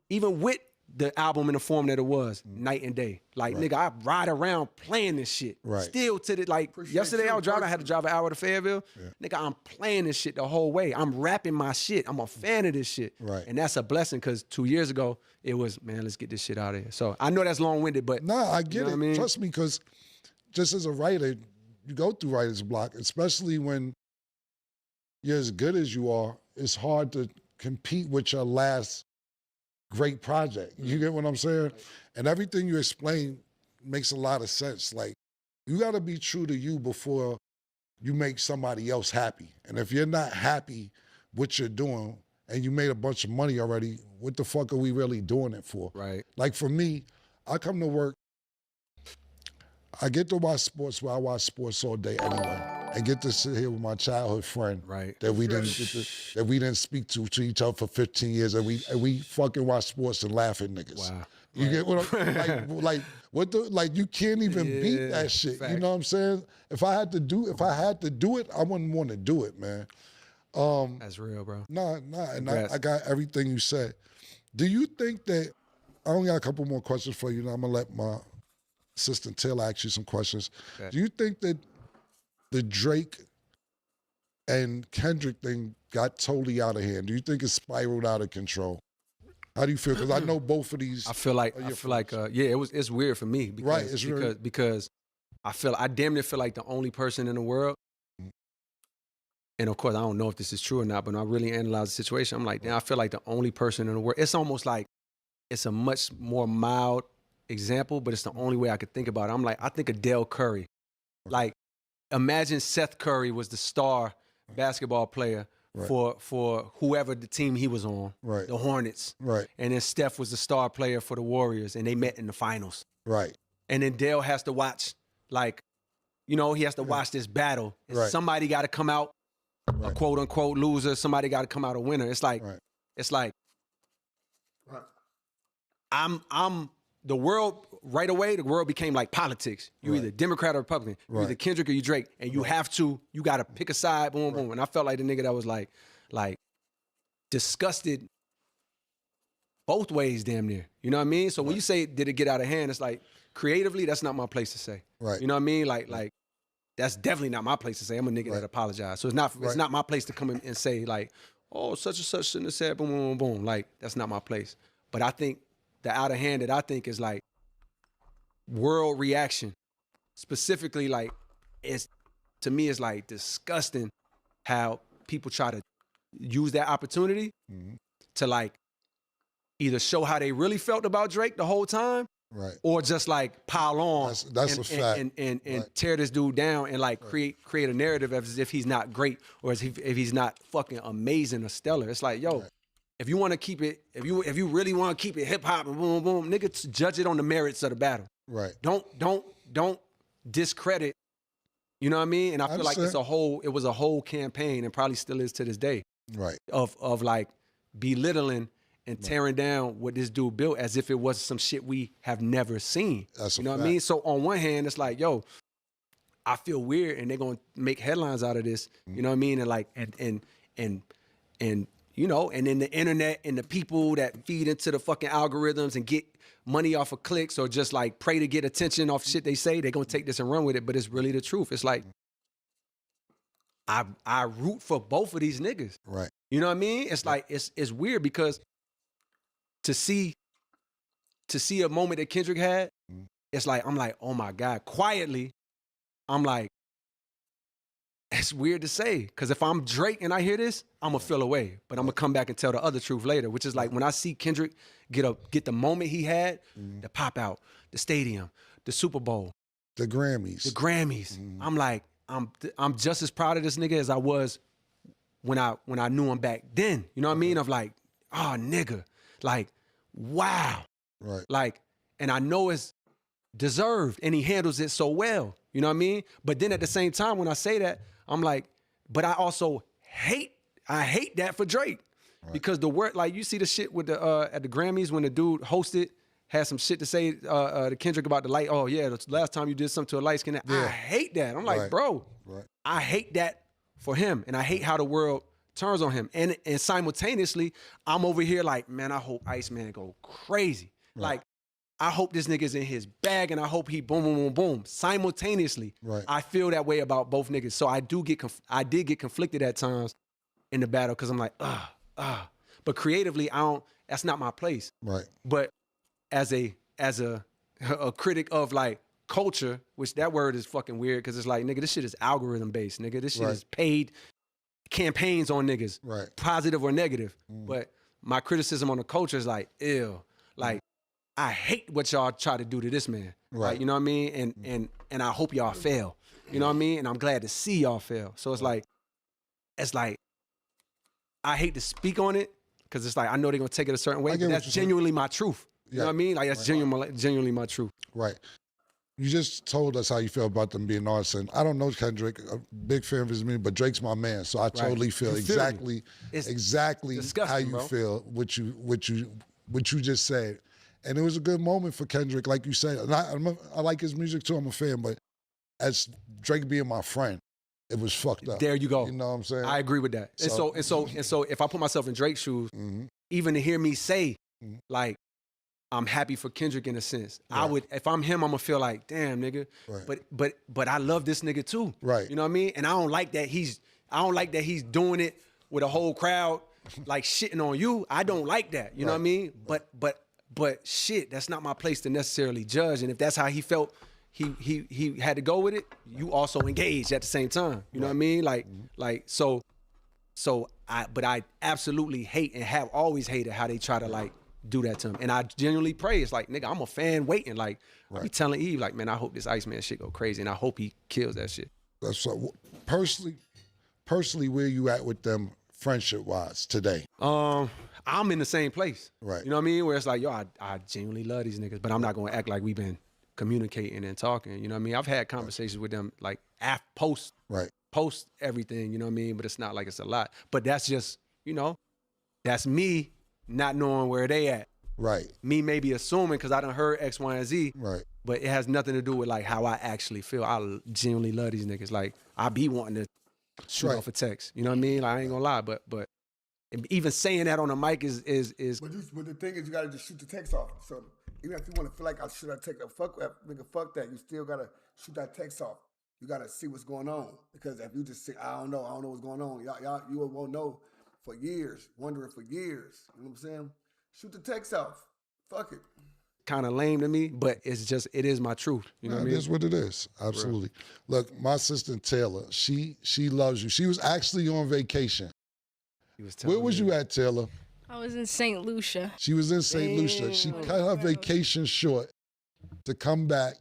Speaker 4: Even with the album in the form that it was, night and day. Like, nigga, I ride around playing this shit.
Speaker 2: Right.
Speaker 4: Still to the, like, yesterday I was driving, I had to drive an hour to Fayetteville. Yeah. Nigga, I'm playing this shit the whole way. I'm rapping my shit. I'm a fan of this shit.
Speaker 2: Right.
Speaker 4: And that's a blessing because 2 years ago, it was, man, let's get this shit out of here. So I know that's long-winded, but.
Speaker 2: Nah, I get
Speaker 4: you know
Speaker 2: it.
Speaker 4: What I mean?
Speaker 2: Trust me, because just as a writer, you go through writer's block, especially when you're as good as you are, it's hard to compete with your last great project. You get what I'm saying? And everything you explain makes a lot of sense. Like, you gotta be true to you before you make somebody else happy. And if you're not happy with what you're doing and you made a bunch of money already, what the fuck are we really doing it for?
Speaker 4: Right.
Speaker 2: Like for me, I come to work, I get to watch sports where I watch sports all day anyway. And get to sit here with my childhood friend that we didn't speak to each other for 15 years, and we fucking watch sports and laugh at niggas. Wow. You get what I'm like you can't even beat that shit. Fact. You know what I'm saying? If I had to do it, I wouldn't want to do it, man.
Speaker 4: That's real, bro.
Speaker 2: Nah, and I got everything you said. Do you think that, I only got a couple more questions for you, now I'm gonna let my assistant Taylor ask you some questions. Okay. Do you think that the Drake and Kendrick thing got totally out of hand? Do you think it spiraled out of control? How do you feel? Because I know both of these. It's weird for me. Because I damn near feel like the only person in the world. And of course, I don't know if this is true or not, but when I really analyze the situation, I'm like, damn, I feel like the only person in the world. It's almost like it's a much more mild example, but it's the only way I could think about it. I'm like, I think of Dell Curry. Like, imagine Seth Curry was the star basketball player for whoever the team he was on, the Hornets. Right. And then Steph was the star player for the Warriors, and they met in the finals. Right. And then Dale has to watch, like, he has to watch this battle. And somebody got to come out a quote unquote loser. Somebody got to come out a winner. It's like, I'm the world. Right away, the world became like politics. You either Democrat or Republican. You either Kendrick or you Drake. And you got to pick a side, boom, boom. And I felt like the nigga that was like,
Speaker 4: disgusted both ways, damn near. You know what I mean? So when you say, did it get out of hand? It's like, creatively, that's not my place to say.
Speaker 2: Right.
Speaker 4: You know what I mean? Like that's definitely not my place to say. I'm a nigga that apologize. So it's not my place to come in and say like, oh, such and such shouldn't have said boom, boom, boom, boom. Like, that's not my place. But I think the out of hand that I think is like world reaction, specifically like, to me it's like disgusting how people try to use that opportunity to like either show how they really felt about Drake the whole time, or just like pile on
Speaker 2: that's a fact.
Speaker 4: and tear this dude down and like create a narrative as if he's not great or as if he's not fucking amazing or stellar. It's like, yo, if you want to keep it, if you really want to keep it hip hop and boom boom, nigga, judge it on the merits of the battle.
Speaker 2: Right.
Speaker 4: Don't discredit. You know what I mean? And I feel like it was a whole campaign, and probably still is to this day.
Speaker 2: Right.
Speaker 4: Of like belittling and tearing down what this dude built as if it was some shit we have never seen.
Speaker 2: That's
Speaker 4: you know what I mean? So on one hand, it's like, yo, I feel weird, and they're gonna make headlines out of this. You know what I mean? And like and you know, and then the internet and the people that feed into the fucking algorithms and get money off of clicks or just like pray to get attention off shit they say, they're gonna take this and run with it. But it's really the truth. It's like I root for both of these niggas.
Speaker 2: Right.
Speaker 4: You know what I mean? It's like it's weird because to see a moment that Kendrick had, it's like, I'm like, oh my God. Quietly, I'm like, it's weird to say. Because if I'm Drake and I hear this, I'm going to feel away. But I'm going to come back and tell the other truth later, which is like when I see Kendrick get the moment he had, the pop out, the stadium, the Super Bowl.
Speaker 2: The Grammys.
Speaker 4: I'm like, I'm just as proud of this nigga as I was when I knew him back then. You know what I mean? Of like, oh, nigga. Like, wow.
Speaker 2: Right.
Speaker 4: Like, and I know it's deserved and he handles it so well. You know what I mean? But then at the same time, when I say that, I'm like, but I also hate that for Drake. Right. Because the word, like you see the shit with the at the Grammys when the dude hosted, had some shit to say to Kendrick about the light. Oh yeah, the last time you did something to a light skin. Yeah. I hate that. I'm like, bro, I hate that for him. And I hate how the world turns on him. And simultaneously, I'm over here like, man, I hope Iceman go crazy. Right. Like, I hope this nigga's in his bag and I hope he boom, boom, boom, boom. Simultaneously, I feel that way about both niggas. So I did get conflicted at times in the battle because I'm like, But creatively, that's not my place.
Speaker 2: Right.
Speaker 4: But as a critic of like culture, which that word is fucking weird because it's like, nigga, this shit is algorithm based, nigga. This shit is paid campaigns on niggas, positive or negative. But my criticism on the culture is like, ew, like I hate what y'all try to do to this man. Right. Like, you know what I mean? And I hope y'all fail. You know what I mean? And I'm glad to see y'all fail. So it's like I hate to speak on it because it's like I know they're gonna take it a certain way, but that's genuinely my truth. You know what I mean? Like that's genuinely my truth.
Speaker 2: Right. You just told us how you feel about them being artists. And I don't know Kendrick, a big fan of his music, but Drake's my man. So I totally feel exactly how you feel, what you just said. And it was a good moment for Kendrick, like you said. And I like his music too, I'm a fan, but as Drake being my friend, it was fucked up.
Speaker 4: There you go.
Speaker 2: You know what I'm saying?
Speaker 4: I agree with that. And so if I put myself in Drake's shoes, even to hear me say, like, I'm happy for Kendrick in a sense. Right. I would, if I'm him, I'm gonna feel like, damn, nigga. Right. But I love this nigga too.
Speaker 2: Right.
Speaker 4: You know what I mean? And I don't like that he's doing it with a whole crowd like shitting on you. I don't like that. You know what I mean? But shit, that's not my place to necessarily judge. And if that's how he felt, he had to go with it. You also engaged at the same time. You know what I mean? Like so I absolutely hate and have always hated how they try to like do that to him. And I genuinely pray. It's like, nigga, I'm a fan waiting. Like, I be telling Eve, like, man, I hope this Iceman shit go crazy and I hope he kills that shit.
Speaker 2: That's so, personally, where you at with them friendship-wise today?
Speaker 4: I'm in the same place.
Speaker 2: Right.
Speaker 4: You know what I mean? Where it's like, yo, I genuinely love these niggas, but I'm not going to act like we've been communicating and talking. You know what I mean? I've had conversations with them like post everything, you know what I mean? But it's not like it's a lot. But that's just, you know, that's me not knowing where they at.
Speaker 2: Right.
Speaker 4: Me maybe assuming because I done heard X, Y, and Z.
Speaker 2: Right.
Speaker 4: But it has nothing to do with like how I actually feel. I genuinely love these niggas. Like I be wanting to shoot off a text. You know what I mean? Like, I ain't gonna lie, but And even saying that on a mic is
Speaker 1: But the thing is, you gotta just shoot the text off. So even if you want to feel like I should have take a fuck that nigga, fuck that. You still gotta shoot that text off. You gotta see what's going on, because if you just say I don't know what's going on, you won't know for years, wondering for years. You know what I'm saying? Shoot the text off. Fuck it.
Speaker 4: kind of lame to me, but it is my truth. You know what I mean?
Speaker 2: It is what it is. Absolutely. Look, my sister Taylor, she loves you. She was actually on vacation. Where was you at, Taylor?
Speaker 6: I was in St. Lucia.
Speaker 2: She was in St. Lucia. She cut her vacation short to come back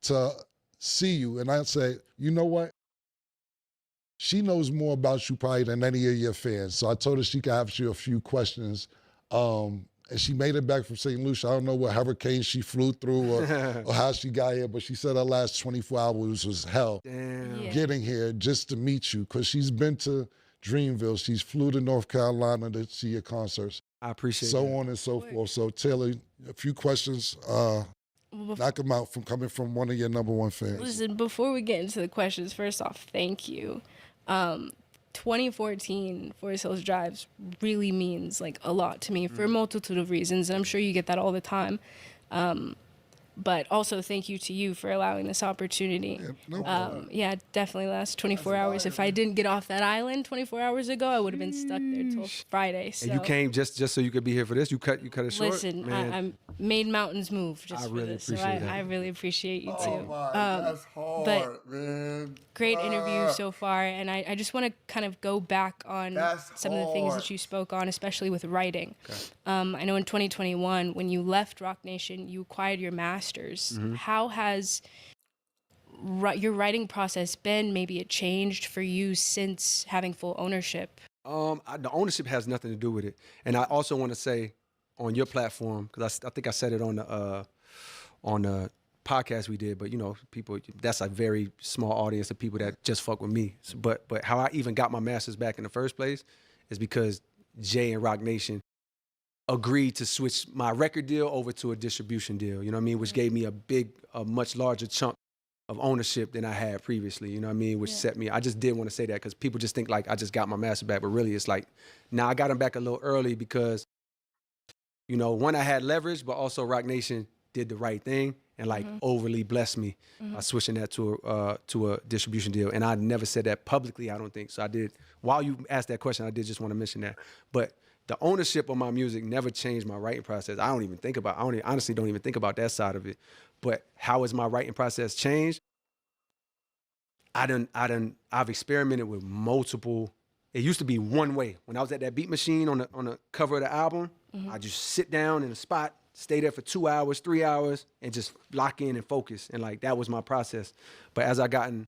Speaker 2: to see you. And I say, you know what? She knows more about you probably than any of your fans. So I told her she could ask you a few questions. And she made it back from St. Lucia. I don't know what hurricane she flew through or how she got here, but she said her last 24 hours was hell.
Speaker 4: Damn.
Speaker 2: Getting here just to meet you, because she's been to Dreamville. She's flew to North Carolina to see your concerts.
Speaker 4: I appreciate
Speaker 2: so
Speaker 4: that.
Speaker 2: on and so forth. So Taylor, a few questions. Knock them out from coming from one of your number one fans.
Speaker 6: Listen, before we get into the questions, first off, thank you. 2014 Forest Hills Drives really means like a lot to me for a multitude of reasons, and I'm sure you get that all the time. But also thank you to you for allowing this opportunity.
Speaker 2: Yeah, no problem.
Speaker 6: Yeah, definitely last 24 hours. If I didn't get off that island 24 hours ago, I would have been stuck there till Friday. So.
Speaker 4: And you came just so you could be here for this? You cut it short?
Speaker 6: Listen,
Speaker 4: Man.
Speaker 6: I made mountains move just
Speaker 4: I
Speaker 6: for
Speaker 4: really
Speaker 6: this. So
Speaker 4: appreciate that.
Speaker 6: I really appreciate you too.
Speaker 1: Oh my, that's hard,
Speaker 6: but
Speaker 1: man.
Speaker 6: great interview so far, and I just want to kind of go back on some of the things
Speaker 1: hard.
Speaker 6: that you spoke on, especially with writing. Okay. I know in 2021, when you left Rock Nation, you acquired your master's.
Speaker 4: Mm-hmm.
Speaker 6: How has your writing process been? Maybe it changed for you since having full ownership?
Speaker 4: The ownership has nothing to do with it. And I also want to say on your platform, because I think I said it on the podcast we did, but you know, people, that's a very small audience of people that just fuck with me. So, but how I even got my master's back in the first place is because Jay and Rock Nation agreed to switch my record deal over to a distribution deal, you know what I mean? Which gave me a much larger chunk of ownership than I had previously, you know what I mean? Which set me, I just did want to say that because people just think like I just got my master back, but really it's like, I got him back a little early because, you know, one, I had leverage, but also Rock Nation did the right thing and like overly blessed me by switching that to a distribution deal. And I never said that publicly, I don't think. So I did, while you asked that question, I did just want to mention that. But the ownership of my music never changed my writing process. I honestly don't even think about that side of it. But how has my writing process changed? I've experimented with multiple. It used to be one way. When I was at that beat machine on the cover of the album, I just sit down in a spot, stay there for 2 hours, 3 hours, and just lock in and focus. And like that was my process. But as I gotten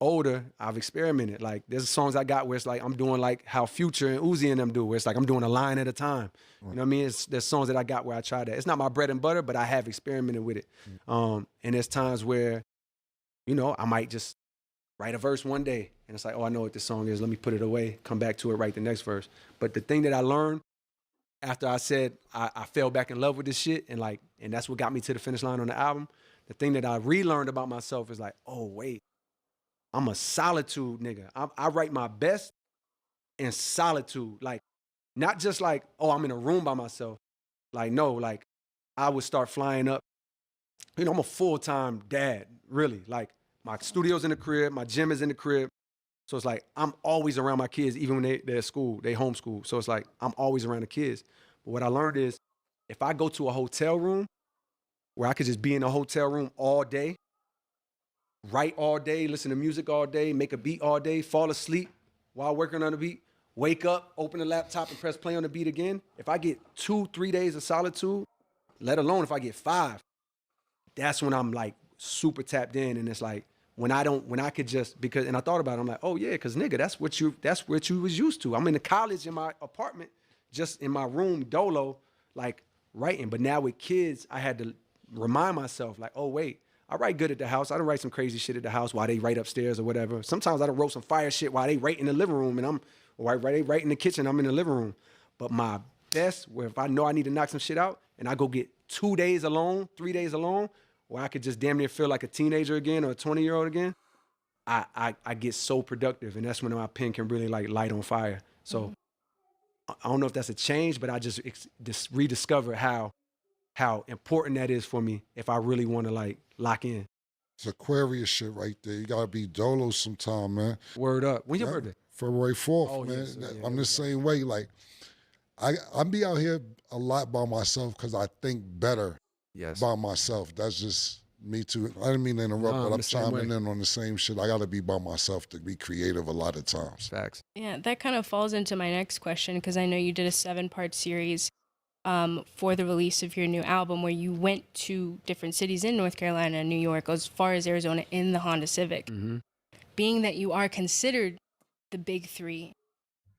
Speaker 4: older, I've experimented. Like there's songs I got where it's like I'm doing like how Future and Uzi and them do, where it's like I'm doing a line at a time. You know what I mean? There's songs that I got where I try that. It's not my bread and butter, but I have experimented with it. And there's times where, you know, I might just write a verse one day and it's like, oh, I know what this song is. Let me put it away, come back to it, write the next verse. But the thing that I learned after I said I fell back in love with this shit and that's what got me to the finish line on the album. The thing that I relearned about myself is like, oh, wait. I'm a solitude nigga. I write my best in solitude. Like, not just like, oh, I'm in a room by myself. Like, no, like, I would start flying up. You know, I'm a full-time dad, really. Like, my studio's in the crib, my gym is in the crib. So it's like, I'm always around my kids, even when they're at school, they homeschool. So it's like, I'm always around the kids. But what I learned is, if I go to a hotel room where I could just be in a hotel room all day, write all day, listen to music all day, make a beat all day, fall asleep while working on the beat, wake up, open the laptop and press play on the beat again. If I get 2-3 days of solitude, let alone if I get 5, that's when I'm like super tapped in. And it's like, when I could just, because, and I thought about it, I'm like, oh yeah, cause nigga, that's what you was used to. I'm in the college in my apartment, just in my room, dolo, like writing. But now with kids, I had to remind myself like, oh wait, I write good at the house. I don't write some crazy shit at the house while they write upstairs or whatever. Sometimes I don't wrote some fire shit while they write in the living room and they write in the kitchen, I'm in the living room. But my best, where if I know I need to knock some shit out and I go get 2 days alone, 3 days alone, where I could just damn near feel like a teenager again or a 20-year-old again, I get so productive. And that's when my pen can really like light on fire. So I don't know if that's a change, but I just rediscovered how important that is for me if I really want to like lock in.
Speaker 2: It's Aquarius shit right there. You gotta be dolo sometime, man.
Speaker 4: Word up. When your birthday?
Speaker 2: February 4th,
Speaker 4: Oh,
Speaker 2: man.
Speaker 4: yes, yeah,
Speaker 2: I'm the same way. Like, I be out here a lot by myself because I think better by myself. That's just me too. I didn't mean to interrupt, but I'm chiming in on the same shit. I gotta be by myself to be creative a lot of times.
Speaker 4: Facts.
Speaker 6: Yeah, that kind of falls into my next question because I know you did a 7-part series for the release of your new album where you went to different cities in North Carolina and New York, as far as Arizona, in the Honda Civic.
Speaker 4: Mm-hmm.
Speaker 6: Being that you are considered the big three,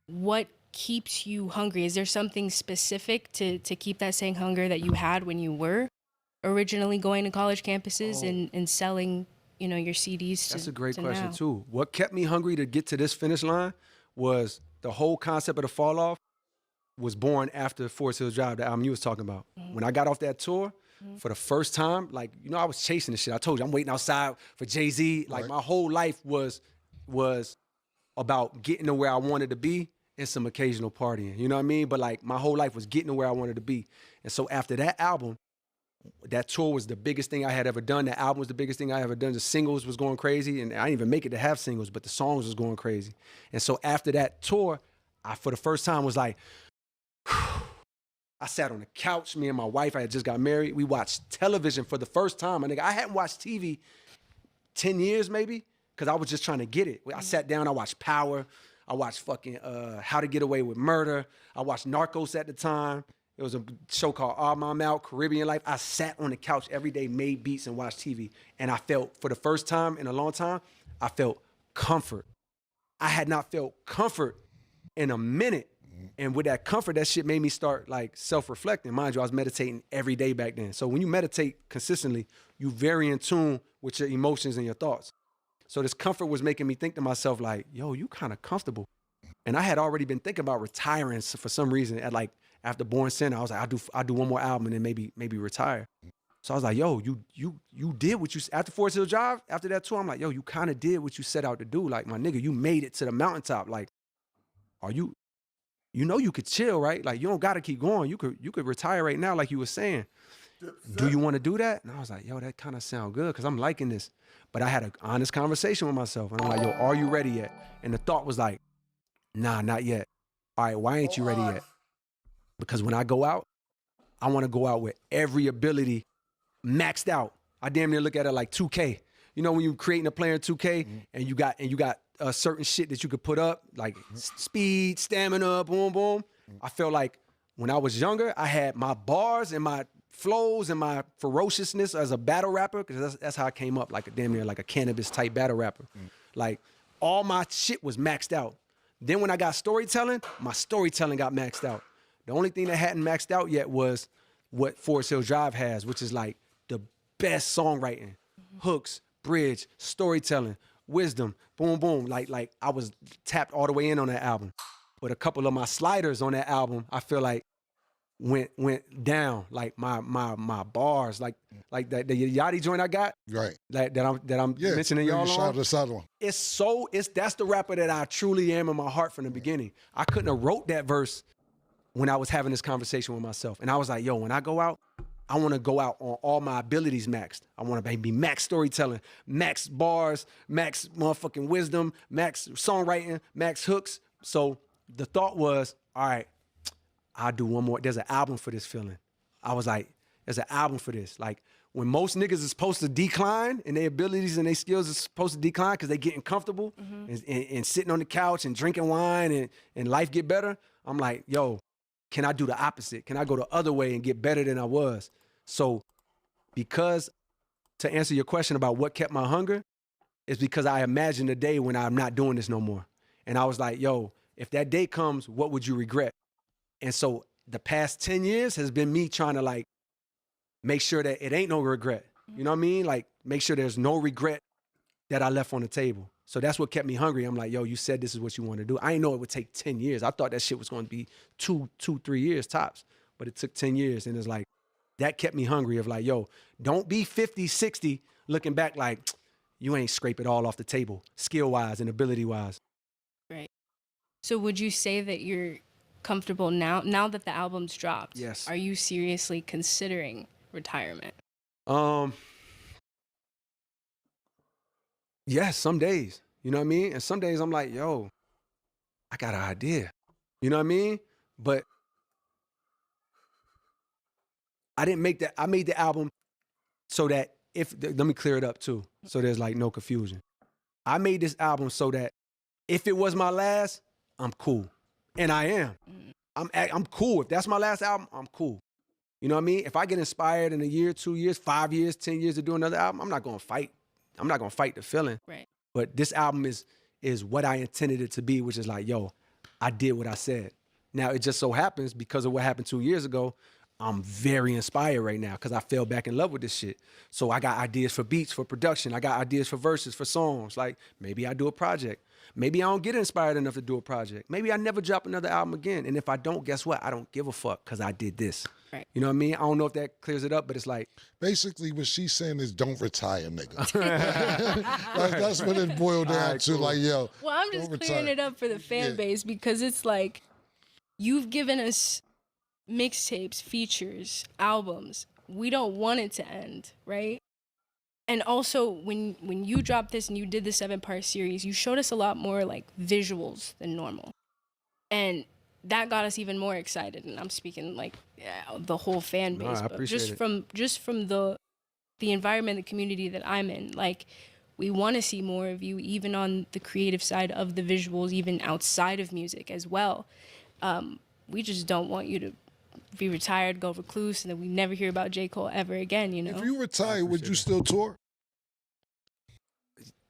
Speaker 6: what keeps you hungry? Is there something specific to keep that same hunger that you had when you were originally going to college campuses and selling, you know, your CDs?
Speaker 4: That's a great question
Speaker 6: now?
Speaker 4: too. What kept me hungry to get to this finish line was the whole concept of the Fall Off was born after Forest Hills Drive, the album you was talking about. Mm-hmm. When I got off that tour, for the first time, like, you know, I was chasing this shit. I told you, I'm waiting outside for Jay-Z. Like, my whole life was about getting to where I wanted to be and some occasional partying. You know what I mean? But, like, my whole life was getting to where I wanted to be. And so after that album, that tour was the biggest thing I had ever done. The album was the biggest thing I ever done. The singles was going crazy. And I didn't even make it to have singles, but the songs was going crazy. And so after that tour, I, for the first time, was like, I sat on the couch, me and my wife, I had just got married. We watched television for the first time. I hadn't watched TV 10 years maybe, because I was just trying to get it. I sat down, I watched Power. I watched fucking How to Get Away with Murder. I watched Narcos at the time. It was a show called All Mom Out, Caribbean Life. I sat on the couch every day, made beats and watched TV. And I felt, for the first time in a long time, I felt comfort. I had not felt comfort in a minute. And with that comfort, that shit made me start like self-reflecting. Mind you, I was meditating every day back then. So when you meditate consistently, you very in tune with your emotions and your thoughts. So this comfort was making me think to myself like, yo, you kind of comfortable. And I had already been thinking about retiring for some reason. At like after Born Sinner, I was like, I'll do one more album and then maybe retire. So I was like, yo, you did what you, after Forest Hill Drive, after that tour, I'm like, yo, you kind of did what you set out to do. Like, my nigga, you made it to the mountaintop. Like, you know you could chill, right? Like, you don't got to keep going. You could retire right now, like you were saying. Do you want to do that? And I was like, yo, that kind of sound good because I'm liking this. But I had an honest conversation with myself. And I'm like, yo, are you ready yet? And the thought was like, nah, not yet. All right, why ain't you ready yet? Because when I go out, I want to go out with every ability maxed out. I damn near look at it like 2K. You know when you're creating a player in 2K and you got certain shit that you could put up, like speed, stamina, boom, boom. I felt like when I was younger, I had my bars and my flows and my ferociousness as a battle rapper, because that's how I came up, like a damn near like a cannabis type battle rapper. Like all my shit was maxed out. Then when I got storytelling, my storytelling got maxed out. The only thing that hadn't maxed out yet was what Forest Hill Drive has, which is like the best songwriting, hooks, bridge, storytelling, wisdom, boom, boom. Like I was tapped all the way in on that album. But a couple of my sliders on that album, I feel like went down. Like my bars, like that the Yachty joint I got,
Speaker 2: right?
Speaker 4: Like that I'm mentioning y'all on.
Speaker 2: This other one.
Speaker 4: That's the rapper that I truly am in my heart from the beginning. I couldn't have wrote that verse when I was having this conversation with myself, and I was like, yo, when I go out, I want to go out on all my abilities maxed. I want to be max storytelling, max bars, max motherfucking wisdom, max songwriting, max hooks. So the thought was, all right, I'll do one more. There's an album for this feeling. I was like, there's an album for this. Like when most niggas is supposed to decline and their abilities and their skills is supposed to decline because they getting comfortable and sitting on the couch and drinking wine and life get better. I'm like, yo, can I do the opposite? Can I go the other way and get better than I was? So because, to answer your question about what kept my hunger, is because I imagined a day when I'm not doing this no more. And I was like, yo, if that day comes, what would you regret? And so the past 10 years has been me trying to like make sure that it ain't no regret. You know what I mean? Like make sure there's no regret that I left on the table. So that's what kept me hungry. I'm like, yo, you said this is what you want to do. I didn't know it would take 10 years. I thought that shit was going to be 3 years tops, but it took 10 years. And it's like, that kept me hungry of like, yo, don't be 50, 60 looking back like you ain't scrape it all off the table, skill-wise and ability-wise.
Speaker 6: Right. So would you say that you're comfortable now that the album's dropped?
Speaker 4: Yes.
Speaker 6: Are you seriously considering retirement?
Speaker 4: Yes, some days. You know what I mean? And some days I'm like, yo, I got an idea. You know what I mean? But I didn't make that. I made the album so that let me clear it up too, so there's like no confusion. I made this album so that if it was my last, I'm cool. And I am. I'm cool. If that's my last album, I'm cool. You know what I mean? If I get inspired in a year, 2 years, 5 years, 10 years to do another album, I'm not gonna fight. I'm not gonna fight the feeling.
Speaker 6: Right.
Speaker 4: But this album is what I intended it to be, which is like, yo, I did what I said. Now, it just so happens, because of what happened 2 years ago, I'm very inspired right now because I fell back in love with this shit. So I got ideas for beats, for production. I got ideas for verses, for songs. Like, maybe I do a project. Maybe I don't get inspired enough to do a project. Maybe I never drop another album again. And if I don't, guess what? I don't give a fuck because I did this.
Speaker 6: Right.
Speaker 4: You know what I mean? I don't know if that clears it up, but it's like...
Speaker 2: Basically, what she's saying is don't retire, nigga. That's what it boiled down to. Cool. Like, yo,
Speaker 6: well, I'm just clearing it up for the fan base because it's like, you've given us mixtapes, features, albums. We don't want it to end, right? And also, when you dropped this and you did the 7-part series, you showed us a lot more like visuals than normal, and that got us even more excited. And I'm speaking like the whole fan base,
Speaker 4: I appreciate it.
Speaker 6: just from the environment, the community that I'm in. Like, we want to see more of you, even on the creative side of the visuals, even outside of music as well. We just don't want you to be retired, go recluse, and then we never hear about J. Cole ever again, you know?
Speaker 2: If you retire, would you still tour?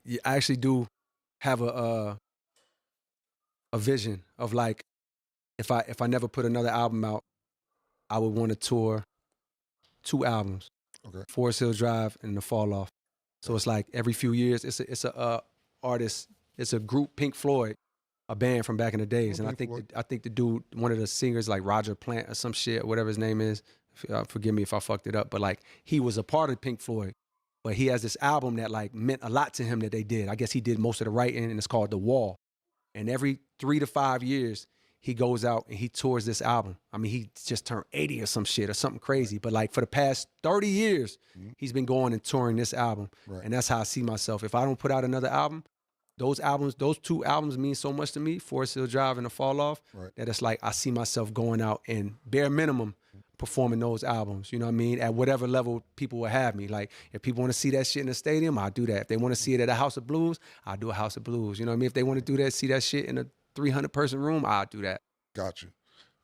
Speaker 4: Yeah, I actually do have a vision of like, if I never put another album out, I would want to tour 2 albums.
Speaker 2: Okay.
Speaker 4: Forest Hill Drive and The Fall Off. So it's like every few years, it's a artist, it's a group, Pink Floyd, a band from back in the days. And I think the dude, one of the singers, like Roger Plant or some shit, or whatever his name is, forgive me if I fucked it up, but like, he was a part of Pink Floyd. But he has this album that like meant a lot to him that they did. I guess he did most of the writing, and it's called The Wall. And every 3 to 5 years, he goes out and he tours this album. I mean, he just turned 80 or some shit or something crazy. But like for the past 30 years, he's been going and touring this album. Right. And that's how I see myself. If I don't put out another album, those 2 albums mean so much to me, Forest Hill Drive and The Fall Off, that it's like I see myself going out and bare minimum performing those albums, you know what I mean? At whatever level people will have me. Like, if people want to see that shit in the stadium, I'll do that. If they want to see it at a House of Blues, I'll do a House of Blues. You know what I mean? If they want to do that, see that shit in a 300-person room, I'll do that.
Speaker 2: Got you.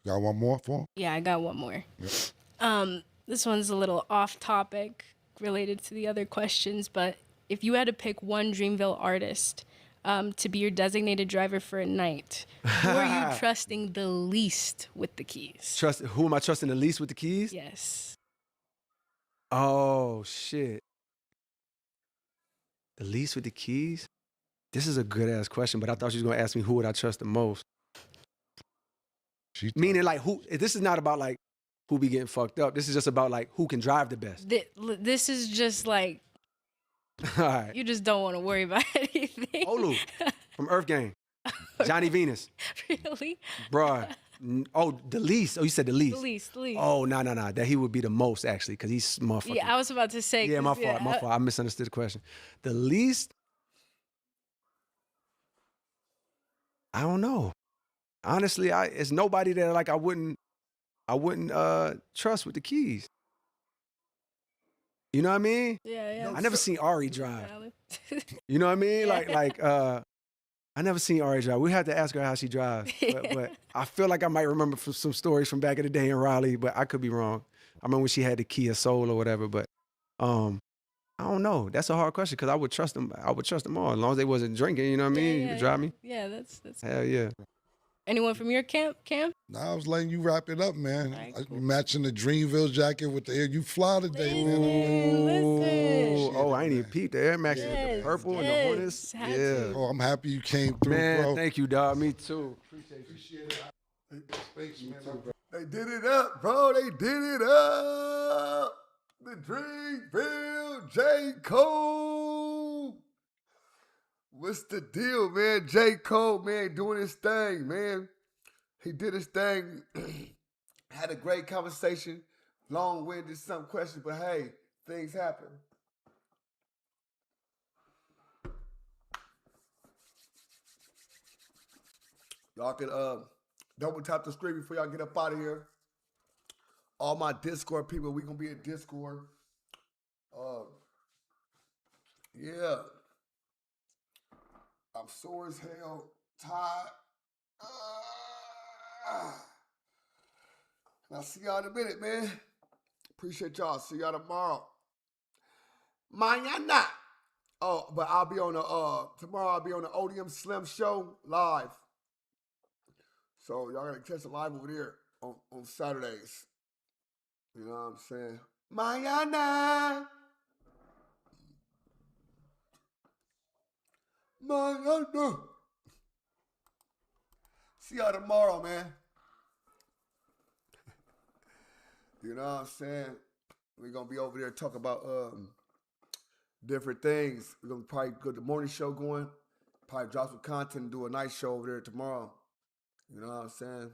Speaker 2: Got one more for him?
Speaker 6: Yeah, I got one more. Yep. This one's a little off topic related to the other questions, but if you had to pick one Dreamville artist to be your designated driver for a night, who are you trusting the least with the keys?
Speaker 4: Who am I trusting the least with the keys?
Speaker 6: Yes.
Speaker 4: Oh, shit. The least with the keys? This is a good-ass question, but I thought she was going to ask me who would I trust the most. Meaning, like, who? This is not about, like, who be getting fucked up. This is just about, like, who can drive the best.
Speaker 6: This is just, like,
Speaker 4: all right.
Speaker 6: You just don't want to worry about anything.
Speaker 4: Olu from Earth Gang. Johnny Venus.
Speaker 6: Really?
Speaker 4: Bruh. Oh, the least. Oh, you said the least.
Speaker 6: The least.
Speaker 4: Oh, no. That he would be the most, actually, because he's motherfucking.
Speaker 6: Yeah, I was about to say.
Speaker 4: Yeah, my fault. I misunderstood the question. The least? I don't know. Honestly, it's nobody that like I wouldn't trust with the keys. You know what I mean?
Speaker 6: Yeah.
Speaker 4: I never seen Ari drive. You know what I mean? Yeah. I never seen Ari drive. We had to ask her how she drives. But I feel like I might remember from some stories from back in the day in Raleigh, but I could be wrong. I remember when she had the Kia Soul or whatever, but I don't know. That's a hard question because I would trust them. I would trust them all as long as they wasn't drinking. You know what I mean? You could drive me.
Speaker 6: Yeah, that's.
Speaker 4: Hell yeah.
Speaker 6: Anyone from your camp, Cam?
Speaker 2: Nah, I was letting you wrap it up, man.
Speaker 6: Right, cool.
Speaker 2: Matching the Dreamville jacket with the Air. You fly today, man.
Speaker 6: Listen.
Speaker 4: Oh, I ain't even peeped the Air Max with the purple and the hornets. Yeah.
Speaker 2: Oh, I'm happy you came through,
Speaker 4: man,
Speaker 2: bro.
Speaker 4: Thank you, dog. Me too.
Speaker 2: Appreciate it. Thanks, man.
Speaker 1: They did it up, bro. They did it up. The Dreamville J. Cole. What's the deal, man? J. Cole, man, doing his thing, man. He did his thing. Had a great conversation. Long-winded, some questions, but hey, things happen. Y'all can double tap the screen before y'all get up out of here. All my Discord people, we gonna be in Discord. Yeah. I'm sore as hell, tired. I'll see y'all in a minute, man. Appreciate y'all. See y'all tomorrow. Mañana. Oh, but I'll be on the tomorrow. I'll be on the ODM Slim Show live. So y'all gotta catch it live over there on Saturdays. You know what I'm saying? Mañana. Mañana. See y'all tomorrow, man. You know what I'm saying? We're gonna be over there talking about different things. We're gonna probably get the morning show going. Probably drop some content and do a night show over there tomorrow. You know what I'm saying?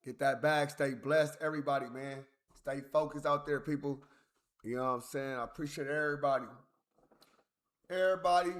Speaker 1: Get that bag. Stay blessed, everybody, man. Stay focused out there, people. You know what I'm saying? I appreciate everybody. Everybody.